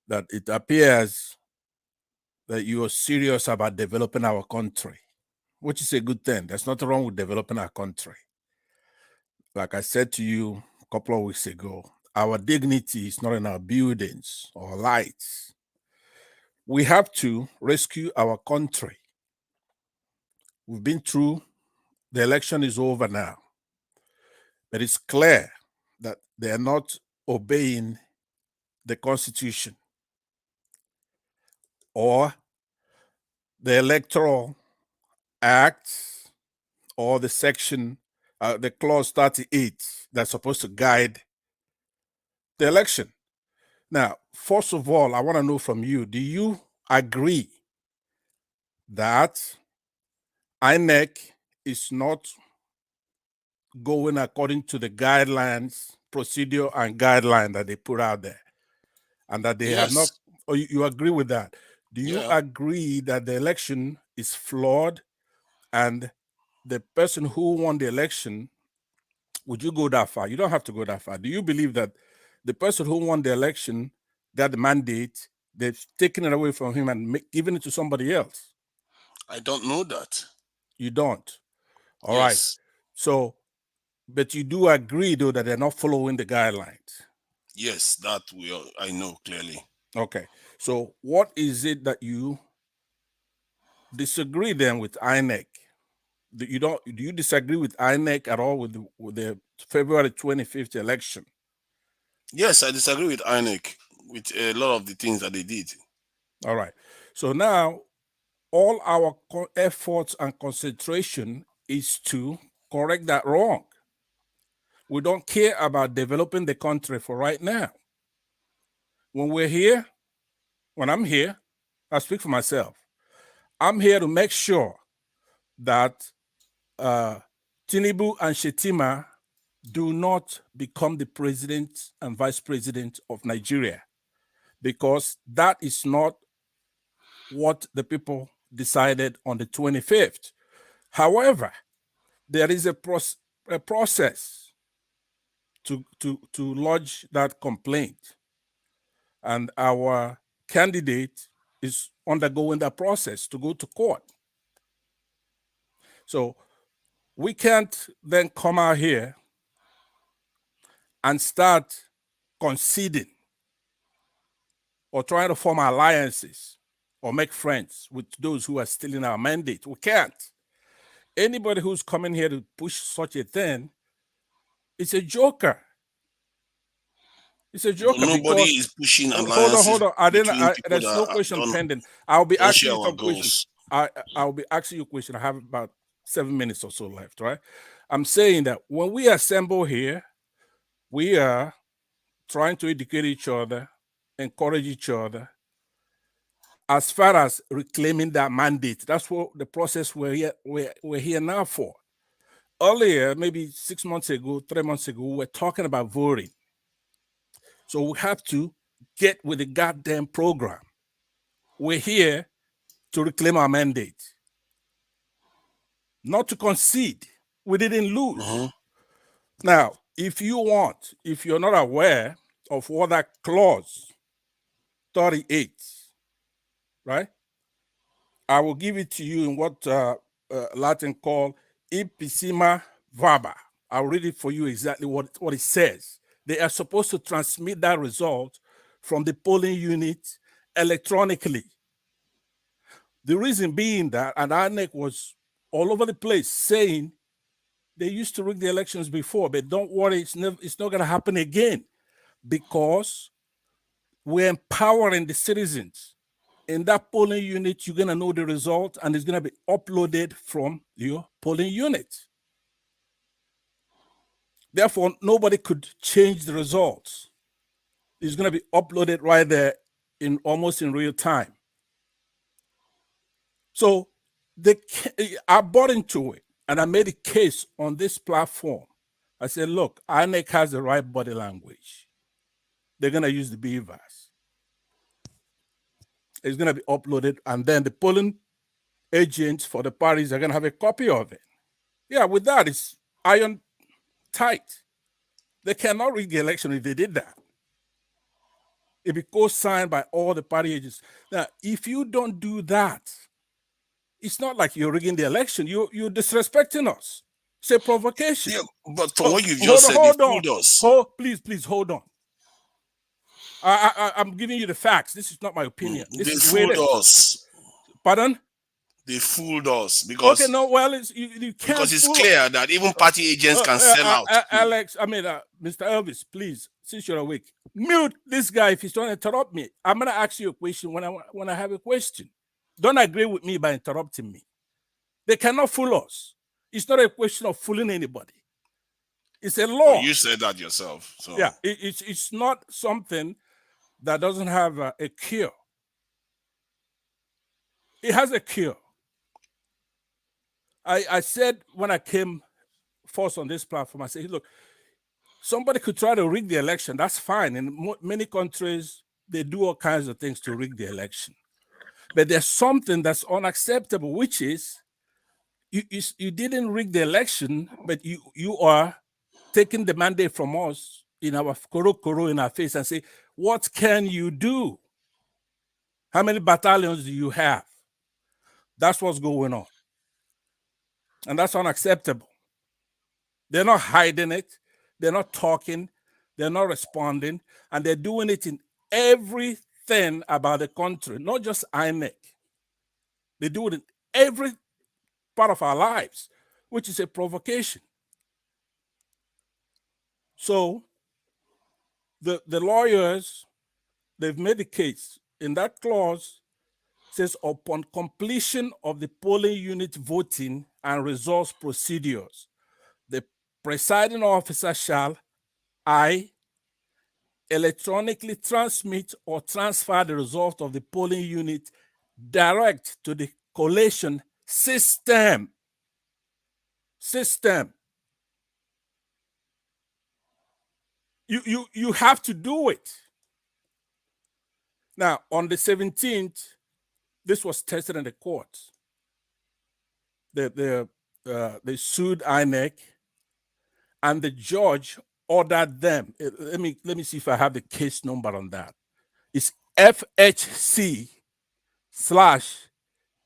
that it appears that you are serious about developing our country, which is a good thing. There's nothing wrong with developing our country. Like I said to you a couple of weeks ago, our dignity is not in our buildings or lights. We have to rescue our country. We've been through, the election is over now. But it's clear that they are not obeying the Constitution or the Electoral Act or the section, the clause 38 that's supposed to guide the election. Now, first of all, I want to know from you, do you agree that INEC is not going according to the guidelines, procedure and guideline that they put out there, and that they have not, or you agree with that? Do you agree that the election is flawed and the person who won the election, would you go that far? You don't have to go that far. Do you believe that the person who won the election got the mandate, they've taken it away from him and given it to somebody else? I don't know that. You don't? All right. So, but you do agree, though, that they're not following the guidelines? Yes, that I know clearly. Okay. So what is it that you disagree then with INEC? Do you disagree with INEC at all with the February 25th election? Yes, I disagree with INEC with a lot of the things that they did. All right. So now all our efforts and concentration is to correct that wrong. We don't care about developing the country for right now. When we're here, when I'm here, I speak for myself. I'm here to make sure that Tinubu and Shetima do not become the president and vice president of Nigeria, because that is not what the people decided on the 25th. However, there is a process to lodge that complaint, and our candidate is undergoing that process to go to court. So we can't then come out here and start conceding or trying to form alliances or make friends with those who are stealing our mandate. We can't. Anybody who's coming here to push such a thing, it's a joker. It's a joker. But nobody is pushing alliances. Hold on. There's no question pending. I'll be asking you some questions. I'll be asking you a question. I have about 7 minutes or so left, right? I'm saying that when we assemble here, we are trying to educate each other, encourage each other, as far as reclaiming that mandate. That's what the process we're here now for. Earlier, maybe 6 months ago, 3 months ago, we were talking about voting. So we have to get with the goddamn program. We're here to reclaim our mandate, not to concede. We didn't lose. Now, if you're not aware of what that clause 38, right? I will give it to you in what Latin call ipsissima verba. I'll read it for you exactly what it says. They are supposed to transmit that result from the polling unit electronically. The reason being that, and INEC was all over the place saying they used to rig the elections before, but don't worry, it's not going to happen again, because we're empowering the citizens. In that polling unit, you're going to know the result, and it's going to be uploaded from your polling unit. Therefore, nobody could change the results. It's going to be uploaded right there in almost in real time. So I bought into it, and I made a case on this platform. I said, look, INEC has the right body language. They're going to use the beavers. It's going to be uploaded, and then the polling agents for the parties are going to have a copy of it. Yeah, with that, it's iron tight. They cannot rig the election if they did that. It be co-signed by all the party agents. Now, if you don't do that, it's not like you're rigging the election. You're disrespecting us. It's a provocation. Yeah, but from what you've just said, hold they on. fooled us. Please, hold on. I'm giving you the facts. This is not my opinion. They fooled us. Pardon? They fooled us because okay, no, well, you can't, because it's clear that even party agents can sell out. Alex, Mr. Elvis, please, since you're awake, mute this guy if he's trying to interrupt me. I'm gonna ask you a question when I have a question. Don't agree with me by interrupting me. They cannot fool us. It's not a question of fooling anybody. It's a law. Well, you said that yourself. So yeah, it's not something that doesn't have a cure. It has a cure. I said when I came first on this platform, I said, look, somebody could try to rig the election. That's fine. In many countries, they do all kinds of things to rig the election. But there's something that's unacceptable, which is you didn't rig the election, but you are taking the mandate from us in our koro in our face and say, what can you do? How many battalions do you have? That's what's going on. And that's unacceptable. They're not hiding it. They're not talking. They're not responding. And they're doing it in everything about the country, not just INEC. They do it in every part of our lives, which is a provocation. So the lawyers, they've made the case. In that clause, it says, upon completion of the polling unit voting and results procedures, the presiding officer shall, I, electronically transmit or transfer the result of the polling unit direct to the collation system. You have to do it. Now, on the 17th, this was tested in the courts. They sued INEC, and the judge ordered them. Let me see if I have the case number on that. It's FHC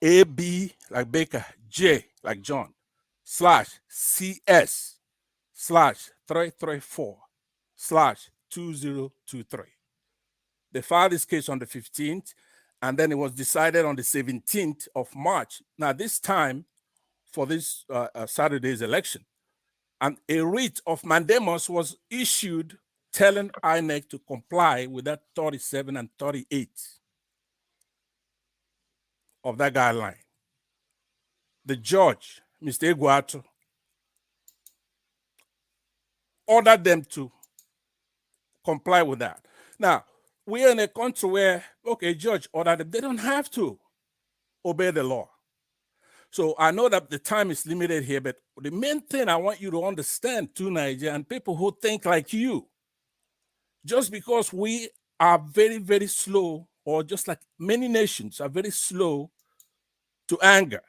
/AB like Baker, J like John, /CS /334 /2023. They filed this case on the 15th, and then it was decided on the 17th of March. Now, this time for this Saturday's election, and a writ of mandamus was issued telling INEC to comply with that 37 and 38 of that guideline. The judge, Mr. Iguatu, ordered them to comply with that. Now, we're in a country where, okay, judge ordered them. They don't have to obey the law. So I know that the time is limited here, but the main thing I want you to understand too, Nigeria, and people who think like you, just because we are very, very slow, or just like many nations are very slow to anger,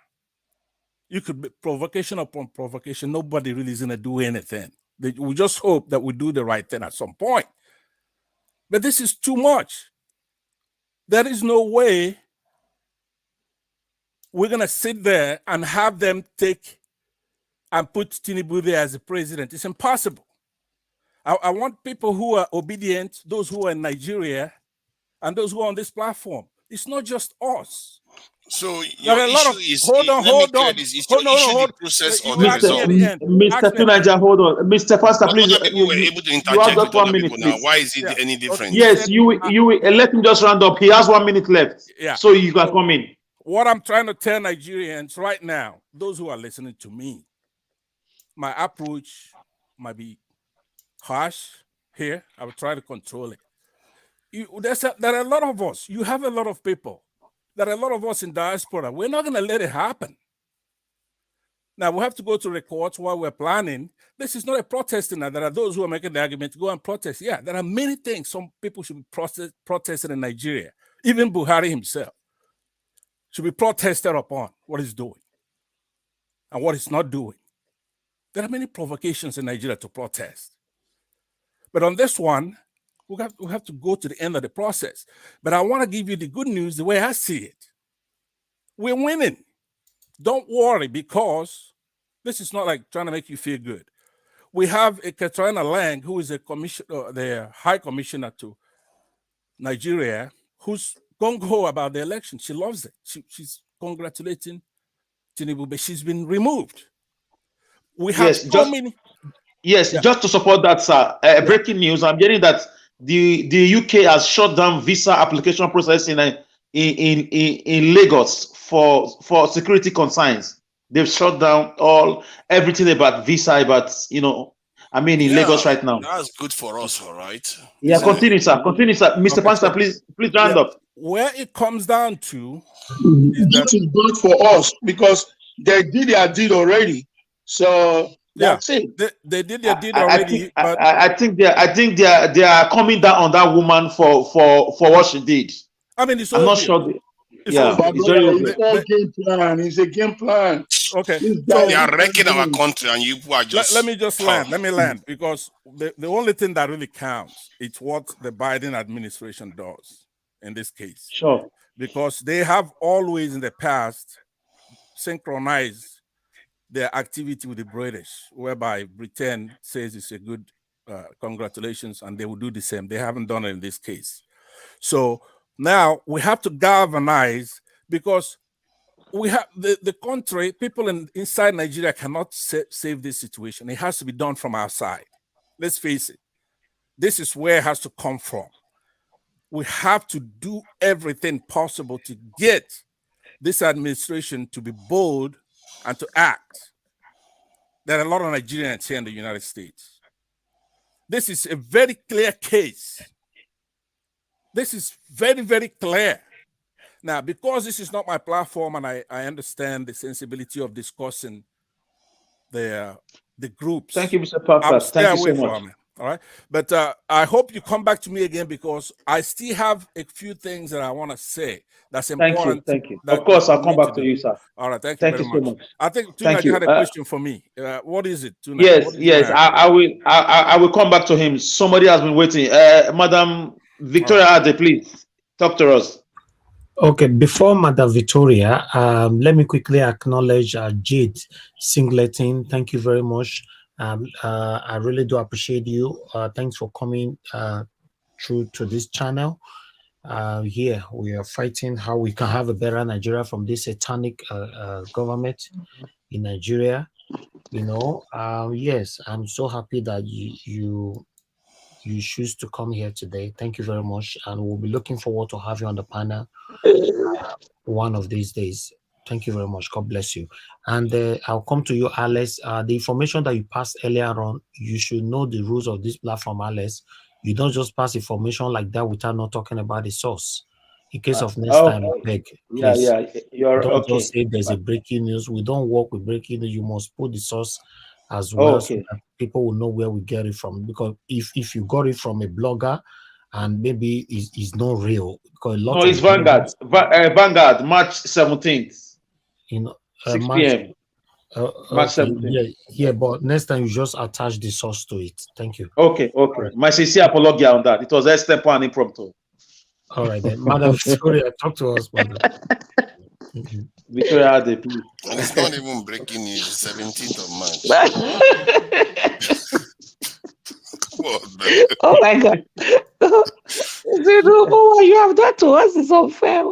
you could be provocation upon provocation. Nobody really is going to do anything. We just hope that we do the right thing at some point. But this is too much. There is no way we're going to sit there and have them take and put Tinubu there as the president. It's impossible. I want people who are obedient, those who are in Nigeria, and those who are on this platform. It's not just us. So your issue is hold on. The process or the result? Mr. Tunaja, hold on. Mr. Pastor, please. Other people were able to interject with other people now. Why is it any different? Yes, you let him just round up. He has 1 minute left. Yeah. So you can come in. What I'm trying to tell Nigerians right now, those who are listening to me, my approach might be harsh here. I will try to control it. There are a lot of us. You have a lot of people. There are a lot of us in diaspora. We're not going to let it happen. Now, we have to go to the courts while we're planning. This is not a protesting. Now, there are those who are making the argument to go and protest. Yeah, there are many things some people should be protesting in Nigeria. Even Buhari himself should be protested upon what he's doing and what he's not doing. There are many provocations in Nigeria to protest. But on this one, we have to go to the end of the process. But I want to give you the good news the way I see it. We're winning. Don't worry, because this is not like trying to make you feel good. We have a Katrina Lang, who is the High Commissioner to Nigeria, who's gung-ho about the election. She loves it. She's congratulating Tinubu, but she's been removed. We have just to support that, sir. Breaking news, I'm getting that the UK has shut down visa application process in Lagos for security concerns. They've shut down everything about visa, in Lagos right now. That's good for us, all right? Yeah, continue, sir. Mr. Pastor, please round up. Where it comes down to that is good for us because they did their deed already. So that's it. They did their deed already. I think they are coming down on that woman for what she did. I mean, I'm not sure. It's all game plan. It's a game plan. Okay. So they are wrecking our country, and you are just. Let me just land. Let me land, because the only thing that really counts is what the Biden administration does in this case. Sure. Because they have always in the past synchronized their activity with the British, whereby Britain says it's a good congratulations, and they will do the same. They haven't done it in this case. So now we have to galvanize, because we have the country, people inside Nigeria cannot save this situation. It has to be done from outside. Let's face it. This is where it has to come from. We have to do everything possible to get this administration to be bold and to act. There are a lot of Nigerians here in the United States. This is a very clear case. This is very, very clear. Now, because this is not my platform, and I understand the sensibility of discussing the groups. Thank you, Mr. Papa. Thank you so much. All right. But I hope you come back to me again, because I still have a few things that I want to say that's important. Thank you. Of course, I'll come back to you, sir. All right. Thank you very much. I think Tuna had a question for me. What is it, Tuna? Yes. I will come back to him. Somebody has been waiting. Madam Victoria Ade, please talk to us. Okay, before Madam Victoria, let me quickly acknowledge Jade Singleton. Thank you very much. I really do appreciate you. Thanks for coming through to this channel. Here we are fighting how we can have a better Nigeria from this satanic government in Nigeria. Yes, I'm so happy that you choose to come here today. Thank you very much, and we'll be looking forward to have you on the panel one of these days. Thank you very much. God bless you. And I'll come to you, Alex. The information that you passed earlier on, you should know the rules of this platform, Alex. You don't just pass information like that without not talking about the source. In case of next time, I beg, please. Don't just say there's a breaking news. We don't work with breaking news. You must put the source as well, so that people will know where we get it from. Because if you got it from a blogger and maybe it's not real, because a lot it's Vanguard. Vanguard, March 17th. 6 p.m. March 17th. Yeah, but next time you just attach the source to it. Thank you. Okay. Right. My sincere apology on that. It was extempo and impromptu. All right then, Madam Victoria, talk to us, Madam. Victoria, please. And it's not even breaking news. 17th of March. Oh my God. What you have done to us is unfair.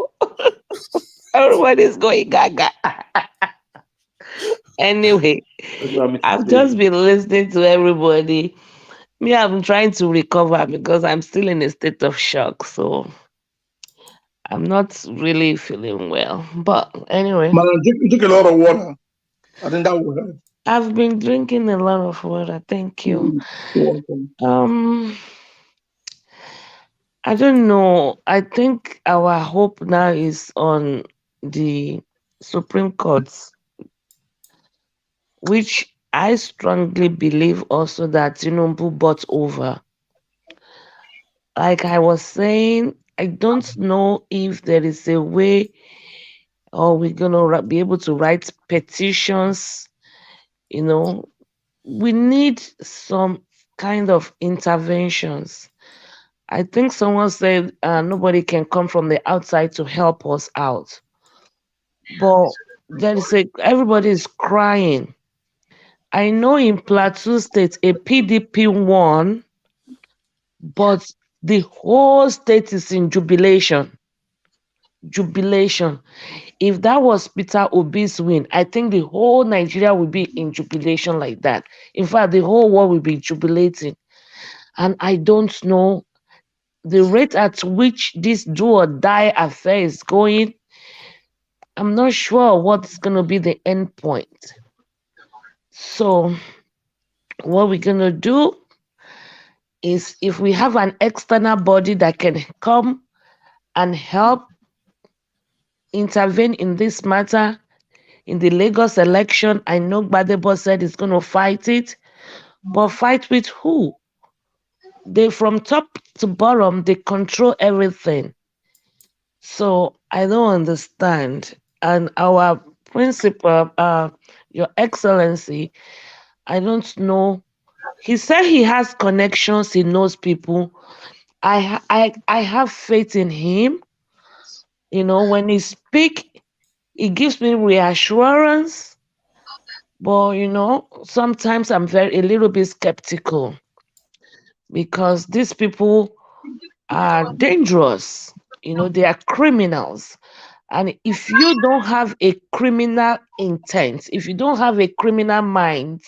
Everybody's going gaga. Anyway, I've just been listening to everybody. Me, I'm trying to recover because I'm still in a state of shock. So I'm not really feeling well. But anyway. Man, you took a lot of water. I think that will help. I've been drinking a lot of water. Thank you. I don't know. I think our hope now is on the Supreme Court, which I strongly believe also that Tinubu bought over. Like I was saying, I don't know if there is a way or we're going to be able to write petitions. We need some kind of interventions. I think someone said nobody can come from the outside to help us out. But everybody is crying. I know in Plateau State, a PDP won, but the whole state is in jubilation. Jubilation. If that was Peter Obi's win, I think the whole Nigeria will be in jubilation like that. In fact, the whole world will be jubilating. And I don't know the rate at which this do or die affair is going. I'm not sure what's going to be the end point. So what we're going to do is, if we have an external body that can come and help intervene in this matter, in the Lagos election, I know Gbadebo said he's going to fight it, but fight with who? They, from top to bottom, they control everything. So I don't understand. And our principal, Your Excellency, I don't know. He said he has connections, he knows people. I have faith in him. When he speaks, it gives me reassurance. But sometimes I'm a little bit skeptical, because these people are dangerous. They are criminals. And if you don't have a criminal intent, if you don't have a criminal mind,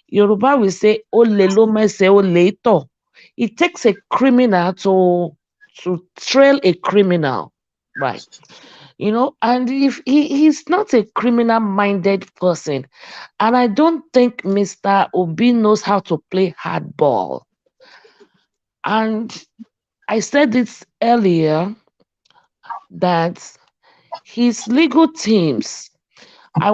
Yoruba will say, Oleto. It takes a criminal to trail a criminal, right? And if he's not a criminal-minded person, and I don't think Mr. Obi knows how to play hardball. And I said this earlier, that his legal teams, I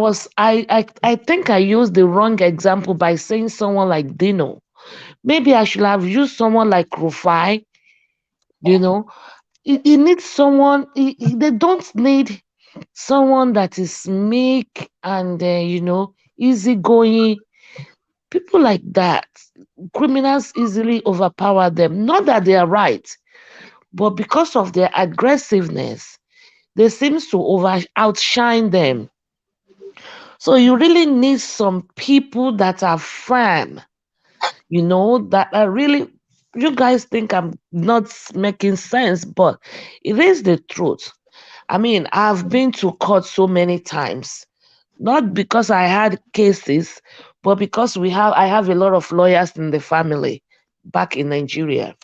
think I used the wrong example by saying someone like Dino. Maybe I should have used someone like Rufai. He needs someone. They don't need someone that is meek and easygoing. People like that, criminals easily overpower them. Not that they are right, but because of their aggressiveness, they seem to outshine them. So you really need some people that are firm, that are really. You guys think I'm not making sense, but it is the truth. I mean, I've been to court so many times, not because I had cases, but because I have a lot of lawyers in the family back in Nigeria.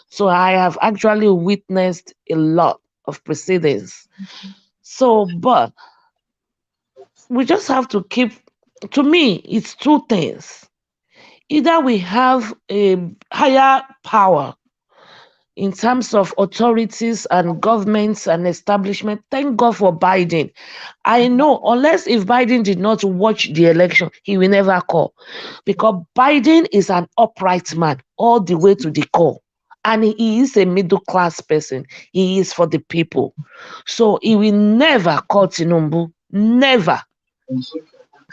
So I have actually witnessed a lot of proceedings. So, but we just have to to me, it's two things. Either we have a higher power in terms of authorities and governments and establishment. Thank God for Biden. I know, unless if Biden did not watch the election, he will never call. Because Biden is an upright man all the way to the core. And he is a middle class person. He is for the people. So he will never call Tinubu. Never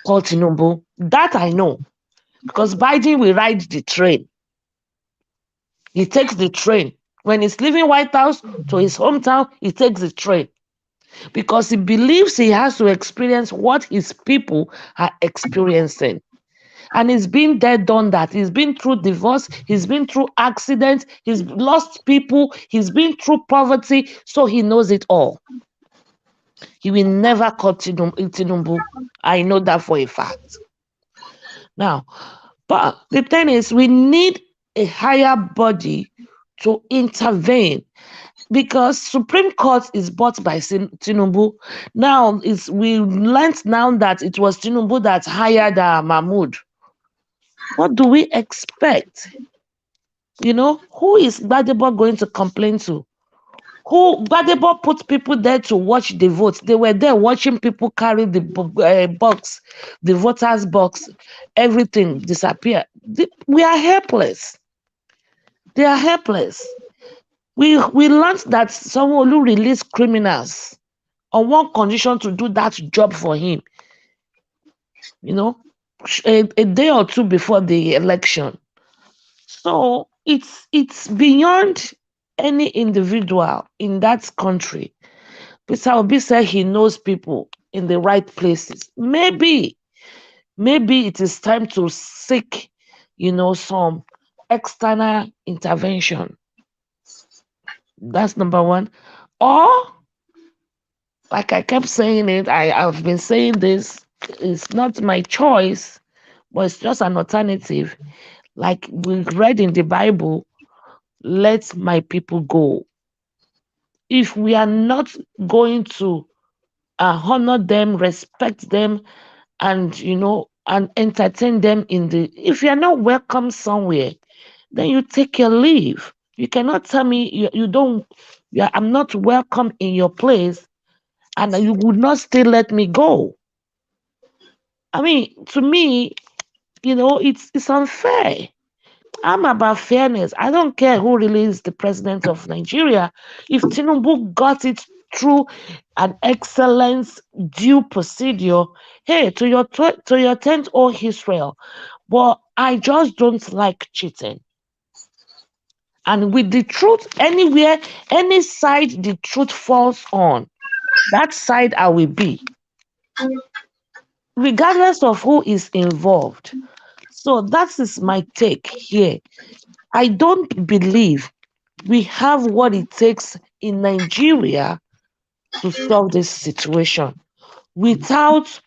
call Tinubu. That I know. Because Biden will ride the train. He takes the train. When he's leaving White House to his hometown, he takes the train. because he believes he has to experience what his people are experiencing. And he's been there, done that. He's been through divorce. He's been through accidents. He's lost people. He's been through poverty. So he knows it all. He will never cut Tinubu. I know that for a fact. Now, but the thing is, we need a higher body to intervene, because Supreme Court is bought by Tinubu. Now, we learned now that it was Tinubu that hired Mahmoud. What do we expect? You know, who is Gbadebo going to complain to? Who Gbadebo put people there to watch the vote? They were there watching people carry the box, the voters' box, everything disappear. We are helpless. They are helpless. We learned that Sanwo-Olu released criminals on one condition, to do that job for him. You know, a day or two before the election. So it's beyond any individual in that country. Mr. Obi said he knows people in the right places. Maybe it is time to seek, you know, some external intervention. That's number one. Or, like I kept saying it, I've been saying this, it's not my choice, but it's just an alternative. Like we read in the Bible, let my people go. If we are not going to honor them, respect them, and, you know, and entertain them if you are not welcome somewhere, then you take your leave. You cannot tell me I'm not welcome in your place and you would not still let me go. I mean, to me, you know, it's unfair. I'm about fairness. I don't care who really is the president of Nigeria. If Tinubu got it through an excellence due procedure, hey, to your 10th, oh Israel. But I just don't like cheating. And with the truth, anywhere, any side the truth falls on, that side I will be, regardless of who is involved. So that is my take here. I don't believe we have what it takes in Nigeria to solve this situation without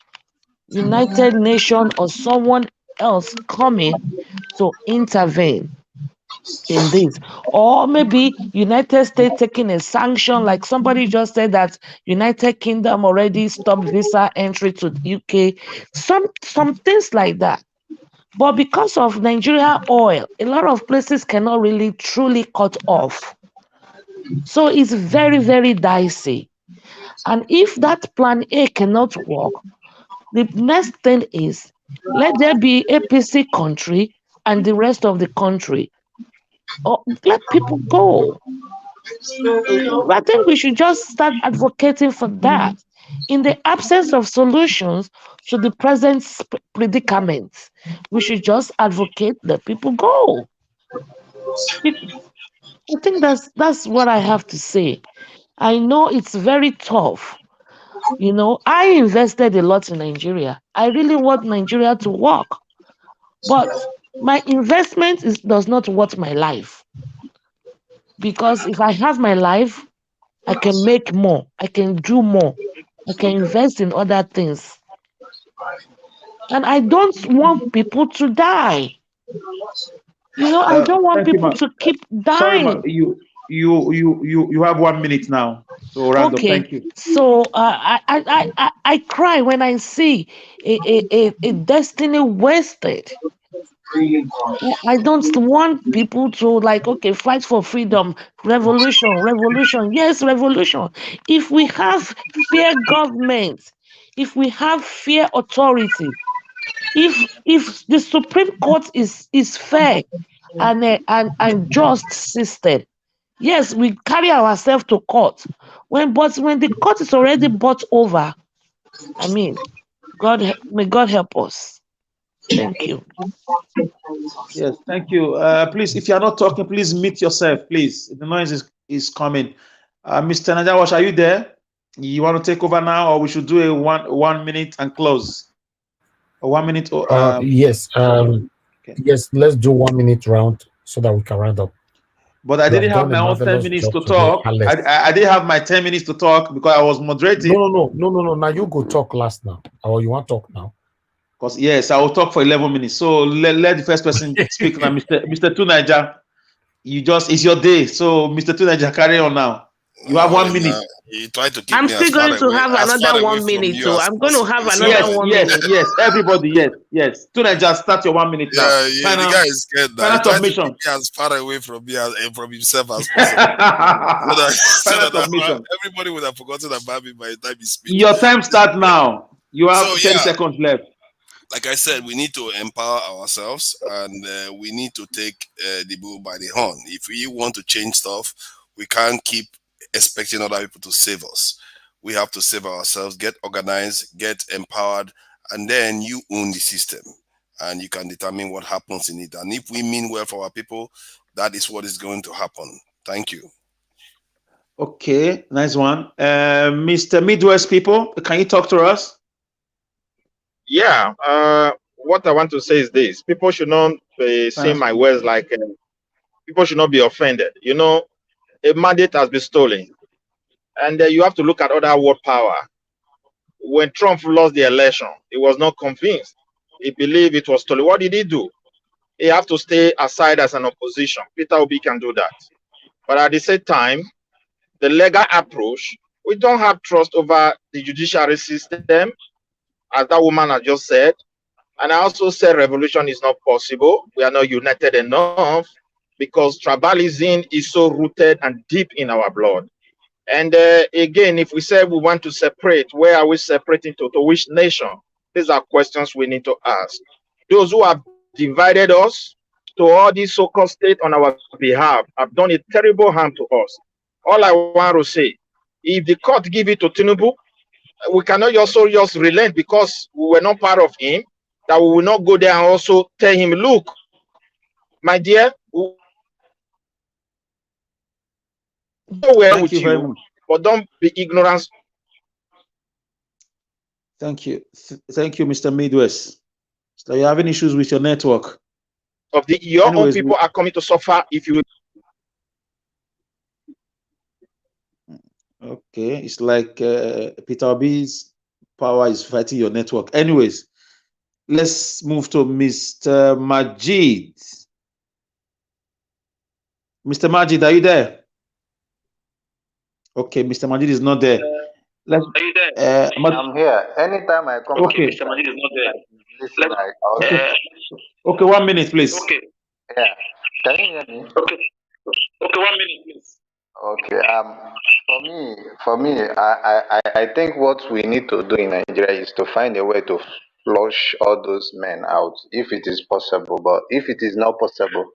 United Nations or someone else coming to intervene in this. Or maybe United States taking a sanction, like somebody just said that United Kingdom already stopped visa entry to the UK. Some things like that. But because of Nigeria oil, a lot of places cannot really truly cut off. So it's very, very dicey. And if that plan A cannot work, the next thing is, let there be APC country and the rest of the country. Or let people go. I think we should just start advocating for that. In the absence of solutions to the present predicaments, we should just advocate that people go. I think that's what I have to say. I know it's very tough. You know, I invested a lot in Nigeria. I really want Nigeria to work. But my investment does not worth my life. Because if I have my life, I can make more. I can do more. I can invest in other things. And I don't want people to die. You know, I don't want people to keep dying. Sorry, you have 1 minute now. So round up. Thank you. So I cry when I see a destiny wasted. I don't want people to fight for freedom, revolution. Yes, revolution. If we have fair government, if we have fair authority, if the Supreme Court is fair and just system, yes, we carry ourselves to court. But when the court is already bought over, I mean, may God help us. Thank you. Yes, thank you. Please, if you are not talking, please mute yourself, please. The noise is coming. Mr. Najawash, are you there? You want to take over now, or we should do a 1 minute and close? A 1 minute. Yes. Okay. Yes. Let's do 1 minute round so that we can round up. But I didn't have my own 10 minutes to talk. I didn't have my 10 minutes to talk because I was moderating. No. Now you go talk last now. Or you want to talk now? Because yes, I will talk for 11 minutes. So let the first person speak now, Mr. Tunaja. It's your day. So Mr. Tunaja, carry on now. You have 1 minute. You try to keep I'm me still going to have another 1 minute. So I'm going to have another 1 minute. Yes, everybody, yes. Tunaja, start your 1 minute now. Yeah, the guy is scared now. Final He tries to submission. keep me as far away from me from himself as possible. Final submission. Everybody would have forgotten about me by the time he speaks. Your time start now. You have 10 seconds left. Like I said, we need to empower ourselves, and we need to take the bull by the horn. If we want to change stuff, we can't keep expecting other people to save us. We have to save ourselves, get organized, get empowered, and then you own the system, and you can determine what happens in it. And if we mean well for our people, that is what is going to happen. Thank you. Okay, nice one. Mr. Midwest people, can you talk to us? Yeah, what I want to say is this: people should not see my words like people should not be offended. You know, a mandate has been stolen, and you have to look at other world power. When Trump lost the election, he was not convinced. He believed it was stolen. What did he do? He have to stay aside as an opposition. Peter Obi can do that, but at the same time, the legal approach, we don't have trust over the judiciary system, as that woman has just said. And I also said revolution is not possible. We are not united enough because tribalism is so rooted and deep in our blood. And again, if we say we want to separate, where are we separating to which nation? These are questions we need to ask. Those who have divided us to all these so-called states on our behalf have done a terrible harm to us. All I want to say, if the court give it to Tinubu, we cannot also just relent because we were not part of him, that we will not go there and also tell him, look, my dear, we're with you, but don't be ignorant. Thank you. Thank you, Mr. Midwest. So you're having issues with your network. Your own people are coming to suffer if you... Okay, it's like Peter Obi's power is fighting your network. Anyways, let's move to Mr. Majid. Mr. Majid, are you there? Okay, Mr. Majid is not there. Are you there? I'm here. Anytime I come, okay. Mr. Majid is not there. Listen, okay, 1 minute, please. Okay. Yeah. Can you hear me? Okay. Okay, 1 minute, please. Okay. For me, I think what we need to do in Nigeria is to find a way to flush all those men out, if it is possible. But if it is not possible,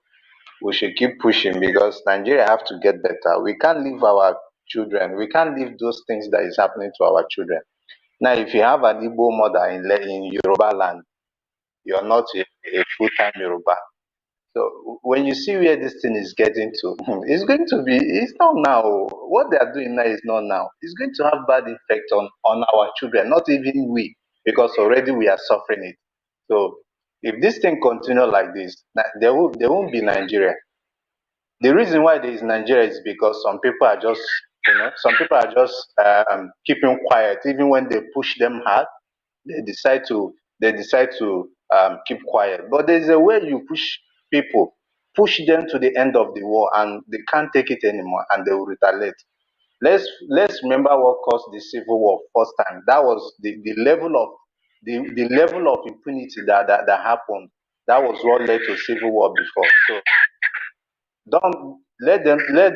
we should keep pushing because Nigeria have to get better. We can't leave our children. We can't leave those things that is happening to our children. Now, if you have an Igbo mother in Yoruba land, you're not a full-time Yoruba. So when you see where this thing is getting to, it's not now. What they are doing now is not now. It's going to have bad effect on our children, not even we, because already we are suffering it. So if this thing continue like this, there won't be Nigeria. The reason why there is Nigeria is because some people are just, keeping quiet. Even when they push them hard, they decide to keep quiet. But there's a way you push them to the end of the war, and they can't take it anymore, and they will retaliate. Let's remember what caused the civil war first time. That was the level of impunity that happened. That was what led to civil war before. So don't let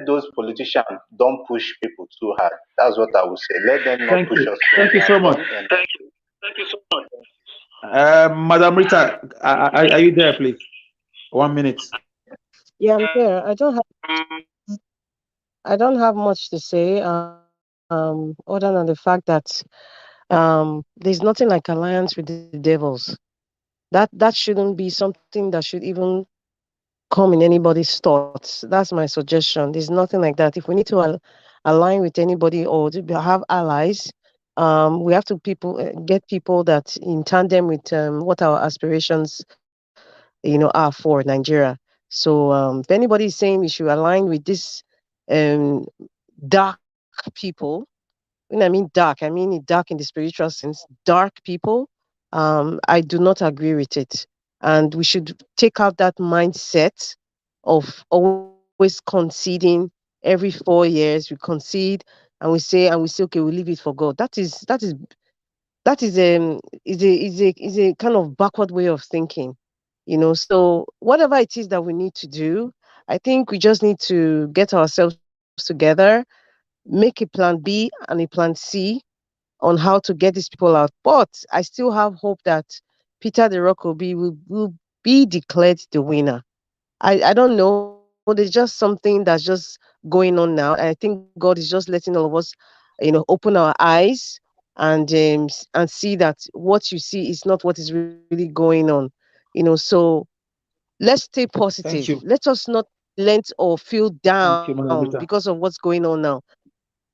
those politicians don't push people too hard. That's what I would say. Let them not push us too hard. Thank you so much. Thank you so much. Madam Rita, are you there, please? 1 minute. Yeah, I'm here. I don't have much to say, other than the fact that there's nothing like alliance with the devils. That shouldn't be something that should even come in anybody's thoughts. That's my suggestion. There's nothing like that. If we need to align with anybody or to have allies. We have to get people that in tandem with what our aspirations, are for Nigeria. So if anybody is saying we should align with this um, dark people, when I mean dark, I mean it dark in the spiritual sense, dark people, I do not agree with it. And we should take out that mindset of always conceding every 4 years. We concede and we say, okay, we leave it for God. That is kind of backward way of thinking. So whatever it is that we need to do, I think we just need to get ourselves together, make a plan B and a plan C on how to get these people out. But I still have hope that Peter the Rock will be declared the winner. I don't know. There's just something that's just going on now. And I think God is just letting all of us, open our eyes and see that what you see is not what is really going on. So let's stay positive. Thank you. Let us not relent or feel Thank down you, Madam because Rita. of what's going on now.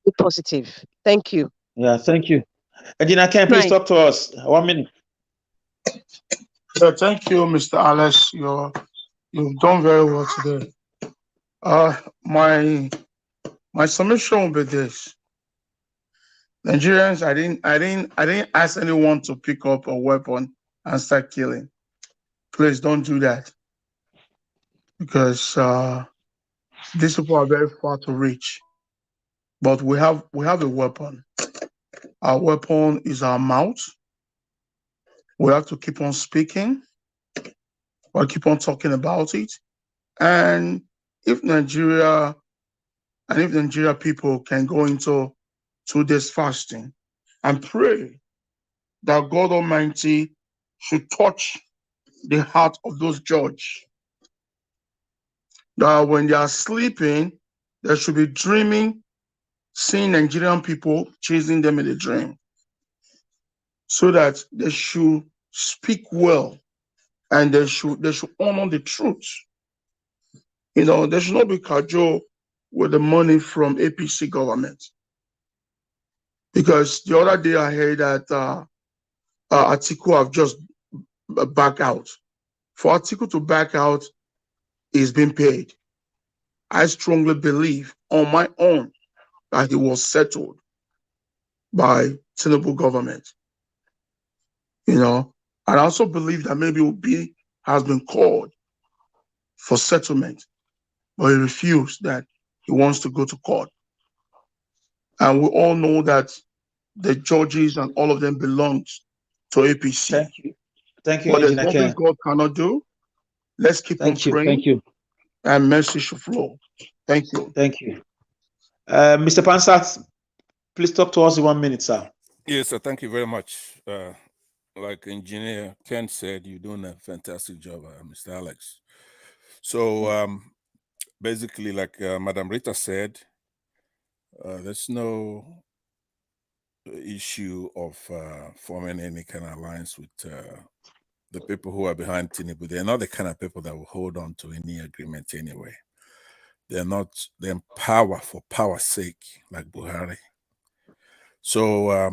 Be positive. Thank you. Yeah, thank you. Agina, can you please talk to us? 1 minute. Yeah, thank you, Mr. Alex. You've done very well today. My submission will be this. Nigerians, I didn't ask anyone to pick up a weapon and start killing. Please don't do that. Because these people are very far to reach. But we have a weapon. Our weapon is our mouth. We have to keep on speaking. We'll keep on talking about it. And if Nigeria people can go into 2 days fasting and pray that God Almighty should touch the heart of those judges, that when they are sleeping, they should be dreaming, seeing Nigerian people chasing them in a dream, so that they should speak well and they should honor the truth. They should not be cajoled with the money from APC government. Because the other day I heard that Atiku have just back out. For Atiku to back out, he's been paid. I strongly believe on my own that he was settled by Tinubu government. And I also believe that maybe Obi has been called for settlement, but he refused that he wants to go to court. And we all know that the judges and all of them belongs to APC. Thank you. Thank you, But there's Engineer nothing Ken. God cannot do. Let's keep on praying. Thank you. And mercy should flow. Thank you. Thank you. Mr. Pansat, please talk to us in 1 minute, sir. Yes, sir. Thank you very much. Like Engineer Ken said, you're doing a fantastic job, Mr. Alex. So basically, like Madam Rita said, there's no issue of forming any kind of alliance with the people who are behind Tinubu. They're not the kind of people that will hold on to any agreement anyway. They're in power for power's sake, like Buhari. So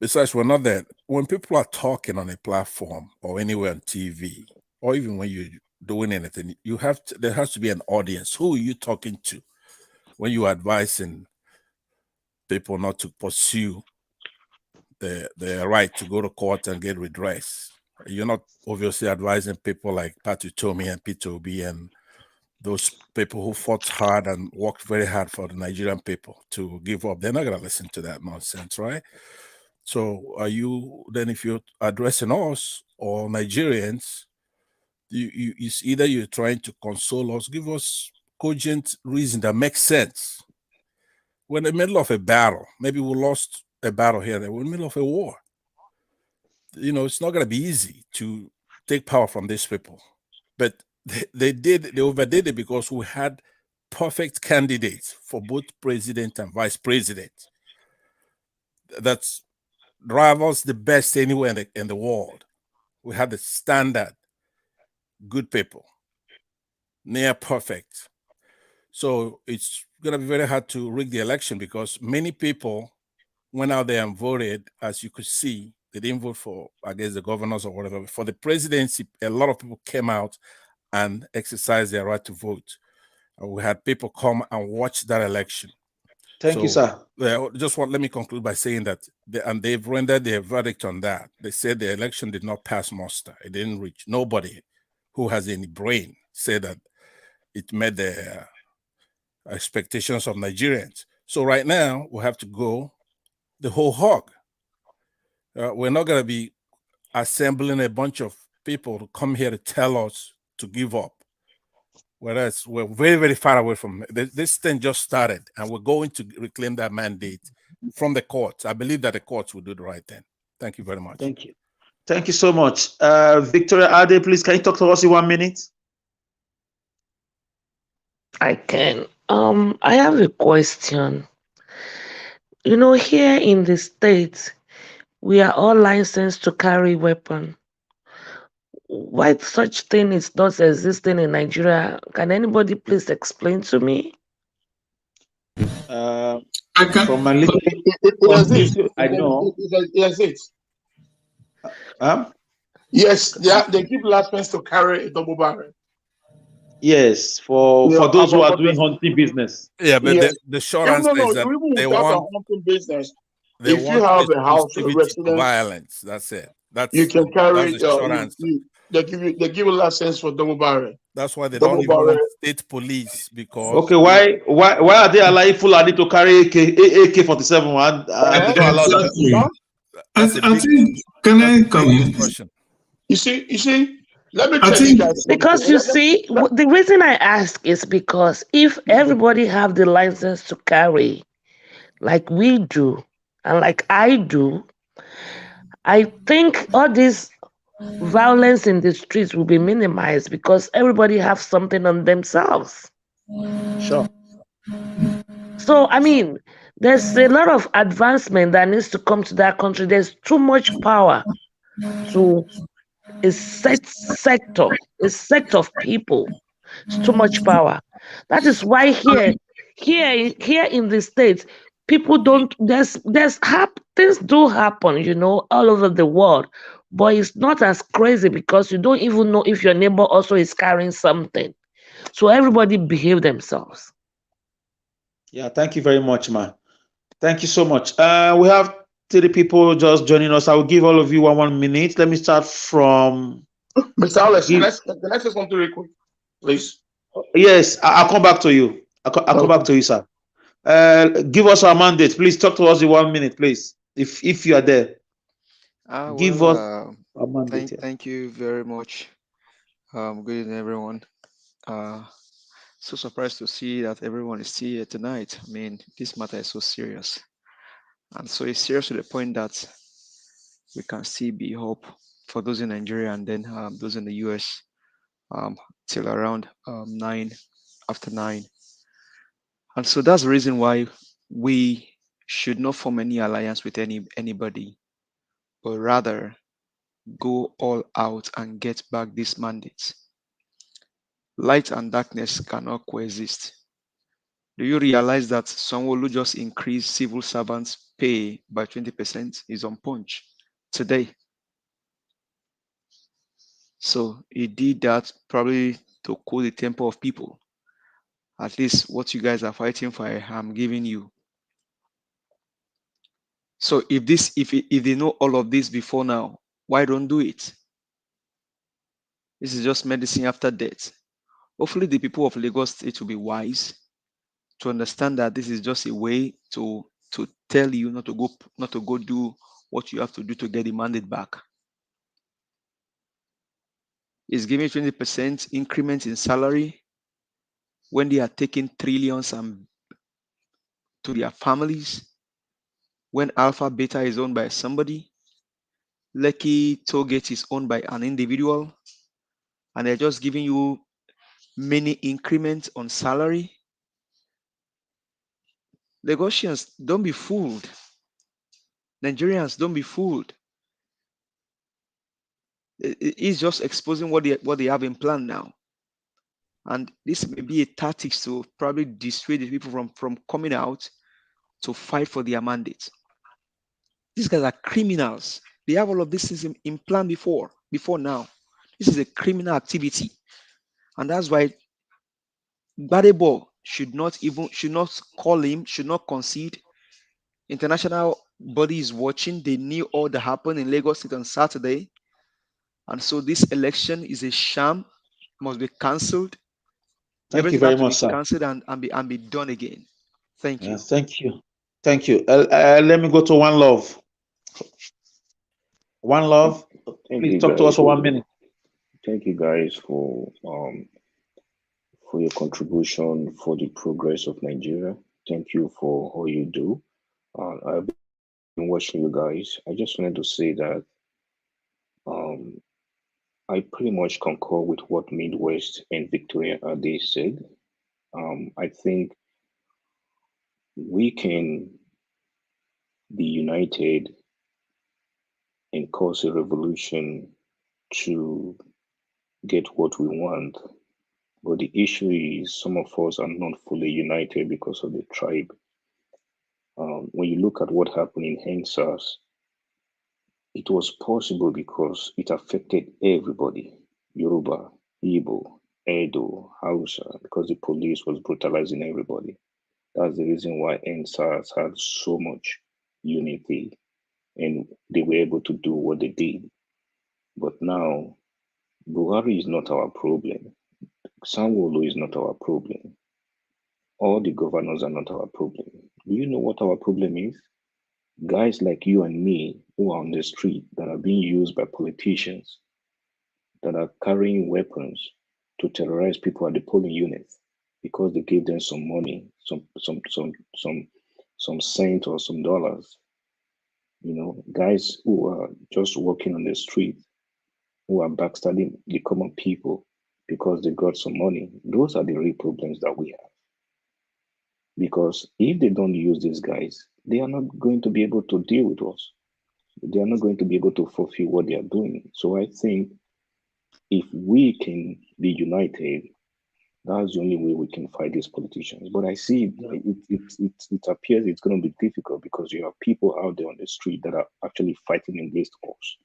besides, we're not there. When people are talking on a platform or anywhere on TV, or even when you're doing anything, there has to be an audience. Who are you talking to when you're advising people not to pursue their right to go to court and get redress? You're not obviously advising people like Patutomi and Peter Obi and those people who fought hard and worked very hard for the Nigerian people to give up. They're not going to listen to that nonsense, right? So if you're addressing us or Nigerians, it's either you're trying to console us, give us cogent reason that makes sense. We're in the middle of a battle. Maybe we lost a battle here. We're in the middle of a war. It's not going to be easy to take power from these people. But they overdid it because we had perfect candidates for both president and vice president. That's rivals the best anywhere in the world. We had the standard, good people, near perfect. So it's going to be very hard to rig the election because many people went out there and voted. As you could see, they didn't vote for, I guess, the governors or whatever. For the presidency, a lot of people came out and exercised their right to vote. We had people come and watch that election. Thank you, sir. Let me conclude by saying that, they've rendered their verdict on that. They said the election did not pass muster. It didn't reach. Nobody who has any brain said that it met the expectations of Nigerians. So right now, we have to go the whole hog. We're not going to be assembling a bunch of people to come here to tell us to give up. Whereas we're very, very far away from it. This thing just started, and we're going to reclaim that mandate from the courts. I believe that the courts will do the right thing. Thank you very much. Thank you. Thank you so much. Victoria Ade, please, can you talk to us in 1 minute? I can. I have a question. You know, here in the States, we are all licensed to carry weapon. Why such thing is not existing in Nigeria? Can anybody please explain to me? I can. From my little I know. Yes, they give license to carry a double barrel. Yes, for those who are doing hunting business. Yeah, but the short answer is that they want hunting business. They if you have a house residence, violence. That's it. You can carry. That's the short answer. They give you license for double barrel. That's why they don't even want state police, because okay, why are they allowing Fulani to carry AK-47 and they don't allow that? I think, can I come in? You see, let me tell you guys. Because you see, the reason I ask is because if everybody have the license to carry, like we do, and like I do, I think all this violence in the streets will be minimized because everybody have something on themselves. Sure. So, I mean, there's a lot of advancement that needs to come to that country. There's too much power to a set of people. It's too much power. That is why here in the States, people don't. Things do happen, you know, all over the world, but it's not as crazy because you don't even know if your neighbor also is carrying something. So everybody behave themselves. Yeah, thank you very much, man. Thank you so much. We have 3 people just joining us. I will give all of you 1 minute. Let me start from Mr. Alex. Let's say something real quick, please. Yes, I'll come back to you. I'll come back to you, sir. Give us our mandate. Please talk to us in 1 minute, please. If you are there. Give us our mandate. Thank you very much. Good evening, everyone. So surprised to see that everyone is still here tonight. I mean, this matter is so serious. And so it's serious to the point that we can still be hope for those in Nigeria and then those in the US till around after 9. And so that's the reason why we should not form any alliance with anybody, but rather go all out and get back these mandates. Light and darkness cannot coexist. Do you realize that Sanwo-Olu just increased civil servants' pay by 20% is on punch today? So he did that probably to cool the temper of people. At least what you guys are fighting for, I'm giving you. So if they know all of this before now, why don't do it? This is just medicine after death. Hopefully the people of Lagos State will be wise to understand that this is just a way to tell you not to go do what you have to do to get the mandate back. It's giving 20% increment in salary when they are taking trillions and to their families. When Alpha Beta is owned by somebody, Lekki Tollgate is owned by an individual, and they're just giving you many increments on salary. Lagosians, don't be fooled. Nigerians, don't be fooled. It's just exposing what they have in plan now. And this may be a tactic to probably dissuade the people from coming out to fight for their mandate. These guys are criminals. They have all of this in plan before now. This is a criminal activity. And that's why Gbadebo should not call him, should not concede. International body is watching. They knew all that happened in Lagos State on Saturday. And so this election is a sham, must be cancelled. Thank you very much, sir. Cancelled and be done again. Thank you. Thank you. Thank you. Let me go to One Love. One Love, please talk to us for 1 minute. Thank you guys for your contribution for the progress of Nigeria. Thank you for all you do. I've been watching you guys. I just wanted to say that I pretty much concur with what Midwest and Victoria Ade said. I think we can be united and cause a revolution to get what we want. But the issue is some of us are not fully united because of the tribe. When you look at what happened in Hensas, it was possible because it affected everybody, Yoruba, Igbo, Edo, Hausa, because the police was brutalizing everybody. That's the reason why NSAS had so much unity and they were able to do what they did. But now, Buhari is not our problem. Sanwo-Olu is not our problem. All the governors are not our problem. Do you know what our problem is? Guys like you and me who are on the street that are being used by politicians that are carrying weapons to terrorize people at the polling units because they gave them some money, some cent or some dollars. You know, guys who are just walking on the street, who are backstabbing the common people because they got some money. Those are the real problems that we have. Because if they don't use these guys, they are not going to be able to deal with us. They are not going to be able to fulfill what they are doing. So I think if we can be united, that's the only way we can fight these politicians. But I see it appears it's going to be difficult because you have people out there on the street that are actually fighting against us.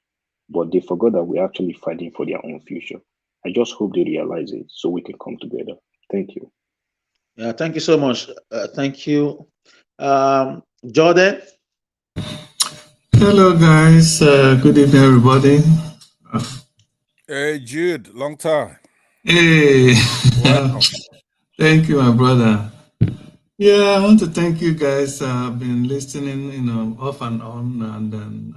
But they forgot that we're actually fighting for their own future. I just hope they realize it so we can come together. Thank you. Yeah, thank you so much. Thank you. Jordan? Hello, guys. Good evening, everybody. Hey, Jude, long time. Hey. Welcome. Thank you, my brother. Yeah, I want to thank you guys. I've been listening, off and on, and then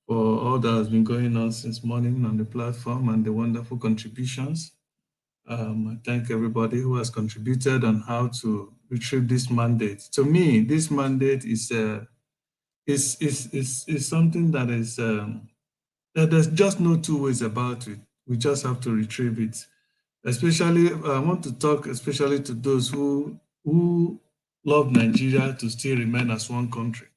for all that has been going on since morning on the platform and the wonderful contributions. I thank everybody who has contributed on how to retrieve this mandate. To me, this mandate is something that is that there's just no two ways about it. We just have to retrieve it. Especially, I want to talk especially to those who love Nigeria to still remain as one country.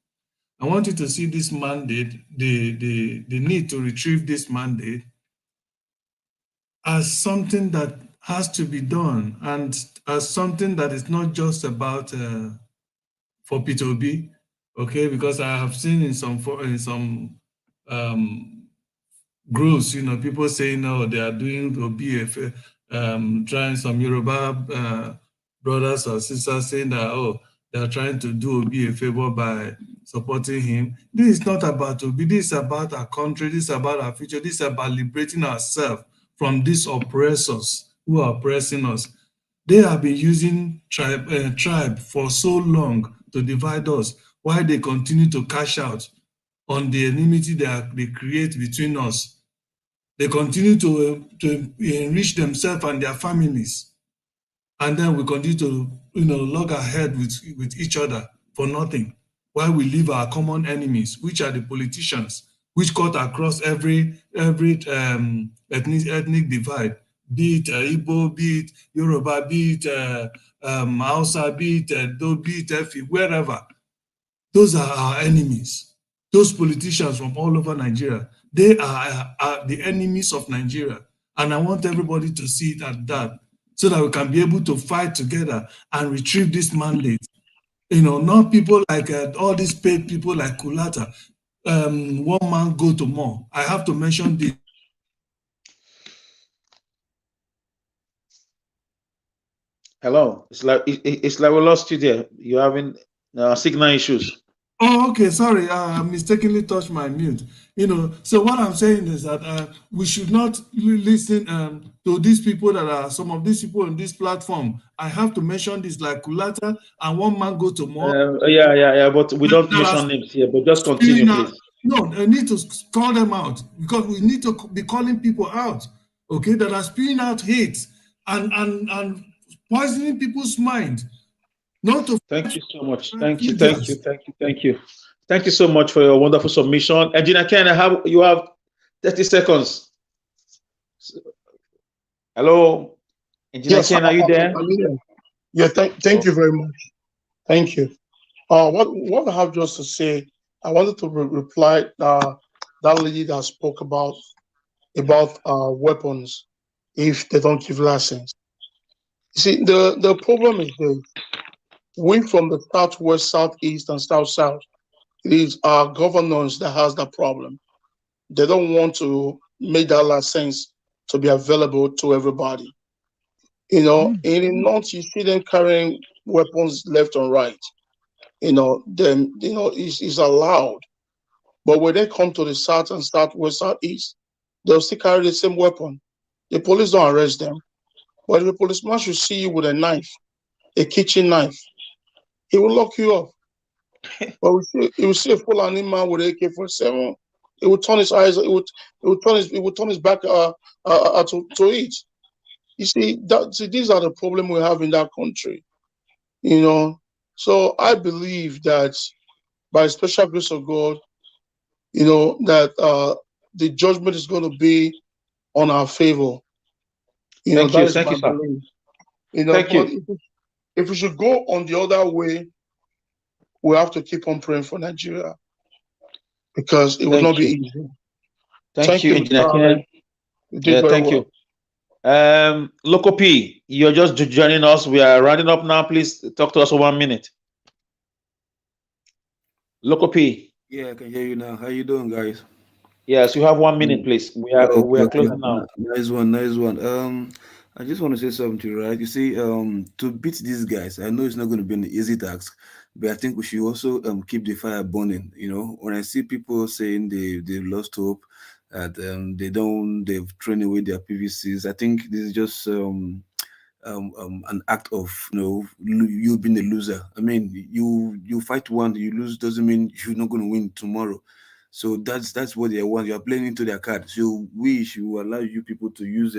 I want you to see this mandate, the need to retrieve this mandate as something that has to be done and as something that is not just about for P2B, okay? Because I have seen in some groups, people saying, oh, they are doing OBF, trying some Yoruba brothers or sisters saying that, oh, they are trying to do Obi a favor by supporting him. This is not about Obi. This is about our country. This is about our future. This is about liberating ourselves from these oppressors who are oppressing us. They have been using tribe for so long to divide us, while they continue to cash out on the enmity they create between us. They continue to enrich themselves and their families. And then we continue to log ahead with each other for nothing, while we leave our common enemies, which are the politicians, which cut across every ethnic divide, be it Igbo, be it Yoruba, be it Hausa, be it Edo, be it Efi, wherever. Those are our enemies. Those politicians from all over Nigeria, they are the enemies of Nigeria. And I want everybody to see it at that, so that we can be able to fight together and retrieve this mandate. Not people like all these paid people like Kulata. One man go to more. I have to mention this. Hello, it's like we lost you there. You're having signal issues. Oh, okay. Sorry, I mistakenly touched my mute. So what I'm saying is that we should not listen to these people that are some of these people on this platform. I have to mention this, like Kulata and one man go to more. Yeah. But we don't mention names here. But just continue, please. No, I need to call them out, because we need to be calling people out, okay, that are spewing out hate and poisoning people's mind. Not to Thank you so much. Thank you so much for your wonderful submission. Engineer Ken, you have 30 seconds. Hello, Engineer Ken, are you there? I'm here. Yeah, thank you very much. Thank you. What I have just to say, I wanted to reply that lady that spoke about weapons if they don't give license. You see, the problem is this. We from the southwest, southeast, and south, it is our governors that has that problem. They don't want to make that license to be available to everybody. In the north, you see them carrying weapons left and right. It's allowed. But when they come to the south and southwest, southeast, they'll still carry the same weapon. The police don't arrest them. But if the policeman should see you with a knife, a kitchen knife, he will lock you up. But he will see a full animal with an AK-47. It will turn his eyes. It will turn his back to it. You see, these are the problems we have in that country. So I believe that by special grace of God, that the judgment is going to be on our favor. Thank you, sir. Thank you. If we should go on the other way, we have to keep on praying for Nigeria, because it will not be easy. Thank you, Engineer Ken. Thank you. Loco P, you're just joining us. We are rounding up now. Please talk to us for 1 minute. Loco P. Yeah, I can hear you now. How you doing, guys? Yes, you have 1 minute, please. We are closing now. Nice one. I just want to say something, right? You see, to beat these guys, I know it's not going to be an easy task, but I think we should also keep the fire burning. When I see people saying they've lost hope, that they've thrown away their PVCs, I think this is just an act of you being a loser. I mean, you fight one, you lose, doesn't mean you're not going to win tomorrow. So that's what they want. You are playing into their card. So we should allow you people to use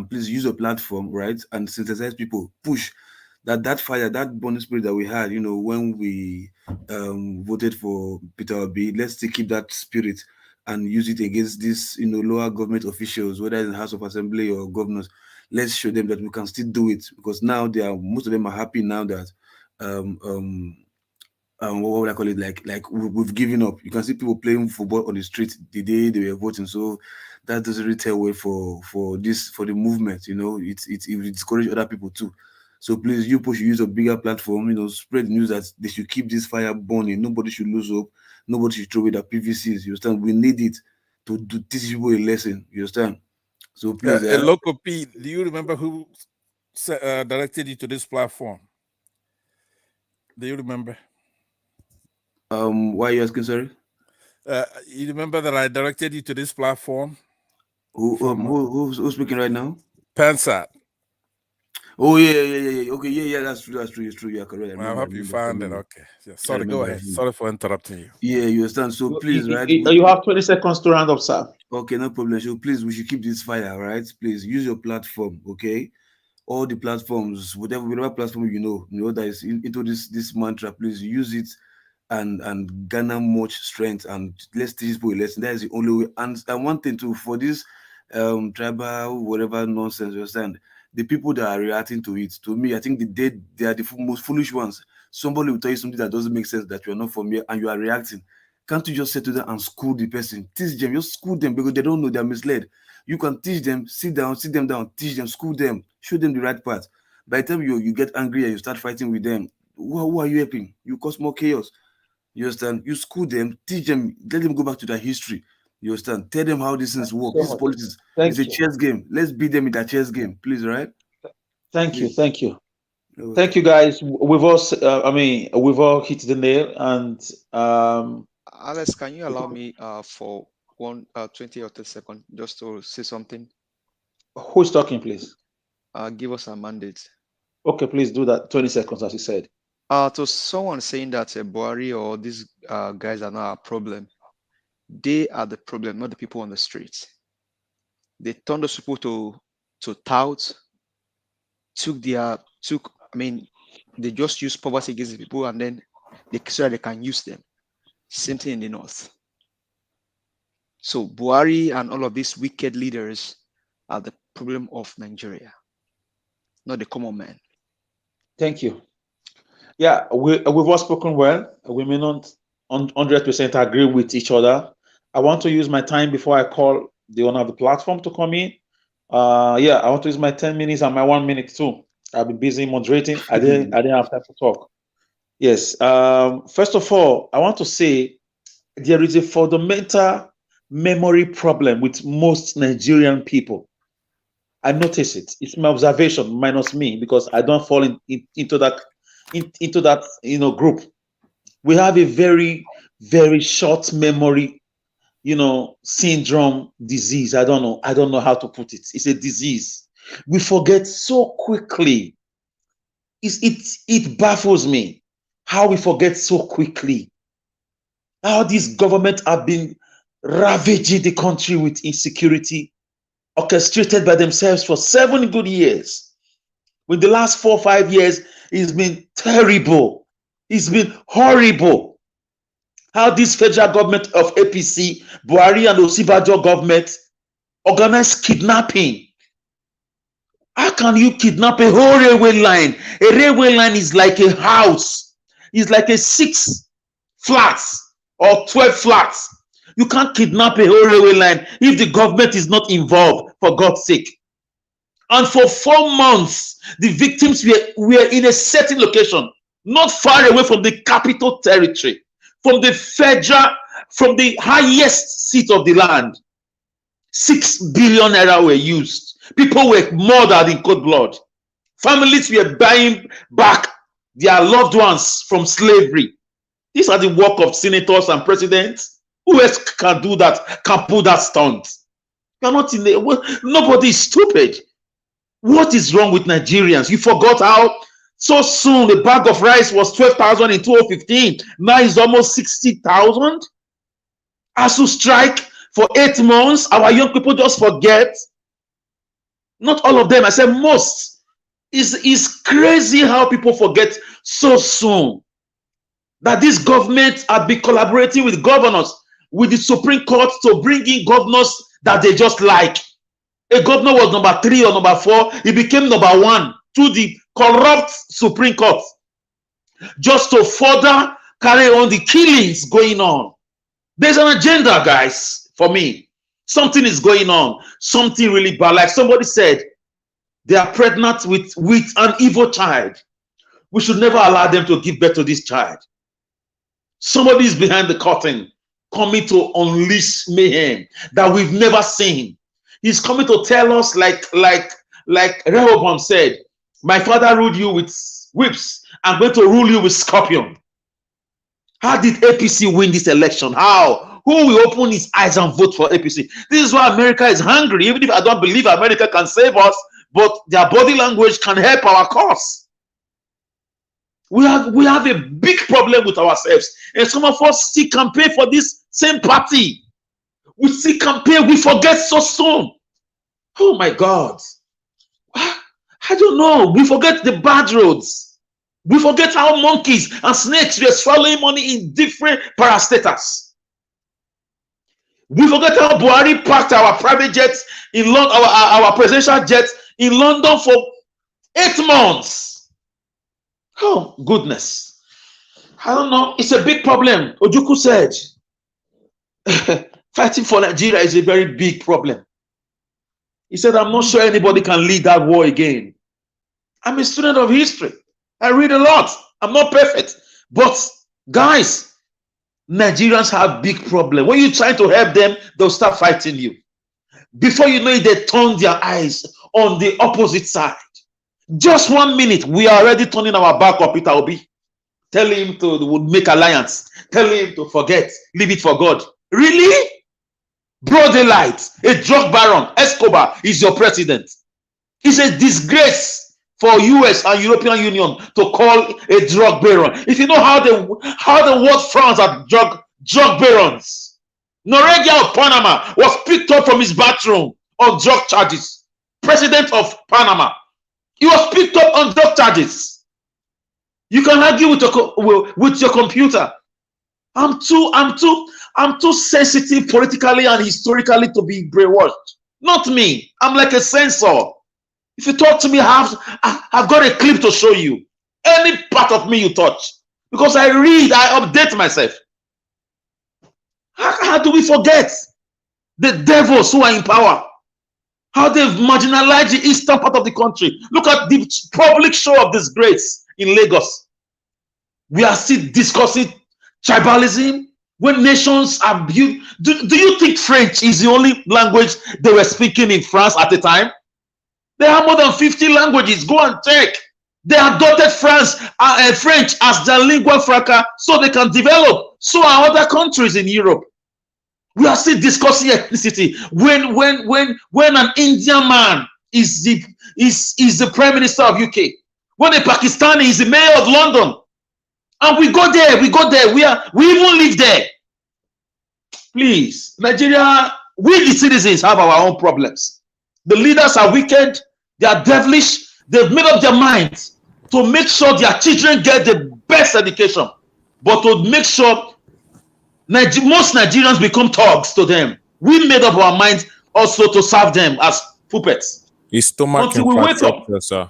please use a platform, right, and synthesize people, push that fire, that burning spirit that we had, when we voted for Peter Obi. Let's still keep that spirit and use it against these lower government officials, whether in the House of Assembly or governors. Let's show them that we can still do it, because now most of them are happy now that what would I call it? Like we've given up. You can see people playing football on the street the day they were voting. So that doesn't really tell way for the movement. It discourage other people too. So please, you should use a bigger platform. Spread the news that they should keep this fire burning. Nobody should lose hope. Nobody should throw away their PVCs. You understand? We need it to teach people a lesson. You understand? So please, Local P, do you remember who directed you to this platform? Do you remember? Why are you asking, sorry? You remember that I directed you to this platform? Who's speaking right now? Pansat. Oh yeah. Okay, yeah. That's true. It's true. Yeah, correct. I hope you found it. Okay. Yeah, sorry. Go ahead. Sorry for interrupting you. Yeah, you understand. So please, right? You have 20 seconds to round up, sir. Okay, no problem. So please, we should keep this fire, right? Please use your platform, okay? All the platforms, whatever platform that is into this mantra, please use it and garner much strength, and let's teach people a lesson. That is the only way. And one thing too, for this tribal whatever nonsense, you understand, the people that are reacting to it, to me, I think they are the most foolish ones. Somebody will tell you something that doesn't make sense, that you are not from here, and you are reacting. Can't you just sit to them and school the person? Teach them, just school them because they don't know, they're misled. You can teach them, sit them down, teach them, school them, show them the right path. By the time you get angry and you start fighting with them, who are you helping? You cause more chaos. You understand? You school them, teach them, let them go back to their history. You understand? Tell them how these things work. This is politics. It's a chess game. Let's beat them in that chess game, please, right? Thank you. Thank you, guys. We've all, we've all hit the nail. And Alex, can you allow me for 20 or 30 seconds just to say something? Who's talking, please? Give us a mandate. Okay, please do that. 20 seconds, as you said. To someone saying that Buhari or these guys are not a problem, they are the problem, not the people on the streets. They turned those people to touts, they just use poverty against the people, and then so that they can use them. Same thing in the north. So Buhari and all of these wicked leaders are the problem of Nigeria, not the common man. Thank you. Yeah, we've all spoken well. We may not 100% agree with each other. I want to use my time before I call the owner of the platform to come in. Yeah, I want to use my 10 minutes and my 1 minute too. I'll be busy moderating. I didn't have time to talk. Yes. First of all, I want to say there is a fundamental memory problem with most Nigerian people. I notice it. It's my observation, minus me, because I don't fall into that group. We have a very, very short memory, syndrome, disease. I don't know how to put it. It's a disease. We forget so quickly. It baffles me how we forget so quickly. How this government have been ravaging the country with insecurity, orchestrated by themselves for 7 good years. With the last 4 or 5 years, it's been terrible. It's been horrible. How this federal government of APC, Buhari and Osibajo government organized kidnapping. How can you kidnap a whole railway line? A railway line is like a house. It's like a 6 flats or 12 flats. You can't kidnap a whole railway line if the government is not involved, for God's sake. And for 4 months, the victims were in a certain location, not far away from the capital territory, from the highest seat of the land. 6 billion naira were used. People were murdered in cold blood. Families were buying back their loved ones from slavery. These are the work of senators and presidents. Who else can do that, can pull that stunt? You're not in nobody is stupid. What is wrong with Nigerians? You forgot how so soon the bag of rice was 12,000 in 2015. Now it's almost 60,000. ASU strike for 8 months. Our young people just forget. Not all of them, I said most. It's crazy how people forget so soon. That this government have been collaborating with governors, with the Supreme Court to bring in governors that they just like. A governor was number 3 or number 4. He became number 1 through the corrupt Supreme Court, just to further carry on the killings going on. There's an agenda, guys, for me. Something is going on. Something really bad. Like somebody said, they are pregnant with an evil child. We should never allow them to give birth to this child. Somebody is behind the curtain, coming to unleash mayhem that we've never seen. He's coming to tell us, like Rehoboam said, my father ruled you with whips. I'm going to rule you with scorpion. How did APC win this election? How? Who will open his eyes and vote for APC? This is why America is hungry. Even if I don't believe America can save us, but their body language can help our cause. We have a big problem with ourselves. And some of us still campaign for this same party. We still campaign, we forget so soon. Oh my God. I don't know. We forget the bad roads. We forget how monkeys and snakes were swallowing money in different parastatals. We forget how Buhari parked our private jets in London, our presidential jets in London for 8 months. Oh, goodness. I don't know. It's a big problem. Ojukwu said, fighting for Nigeria is a very big problem. He said, I'm not sure anybody can lead that war again. I'm a student of history. I read a lot. I'm not perfect. But guys, Nigerians have big problem. When you try to help them, they'll start fighting you. Before you know it, they turn their eyes on the opposite side. Just 1 minute, we are already turning our back on Peter Obi. Tell him to make alliance. Tell him to forget. Leave it for God. Really? Broad daylight, a drug baron, Escobar is your president. It's a disgrace for US and European Union to call a drug baron. If you know how the world frowns at drug barons. Noriega of Panama was picked up from his bathroom on drug charges. President of Panama. He was picked up on drug charges. You can argue with your computer. I'm too sensitive politically and historically to be brainwashed. Not me. I'm like a censor. If you talk to me, I've got a clip to show you. Any part of me you touch. Because I read, I update myself. How do we forget the devils who are in power? How they've marginalized the eastern part of the country. Look at the public show of disgrace in Lagos. We are still discussing tribalism when nations are built. Do you think French is the only language they were speaking in France at the time? They have more than 50 languages. Go and check. They adopted French as their lingua franca so they can develop. So are other countries in Europe. We are still discussing ethnicity when an Indian man is the prime minister of UK. When a Pakistani is the mayor of London. And we go there. We even live there. Please, Nigeria, we the citizens have our own problems. The leaders are wicked. They are devilish. They've made up their minds to make sure their children get the best education, but to make sure most Nigerians become thugs to them. We made up our minds also to serve them as puppets. His stomach until we wake up, sir.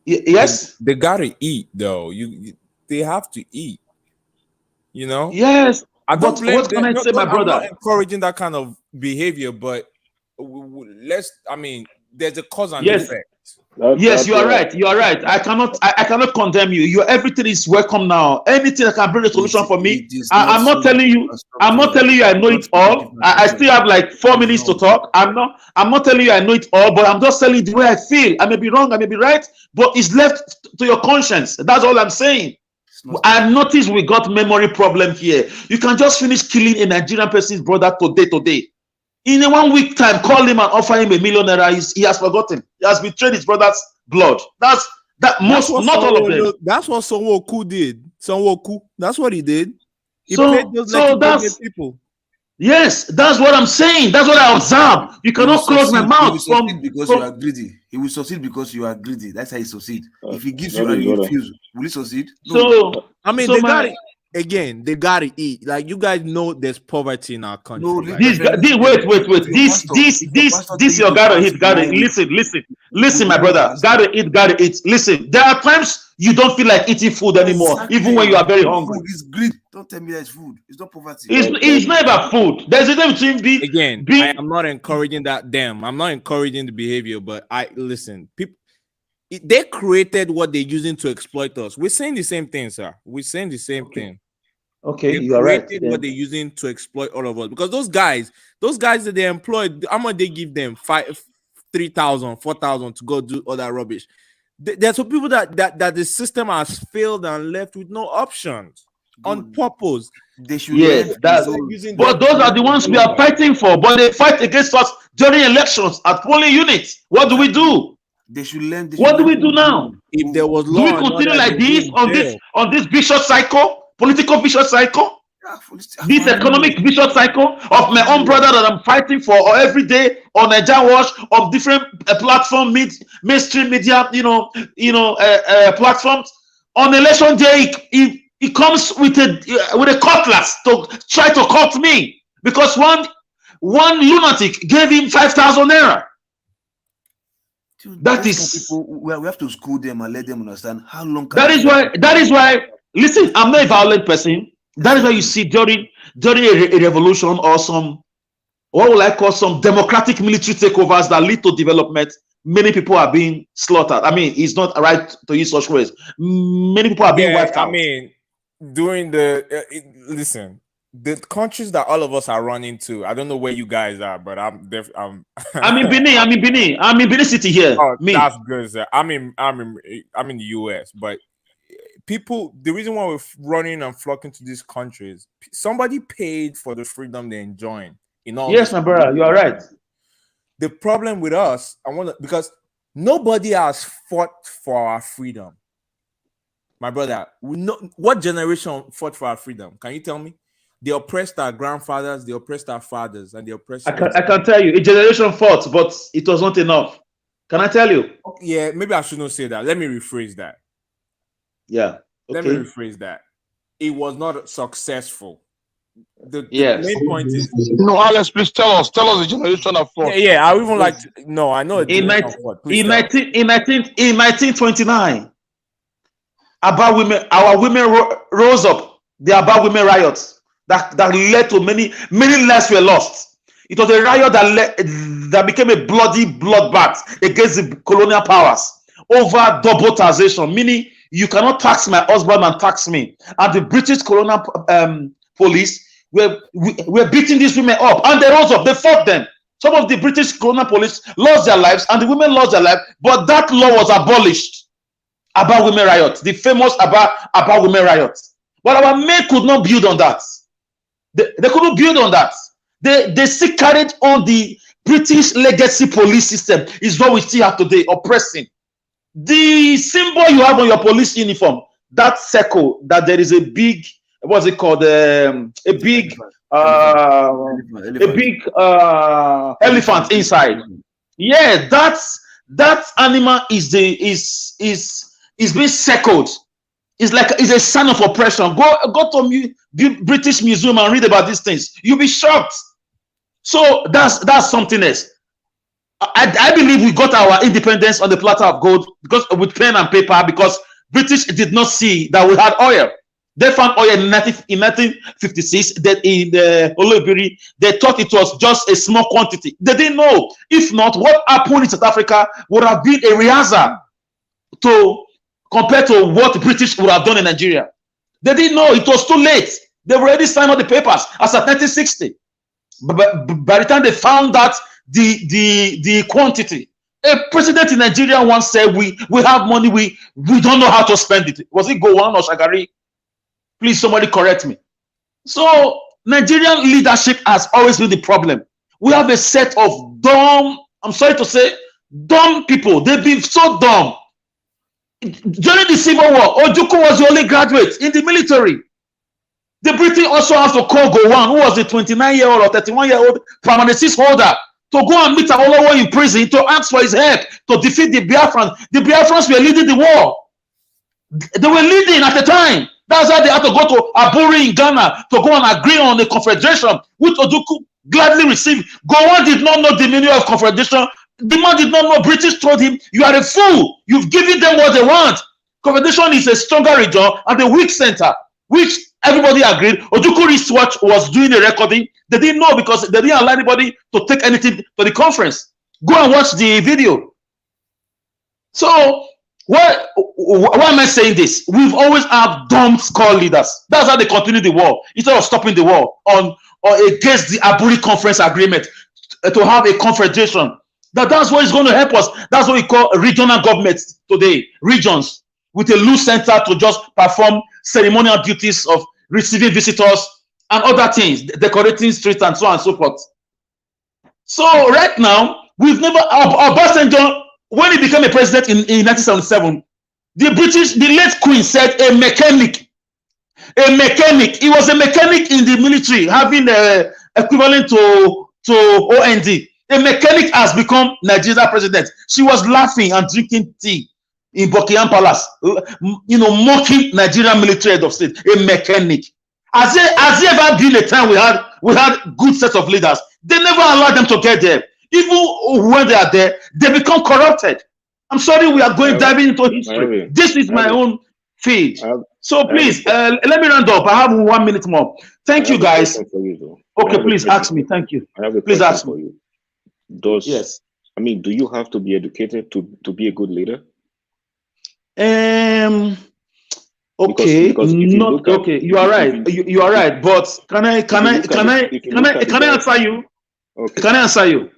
Yes, they gotta eat though. They have to eat. You know. Yes. I don't blame what can I say, my brother? I'm not encouraging that kind of behavior, but there's a cause and effect. Yes, you are right. You are right. I cannot condemn you. Everything is welcome now. Anything that can bring a solution for me. I'm not telling you. I'm not telling you I know it all. I still have like 4 minutes to talk. I'm not telling you I know it all, but I'm just telling you the way I feel. I may be wrong. I may be right, but it's left to your conscience. That's all I'm saying. I noticed we got memory problem here. You can just finish killing a Nigerian person's brother today. In a 1 week time, call him and offer him $1 million. He has forgotten. He has betrayed his brother's blood. Not all of them. That's what Sonwoku did. That's what he did. He paid those people. Yes, that's what I'm saying. That's what I observed. You cannot close my mouth because you are greedy. He will succeed because you are greedy. That's how he succeed. If he gives you and you refuse, will he succeed? No. They gotta eat. Like, you guys know there's poverty in our country. No, wait. This you gotta eat. Listen, my brother. Gotta eat. Listen, there are times you don't feel like eating food anymore, even when you are very hungry. It's greed. Don't tell me that it's food. It's not poverty. It's not about food. There's a difference between I'm not encouraging that. I'm not encouraging the behavior, but people. They created what they're using to exploit us. We're saying the same thing, sir. We're saying the same thing. Okay, you are right. What they're using to exploit all of us, because those guys that they employed, how much they give them? 3,000, 4,000 to go do all that rubbish. There's some people that the system has failed and left with no options on purpose. But those are the ones we are fighting for. But they fight against us during elections at polling units. What do we do? They should learn. What do we do now? If there was law, do we continue like this on this vicious cycle, political vicious cycle? This economic vicious cycle of my own brother that I'm fighting for every day on Nigeria Watch, on different platform, mainstream media, platforms. On election day, he comes with a cutlass to try to cut me because one lunatic gave him 5,000 naira. That is we have to school them and let them understand how long. That is why. Listen, I'm not a violent person. That is why you see during a revolution or some, what will I call, some democratic military takeovers that lead to development, many people are being slaughtered. I mean, it's not right to use such words. Many people are being wiped out. I mean, during the listen, the countries that all of us are running to, I don't know where you guys are, but I'm I'm in Benin. I'm in Benin City here. Oh, that's good, sir. I'm in the US, but people, the reason why we're running and flocking to these countries, somebody paid for the freedom they're enjoying. Yes, my brother, you are right. The problem with us, because nobody has fought for our freedom. My brother, what generation fought for our freedom? Can you tell me? They oppressed our grandfathers, they oppressed our fathers, and they oppressed. I can tell you, a generation fought, but it was not enough. Can I tell you? Yeah, maybe I shouldn't say that. Let me rephrase that. Yeah. Let me rephrase that. It was not successful. The main point is, no, Alex, please tell us the generation of fought. Yeah, I even like to, no, I know in 1929, our women rose up. The About Women riots that led to many lives were lost. It was a riot that became a bloody bloodbath against the colonial powers over double taxation, meaning you cannot tax my husband and tax me. And the British colonial police were beating these women up, and they rose up. They fought them. Some of the British colonial police lost their lives, and the women lost their lives. But that law was abolished. About Women riot, the famous about Women riot. But our men could not build on that. They couldn't build on that. They still carried on the British legacy police system. Is what we still have today, oppressing. The symbol you have on your police uniform, that circle, that there is a big, what's it called? A big elephant inside. Yeah, that animal is being circled. It's a sign of oppression. Go to British Museum and read about these things. You'll be shocked. So that's something else. I believe we got our independence on the platter of gold because with pen and paper, because British did not see that we had oil. They found oil in 1956. That in the Olobiri, they thought it was just a small quantity. They didn't know. If not, what happened in South Africa would have been a rehearsal compared to what British would have done in Nigeria. They didn't know. It was too late. They already signed all the papers as of 1960. But by the time they found out the quantity, a president in Nigeria once said, we have money, we don't know how to spend it. Was it Gowon or Shagari? Please, somebody correct me. So Nigerian leadership has always been the problem. We have a set of dumb, I'm sorry to say, dumb people. They've been so dumb. During the Civil War, Ojukwu was the only graduate in the military. The British also have to call Gowon, who was a 29-year-old or 31-year-old permanent cease holder, to go and meet Awolowo in prison to ask for his help to defeat the Biafrans. The Biafrans were leading the war. They were leading at the time. That's why they had to go to Aburi in Ghana to go and agree on the confederation, which Ojukwu gladly received. Gowon did not know the meaning of confederation. The man did not know. British told him, you are a fool. You've given them what they want. Confederation is a stronger region and a weak center, which everybody agreed. Ojukwu Research was doing a recording. They didn't know because they didn't allow anybody to take anything to the conference. Go and watch the video. So, why am I saying this? We've always had dumb skull leaders. That's how they continue the war instead of stopping the war or against the Aburi Conference Agreement to have a confederation. That's what is going to help us. That's what we call regional governments today, regions, with a loose center to just perform ceremonial duties of receiving visitors and other things, decorating streets and so on and so forth. So right now, we've never, Obasanjo, when he became a president in 1977, the late Queen said a mechanic. He was a mechanic in the military, having equivalent to OND. A mechanic has become Nigeria's president. She was laughing and drinking tea in Buckingham Palace, mocking Nigerian military head of state. A mechanic. Has there ever been a time we had good set of leaders? They never allowed them to get there. Even when they are there, they become corrupted. I'm sorry, we are diving into history. This is my own feed. So please, let me round up. I have 1 minute more. Thank you, guys. Okay, please ask me. Thank you. I have a please question ask for me. you. Yes. I mean, do you have to be educated to be a good leader? Okay, because if you look at, okay. You are right. You are right. But can I answer you? Okay. Can I answer you?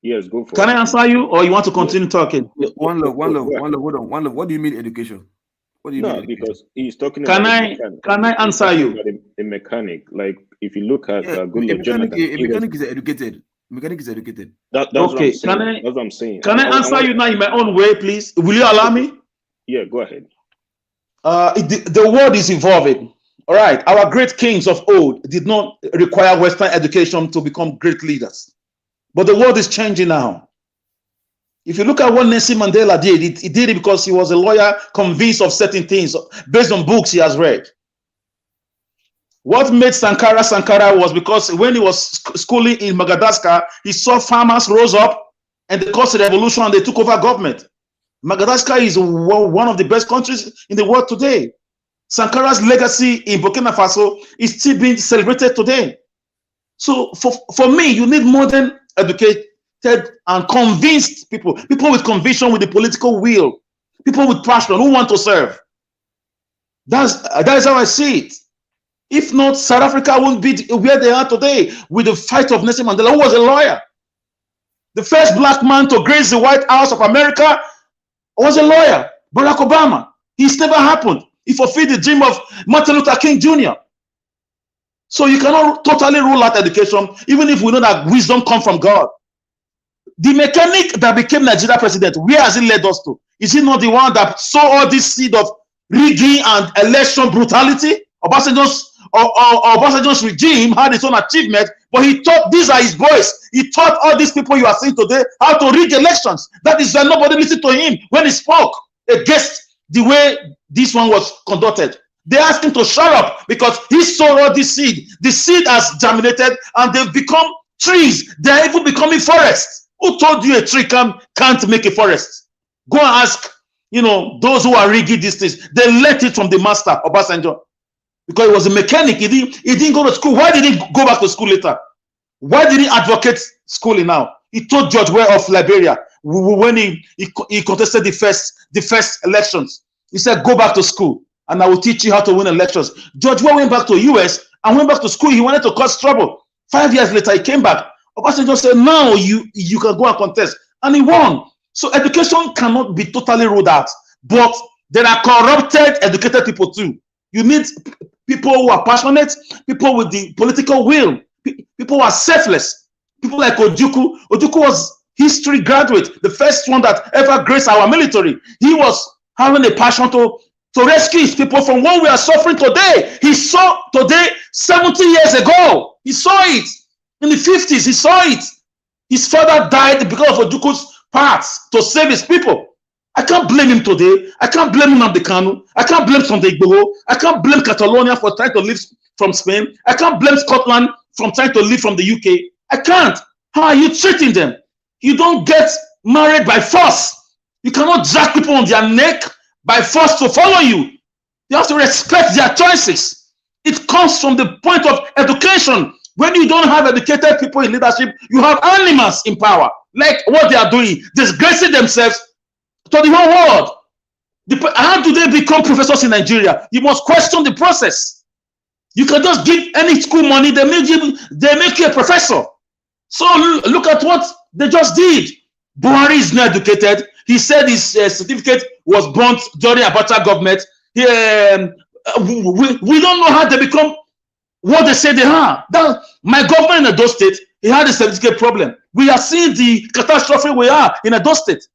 Yes, go for it. Can I answer you, or you want to continue talking? One love. Hold on. One love. What do you mean education? What do you mean? Because he's talking Can about I a mechanic. can I answer you? About a mechanic. Like if you look at a mechanic is educated. Mechanic is educated. That's what I'm saying. That's what I'm saying. Can I answer you now in my own way, please? Will you allow me? Yeah, go ahead. The world is evolving. All right. Our great kings of old did not require Western education to become great leaders. But the world is changing now. If you look at what Nelson Mandela did, he did it because he was a lawyer convinced of certain things based on books he has read. What made Sankara was because when he was schooling in Madagascar, he saw farmers rose up and they caused a revolution and they took over government. Madagascar is one of the best countries in the world today. Sankara's legacy in Burkina Faso is still being celebrated today. So for me, you need modern, educated, and convinced people with conviction, with the political will, people with passion who want to serve. That's how I see it. If not, South Africa won't be where they are today with the fight of Nelson Mandela, who was a lawyer. The first black man to grace the White House of America was a lawyer, Barack Obama. It's never happened. He fulfilled the dream of Martin Luther King Jr. So you cannot totally rule out education, even if we know that wisdom comes from God. The mechanic that became Nigeria president, where has it led us to? Is he not the one that saw all this seed of rigging and election brutality? Obasanjo's regime had its own achievement, but he taught, these are his boys. He taught all these people you are seeing today how to rig elections. That is why nobody listened to him when he spoke against the way this one was conducted. They asked him to shut up because he sowed all this seed. The seed has germinated and they've become trees. They're even becoming forests. Who told you a tree can't make a forest? Go and ask, those who are rigging these things. They learned it from the master, Obasanjo. Because he was a mechanic. He didn't go to school. Why did he go back to school later? Why did he advocate schooling now? He told George Weah of Liberia when he contested the first elections. He said, go back to school and I will teach you how to win elections. George Weah went back to US and went back to school. He wanted to cause trouble. 5 years later, he came back. Obasanjo said, no, you can go and contest. And he won. So education cannot be totally ruled out. But there are corrupted, educated people too. You need people who are passionate, people with the political will, people who are selfless, people like Ojukwu. Ojukwu was history graduate, the first one that ever graced our military. He was having a passion to rescue his people from what we are suffering today. He saw today 70 years ago. He saw it in the 50s. He saw it. His father died because of Ojukwu's parts to save his people. I can't blame him today. I can't blame Nnamdi Kanu. I can't blame Sunday Igboho. I can't blame Catalonia for trying to leave from Spain. I can't blame Scotland from trying to leave from the UK. I can't. How are you treating them? You don't get married by force. You cannot drag people on their neck by force to follow you. You have to respect their choices. It comes from the point of education. When you don't have educated people in leadership, you have animals in power, like what they are doing, disgracing themselves to the whole world. How do they become professors in Nigeria? You must question the process. You can just give any school money, they make you a professor. So look at what they just did. Buhari is not educated. He said his certificate was burnt during Abacha government. We don't know how they become what they say they are. My government in Edo State, he had a certificate problem. We are seeing the catastrophe we are in Edo State.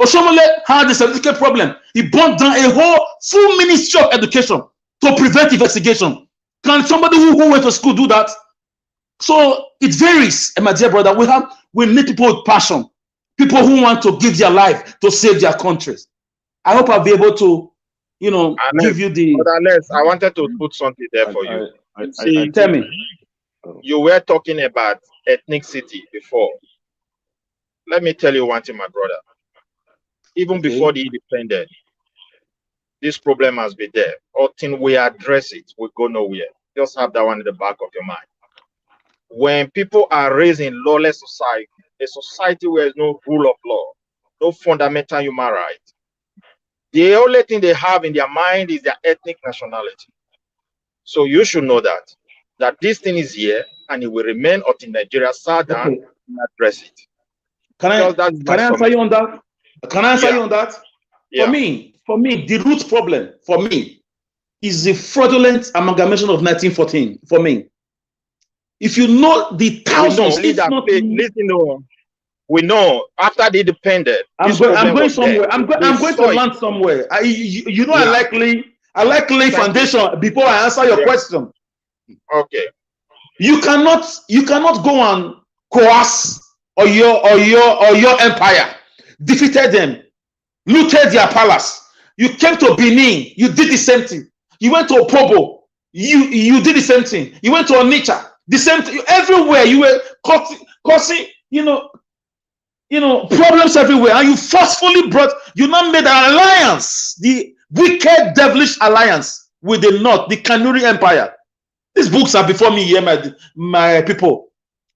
Oshomole had a certificate problem. He burnt down a whole full ministry of education to prevent investigation. Can somebody who went to school do that? So it varies, my dear brother. We need people with passion, people who want to give their life to save their countries. I hope I'll be able to, give you the. But Alex, I wanted to put something there for you. See, tell me. You were talking about ethnicity before. Let me tell you one thing, my brother. Even before the independence, this problem has been there. Until we address it, we go nowhere. Just have that one in the back of your mind. When people are raised in lawless society, a society where there's no rule of law, no fundamental human rights, the only thing they have in their mind is their ethnic nationality. So you should know that this thing is here and it will remain until Nigeria sat down and address it. Can I answer you on that? Can I answer you on that? Yeah. For me, the root problem for me is the fraudulent amalgamation of 1914. For me, if you know the thousands, we know after they depended. I'm going somewhere. I'm going to land somewhere. You know, yeah. I like lay foundation before I answer your question. Okay. You cannot go and coerce or your empire, defeated them, looted their palace. You came to Benin, you did the same thing. You went to Opobo, you did the same thing. You went to Onitsha, the same thing. Everywhere you were causing, problems everywhere, and you forcefully you now made an alliance, the wicked, devilish alliance with the North, the Kanuri Empire. These books are before me here, my people.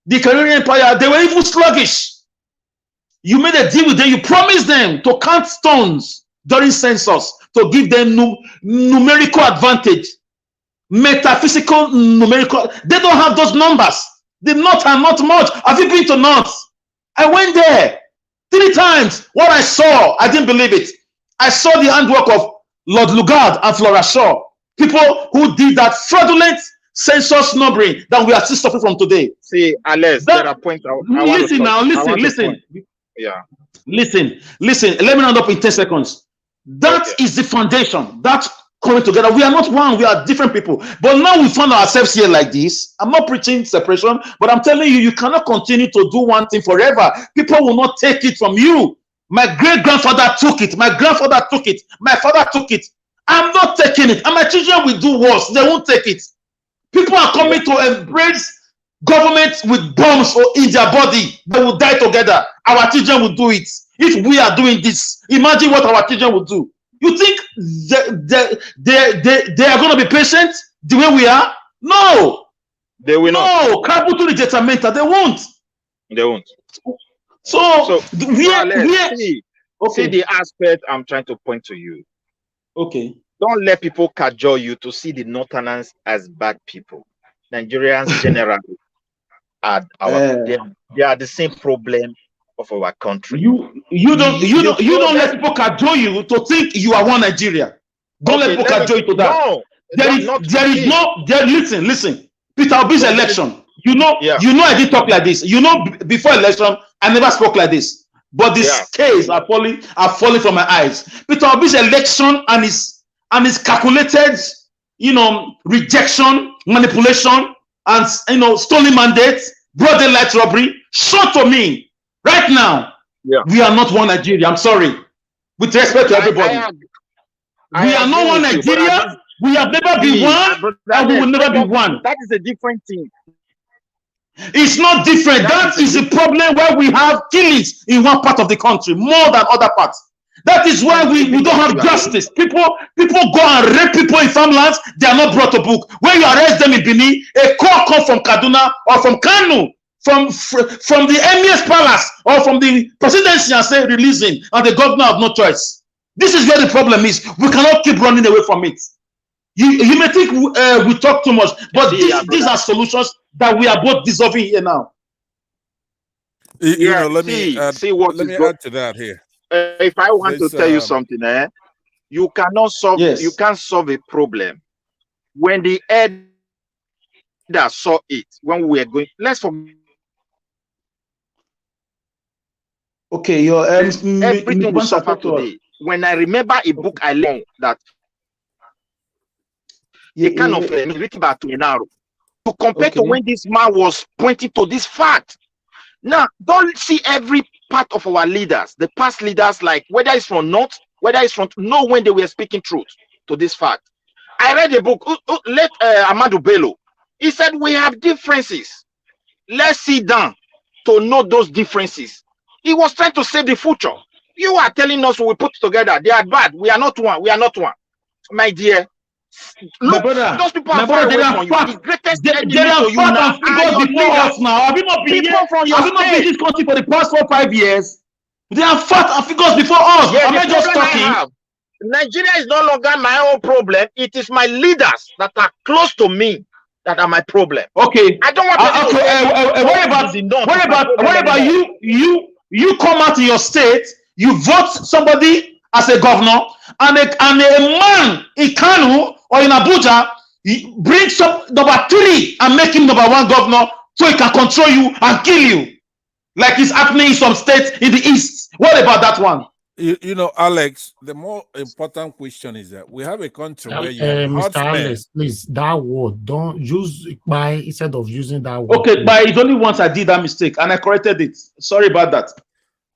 The Kanuri Empire, they were even sluggish. You made a deal with them. You promised them to count stones during census to give them numerical advantage, metaphysical numerical. They don't have those numbers. The North are not much. Have you been to North? I went there 3 times. What I saw, I didn't believe it. I saw the handwork of Lord Lugard and Flora Shaw, people who did that fraudulent census numbering that we are still suffering from today. See, Alex, there are points. Listen. Yeah. Listen. Let me round up in 10 seconds. That is the foundation. That's coming together. We are not one. We are different people. But now we found ourselves here like this. I'm not preaching separation, but I'm telling you, you cannot continue to do one thing forever. People will not take it from you. My great-grandfather took it. My grandfather took it. My father took it. I'm not taking it. And my children will do worse. They won't take it. People are coming to embrace government with bombs in their body. They will die together. Our children will do it. If we are doing this, imagine what our children will do. You think they are going to be patient the way we are? No. They will not. No. They won't. They won't. So see the aspect I'm trying to point to you. Okay. Don't let people cajole you to see the Northerners as bad people. Nigerians generally are they are the same problem of our country. You don't let people cajole you to think you are one Nigeria. Don't let people cajole you to that. No, listen. Peter Obi's election. You know I didn't talk like this. Before election, I never spoke like this. But the scales are falling from my eyes. Peter Obi's election and his calculated, rejection, manipulation, and stolen mandates, broad daylight robbery. Show to me right now. We are not one Nigeria. I'm sorry. With respect to everybody, we are not one Nigeria. We have never been one, and we will never be one. That is a different thing. It's not different. That is the problem where we have killings in one part of the country more than other parts. That is why we don't have justice. People go and rape people in farmlands. They are not brought to book. When you arrest them in Benin, a call comes from Kaduna or from Kanu, from the emir's palace or from the presidency and say releasing, and the governor have no choice. This is where the problem is. We cannot keep running away from it. You may think we talk too much, but these are solutions that we are both dissolving here now. Let me add to that here. If I want to tell you something, you cannot solve. You can't solve a problem when the elder saw it when we were going. Let's forget. Okay, your everything we suffer today. When I remember a book I learned that a kind of written by Tuenaro to compare to when this man was pointing to this fact. Now, don't see every part of our leaders, the past leaders, like whether it's from North, whether it's from know when they were speaking truth to this fact. I read a book, Amadou Bello. He said, we have differences. Let's sit down to know those differences. He was trying to save the future. You are telling us we put together, they are bad. We are not one. We are not one. my dear. Look, those people are far away from you. The greatest enemy to you now are your leaders. Now, have you not been People from your have you not been in state. this country for the past 4 or 5 years? They are fat and figures before us. Yeah, Am I just talking? Nigeria is no longer my own problem. It is my leaders that are close to me that are my problem. Okay. I don't want to what about you come out to your state, you vote somebody as a governor, and a man in Kanu or in Abuja bring some number 3 and make him number 1 governor so he can control you and kill you, like it's happening in some states in the east. What about that one? You know, Alex, the more important question is that we have a country where you have Mr. Alex, please, that word, don't use by instead of using that word. Okay, but it's only once I did that mistake and I corrected it. Sorry about that.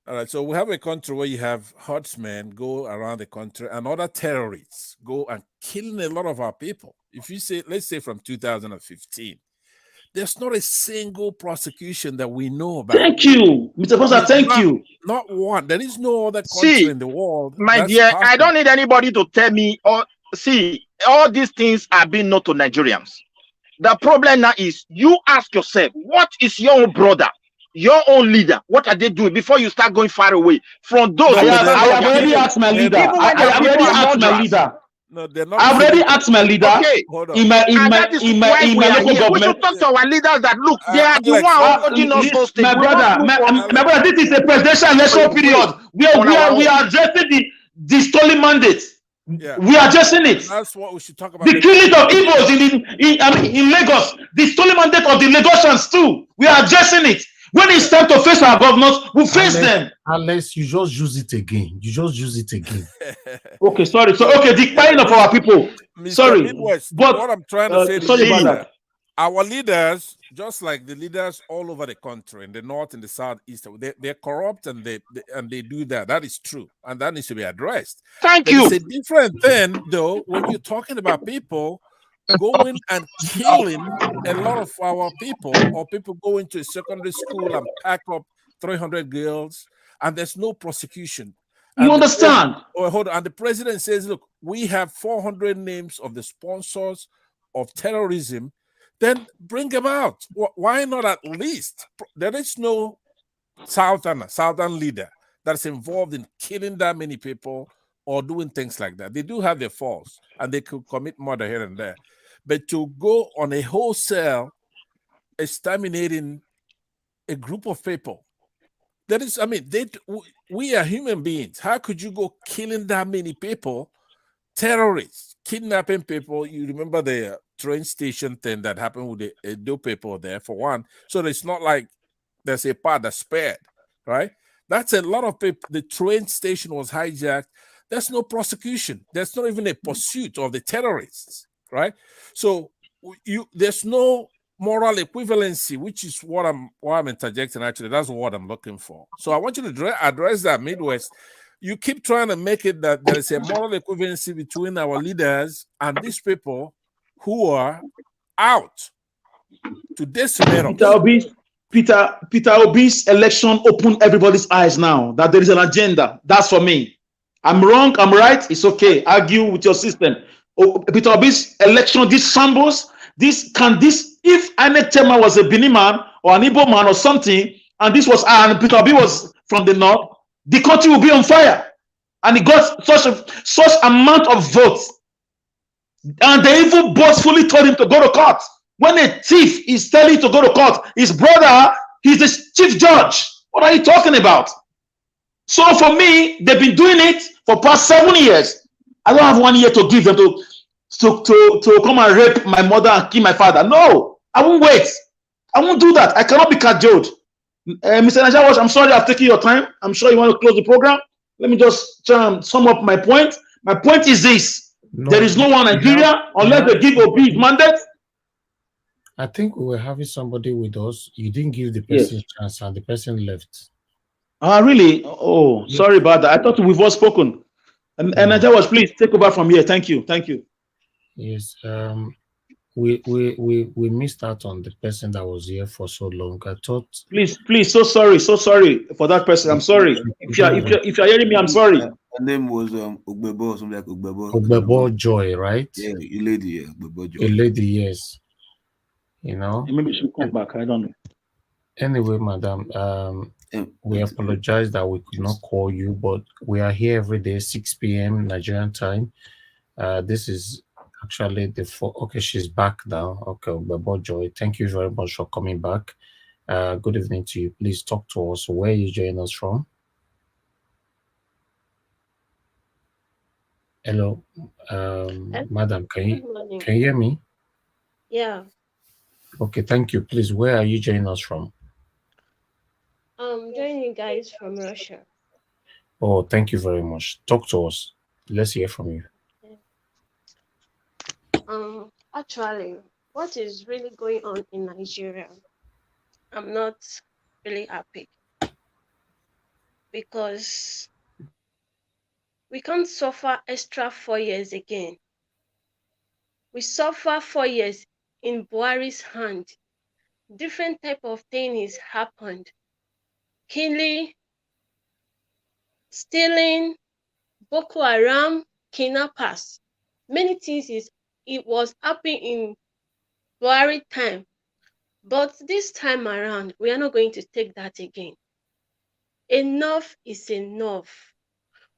All right, so we have a country where you have herdsmen go around the country and other terrorists go and killing a lot of our people. If you say, let's say from 2015, there's not a single prosecution that we know about. Thank you, Mr. Foster. Thank you. Not one. There is no other country in the world. My dear, I don't need anybody to tell me. All these things are being known to Nigerians. The problem now is you ask yourself, what is your own brother, your own leader? What are they doing before you start going far away from those? I have already asked my leader. I have already asked my leader. No, they're not. I've already asked my leader. Okay. In my local government. We should talk to our leaders that look, they are the one holding us those things. My brother, this is a presidential election period. We are addressing the stolen mandate. Yeah. We are addressing it. That's what we should talk about. The killing of Igbos in Lagos, the stolen mandate of the Lagosians too. We are addressing it. When it's time to face our governors, we face them. Unless you just use it again. Okay, sorry. So, okay, the kind of our people. Sorry. Midwest, but what I'm trying to say sorry about that. Our leaders, just like the leaders all over the country, in the north, in the south, east, they're corrupt and they do that. That is true. And that needs to be addressed. Thank you. It's a different thing, though, when you're talking about people going and killing a lot of our people, or people going to a secondary school and pack up 300 girls, and there's no prosecution. You understand? Hold on. And the president says, look, we have 400 names of the sponsors of terrorism. Then bring them out. Why not at least? There is no southern leader that's involved in killing that many people or doing things like that. They do have their faults and they could commit murder here and there. But to go on a wholesale exterminating a group of people, that is, I mean, we are human beings. How could you go killing that many people? Terrorists, kidnapping people. You remember the train station thing that happened with the Edo people there, for one. So it's not like there's a part that's spared, right? That's a lot of people. The train station was hijacked. There's no prosecution. There's not even a pursuit of the terrorists, right? So there's no moral equivalency, which is why I'm interjecting. Actually, that's what I'm looking for. So I want you to address that, Midwest. You keep trying to make it that there is a moral equivalency between our leaders and these people who are out to decimate us. Peter Obi's election opened everybody's eyes now that there is an agenda. That's for me. I'm wrong, I'm right, it's okay. Argue with your system. Peter Obi's election, these symbols, if INEC chairman was a Benin man or an Igbo man or something, and Peter Obi was from the north, the country will be on fire. And he got such amount of votes. And they even boastfully told him to go to court. When a thief is telling you to go to court, his brother, he's the chief judge. What are you talking about? So for me, they've been doing it for past 7 years. I don't have 1 year to give them to come and rape my mother and kill my father. No, I won't wait. I won't do that. I cannot be cajoled. Mr. Nigerians, I'm sorry I've taken your time. I'm sure you want to close the program. Let me just try and sum up my point. My point is this. There is no one Nigeria unless they give Obi his mandate. I think we were having somebody with us. You didn't give the person a chance and the person left. Ah, really? Oh, sorry about that. I thought we've all spoken. And Nigerians, please take over from here. Thank you. Thank you. Yes. We missed out on the person that was here for so long. I thought. Please, so sorry for that person. I'm sorry. If you're hearing me, I'm sorry. Her name was Ogbebo or something like Ogbebo. Ogbebo Joy, right? Yeah, a lady, yeah, Ogbebo Joy. A lady, yes. You know. Maybe she'll come back. I don't know. Anyway, madam, we apologize that we could not call you, but we are here every day, 6 p.m. Nigerian time. This is actually okay, she's back now. Okay, Ogbebo Joy, thank you very much for coming back. Good evening to you. Please talk to us. Where you join us from? Hello, madam, can you hear me? Yeah. Okay, thank you. Please, where are you joining us from? Joining you guys from Russia. Oh, thank you very much. Talk to us. Let's hear from you. Actually, what is really going on in Nigeria, I'm not really happy because we can't suffer extra 4 years again. We suffer 4 years in Buhari's hand. Different type of things happened. Killing, stealing, Boko Haram, kidnappers. Many things it was happening in Buhari time. But this time around, we are not going to take that again. Enough is enough.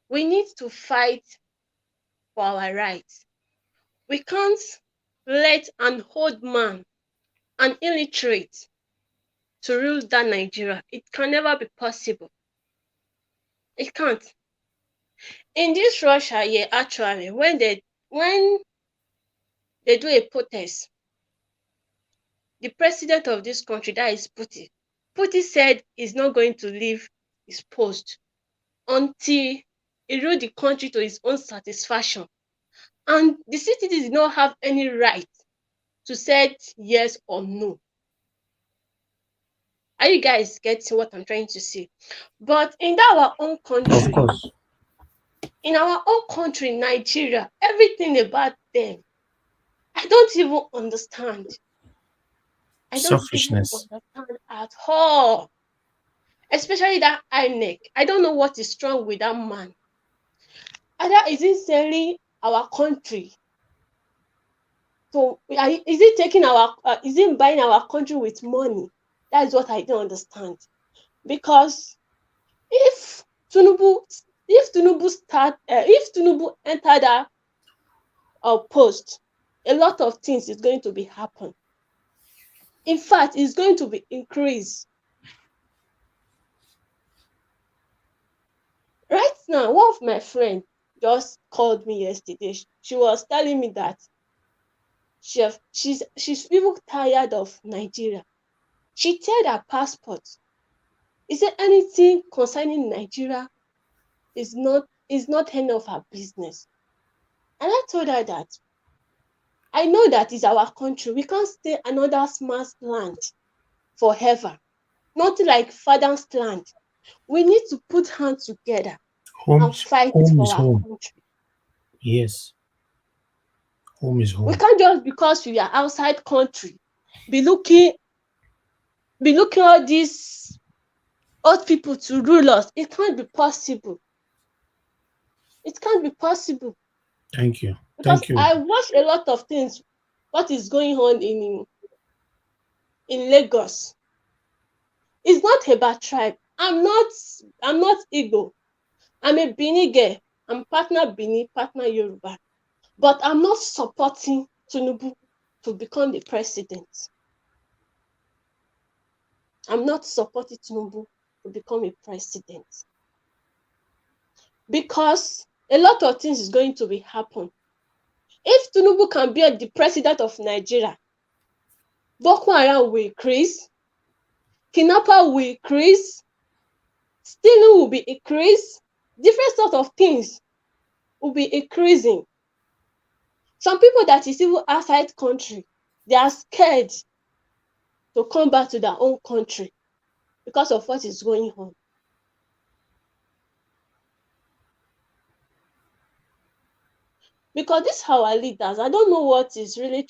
We need to fight for our rights. We can't let an old man, an illiterate, to rule that Nigeria. It can never be possible. It can't. In this Russia here, actually, when they do a protest, the president of this country, that is Putin, said he's not going to leave his post until he ruled the country to his own satisfaction. And the citizens did not have any right to say yes or no. Are you guys getting what I'm trying to say? But in our own country, of course, in our own country, Nigeria, everything about them, I don't even understand. I don't even understand at all. Especially that INEC. I don't know what is wrong with that man. Either is it selling our country? So is it taking is it buying our country with money? That is what I don't understand. Because if Tinubu entered that post, a lot of things is going to be happen. In fact, it's going to be increased. Right now, one of my friends just called me yesterday. She was telling me that she's even tired of Nigeria. She teared her passport. Is there anything concerning Nigeria is not any of her business? And I told her that I know that is our country. We can't stay another man's land forever. Not like father's land. We need to put hands together and fight for our country. Yes. Home is home. We can't just because we are outside country be looking all these old people to rule us. It can't be possible. It can't be possible. Thank you. Because Thank you. I watch a lot of things. What is going on in Lagos? It's not about tribe. I'm not Igbo. I'm a Bini girl. I'm partner Bini, partner Yoruba. But I'm not supporting Tinubu to become the president. I'm not supporting Tinubu to become a president. Because a lot of things is going to be happen. If Tinubu can be the president of Nigeria, Boko Haram will increase, kidnapper will increase, stealing will be increased, different sort of things will be increasing. Some people that is even outside country, they are scared to come back to their own country because of what is going on. Because this is our leaders. I don't know what is really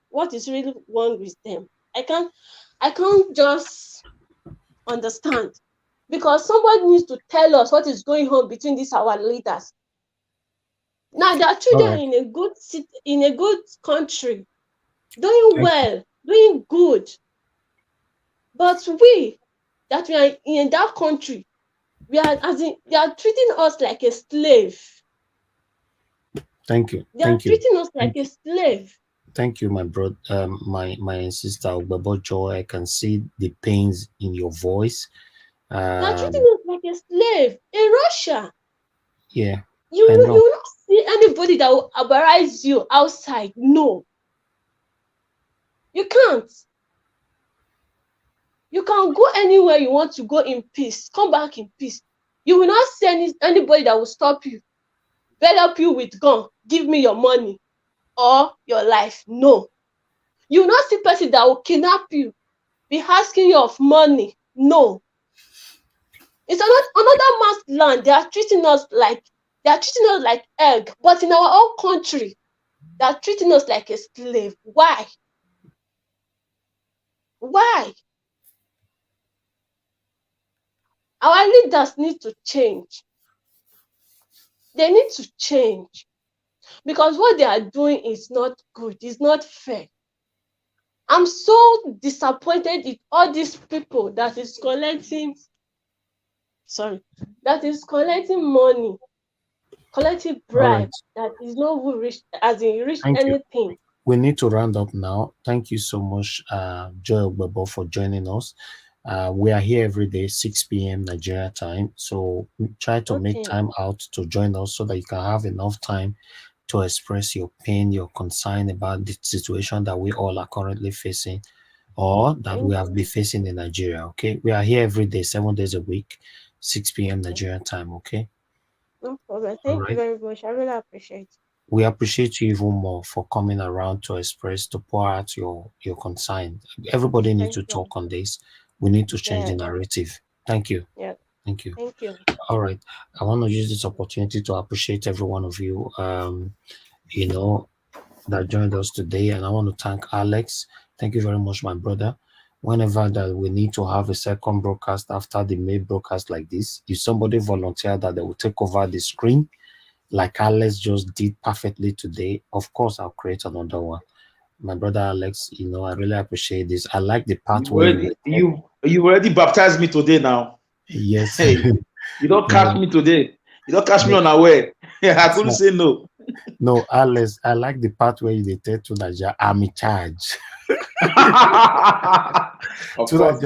what is really wrong with them. I can't just understand. because somebody needs to tell us what is going on between these our leaders. Now their children in a good city, in a good country, doing well, doing good. But we that we are in that country, we are they are treating us like a slave. Thank you. They are treating us like a slave. Thank you, my brother, my sister Ogbebo Joy. I can see the pains in your voice. They are treating us like a slave in Russia. Yeah. You will not see anybody that will abuse you outside. No. You can't. You can go anywhere you want to go in peace. Come back in peace. You will not see anybody that will stop you, help you with gun, give me your money or your life. No. You will not see person that will kidnap you, be asking you of money. No. It's another man's land. They are treating us like egg. But in our own country, they are treating us like a slave. Why? Why? Our leaders need to change. They need to change. Because what they are doing is not good. It's not fair. I'm so disappointed in all these people that is collecting money, collecting bribe, that is not reached anything. We need to round up now. Thank you so much, Joy Ogbebo, for joining us. We are here every day, 6 p.m. Nigeria time. So try to make time out to join us so that you can have enough time to express your pain, your concern about the situation that we all are currently facing or that we have been facing in Nigeria. Okay. We are here every day, 7 days a week, 6 p.m. Nigerian time. Okay. No problem. Thank you very much. I really appreciate it. We appreciate you even more for coming around to express, to pour out your concern. Everybody needs to talk on this. We need to change the narrative. Thank you. Yeah. Thank you. Thank you. All right. I want to use this opportunity to appreciate every one of you, that joined us today. And I want to thank Alex. Thank you very much, my brother. Whenever that we need to have a second broadcast after the main broadcast like this, if somebody volunteer that they will take over the screen, like Alex just did perfectly today, of course I'll create another one. My brother Alex, I really appreciate this. I like the part where you already baptized me today now. Yes. Hey, you don't catch me today. You don't catch me unaware. I couldn't say no. No, Alex, I like the part where you tell to Nigeria, I'm in charge. Of course,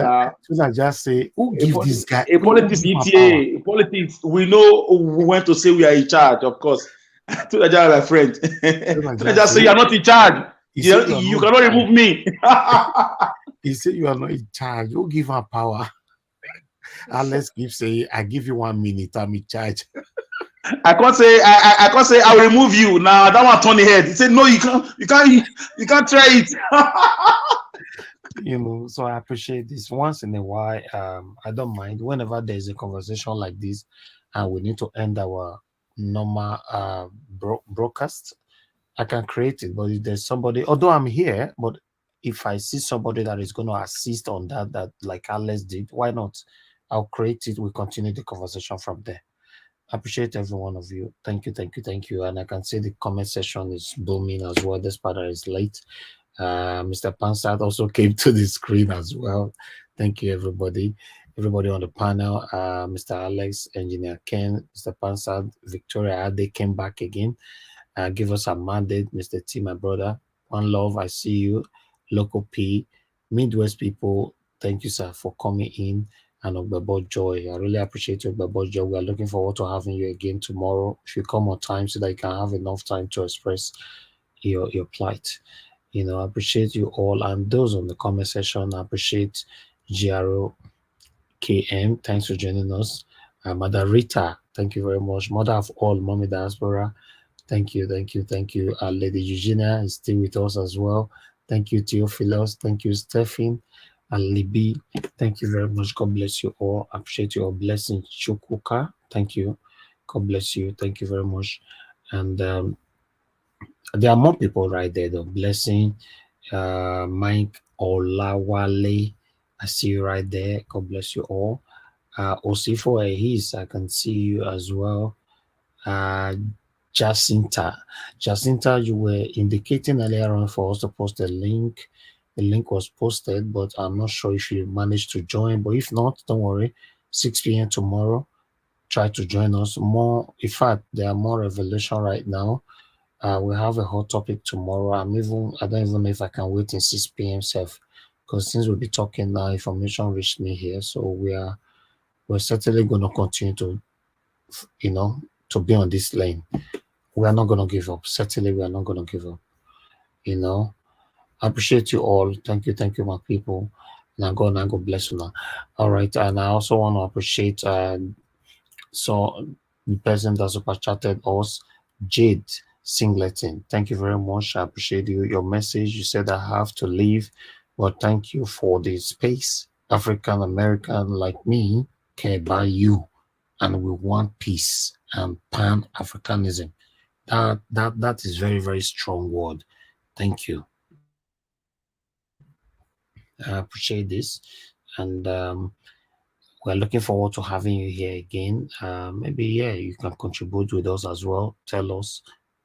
Nigeria say, who give this guy? A politics ETA, politics. We know when to say we are in charge. Of course, to Nigeria, my friend. To Nigeria say you are not in charge. You cannot remove me. He said you are not in charge. Who give her power? Alex keeps saying, I give you 1 minute. I'm in charge. I can't say I will remove you. Now that one turn the head. He said, no, you can't try it. So I appreciate this. Once in a while, I don't mind whenever there's a conversation like this and we need to end our normal broadcast, I can create it. But if there's somebody, although I'm here, but if I see somebody that is going to assist on that like Alex did, why not? I'll create it. We continue the conversation from there. I appreciate every one of you. Thank you. And I can see the comment section is booming as well. This part is late. Mr. Pansat also came to the screen as well. Thank you, everybody on the panel. Mr. Alex, Engineer Ken, Mr. Pansat, Victoria, they came back again. Give us a mandate, Mr. T, my brother. One love, I see you. Local P, Midwest people, thank you, sir, for coming in. And Ogbebo Joy, I really appreciate you, Ogbebo Joy. We are looking forward to having you again tomorrow. If you come on time so that you can have enough time to express your plight. I appreciate you all. And those on the comment section, I appreciate GRO KM. Thanks for joining us. Mother Rita, thank you very much. Mother of all, Mommy Diaspora. Thank you. Lady Eugenia is still with us as well. Thank you, Theophilus. Thank you, Stephen. And Libby, thank you very much. God bless you all. I appreciate your blessing. Chukuka, thank you. God bless you. Thank you very much. And there are more people right there, though. Blessing, Mike Olawale, I see you right there. God bless you all. Osifo Ehis, I can see you as well. Jacinta, you were indicating earlier on for us to post a link. The link was posted, but I'm not sure if you managed to join. But if not, don't worry. 6 p.m. tomorrow, try to join us. More, in fact, there are more revelation right now. We have a hot topic tomorrow. I don't even know if I can wait in 6 p.m. self, because since we'll be talking now, information reached me here. So we're certainly going to continue to, to be on this lane. We are not going to give up. Certainly, we are not going to give up. I appreciate you all. Thank you, my people. Now God bless you now. All right, and I also want to appreciate the person that super chatted us, Jade Singleton. Thank you very much. I appreciate your message. You said I have to leave, but thank you for the space. African American like me care about you, and we want peace and Pan-Africanism. That is very, very strong word. Thank you. I appreciate this, and we're looking forward to having you here again. Maybe you can contribute with us as well. Tell us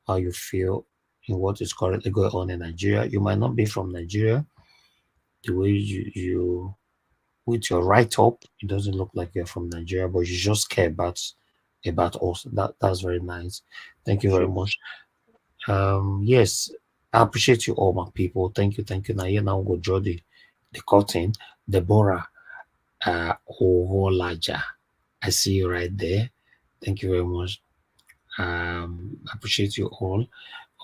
how you feel in what is currently going on in Nigeria. You might not be from Nigeria. The way you with your write-up, it doesn't look like you're from Nigeria, but you just care about us. That's very nice. Thank you very much. Yes, I appreciate you all, my people. Thank you. Now here now go draw the curtain. Deborah Oholaja, I see you right there. Thank you very much. I appreciate you all.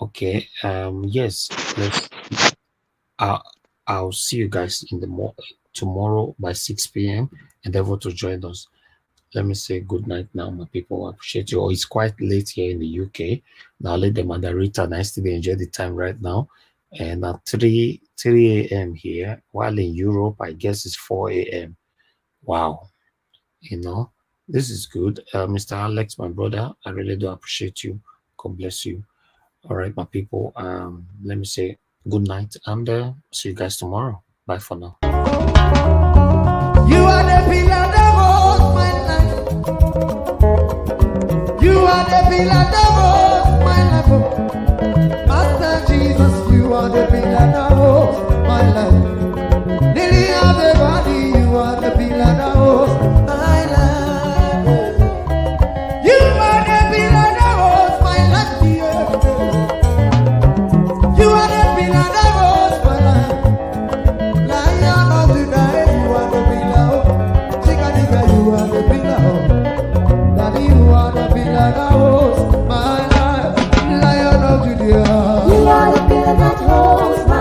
Okay. Yes, I'll see you guys in the tomorrow by 6 p.m. Endeavor to join us. Let me say good night now, my people. I appreciate you all. It's quite late here in the UK. Now let the Mandarita nice to enjoy the time right now. And at 3 a.m. here, while in Europe, I guess it's 4 a.m. Wow. This is good. Mr. Alex, my brother, I really do appreciate you. God bless you. All right, my people. Let me say good night and see you guys tomorrow. Bye for now. You are the pillar that holds my life. You are the pillar that holds my life. Master Jesus, you are the pillar that holds my life. Lily of the valley, you are the pillar that holds my life. You are the pillar that holds my life. You are the pillar that holds my life. Lion of the night, you are the pillar. Chicken, you are the pillar. Daddy, you are the pillar that holds my life. Lion of Judea, you are the pillar that holds my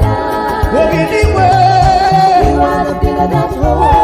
life. You are the pillar that holds.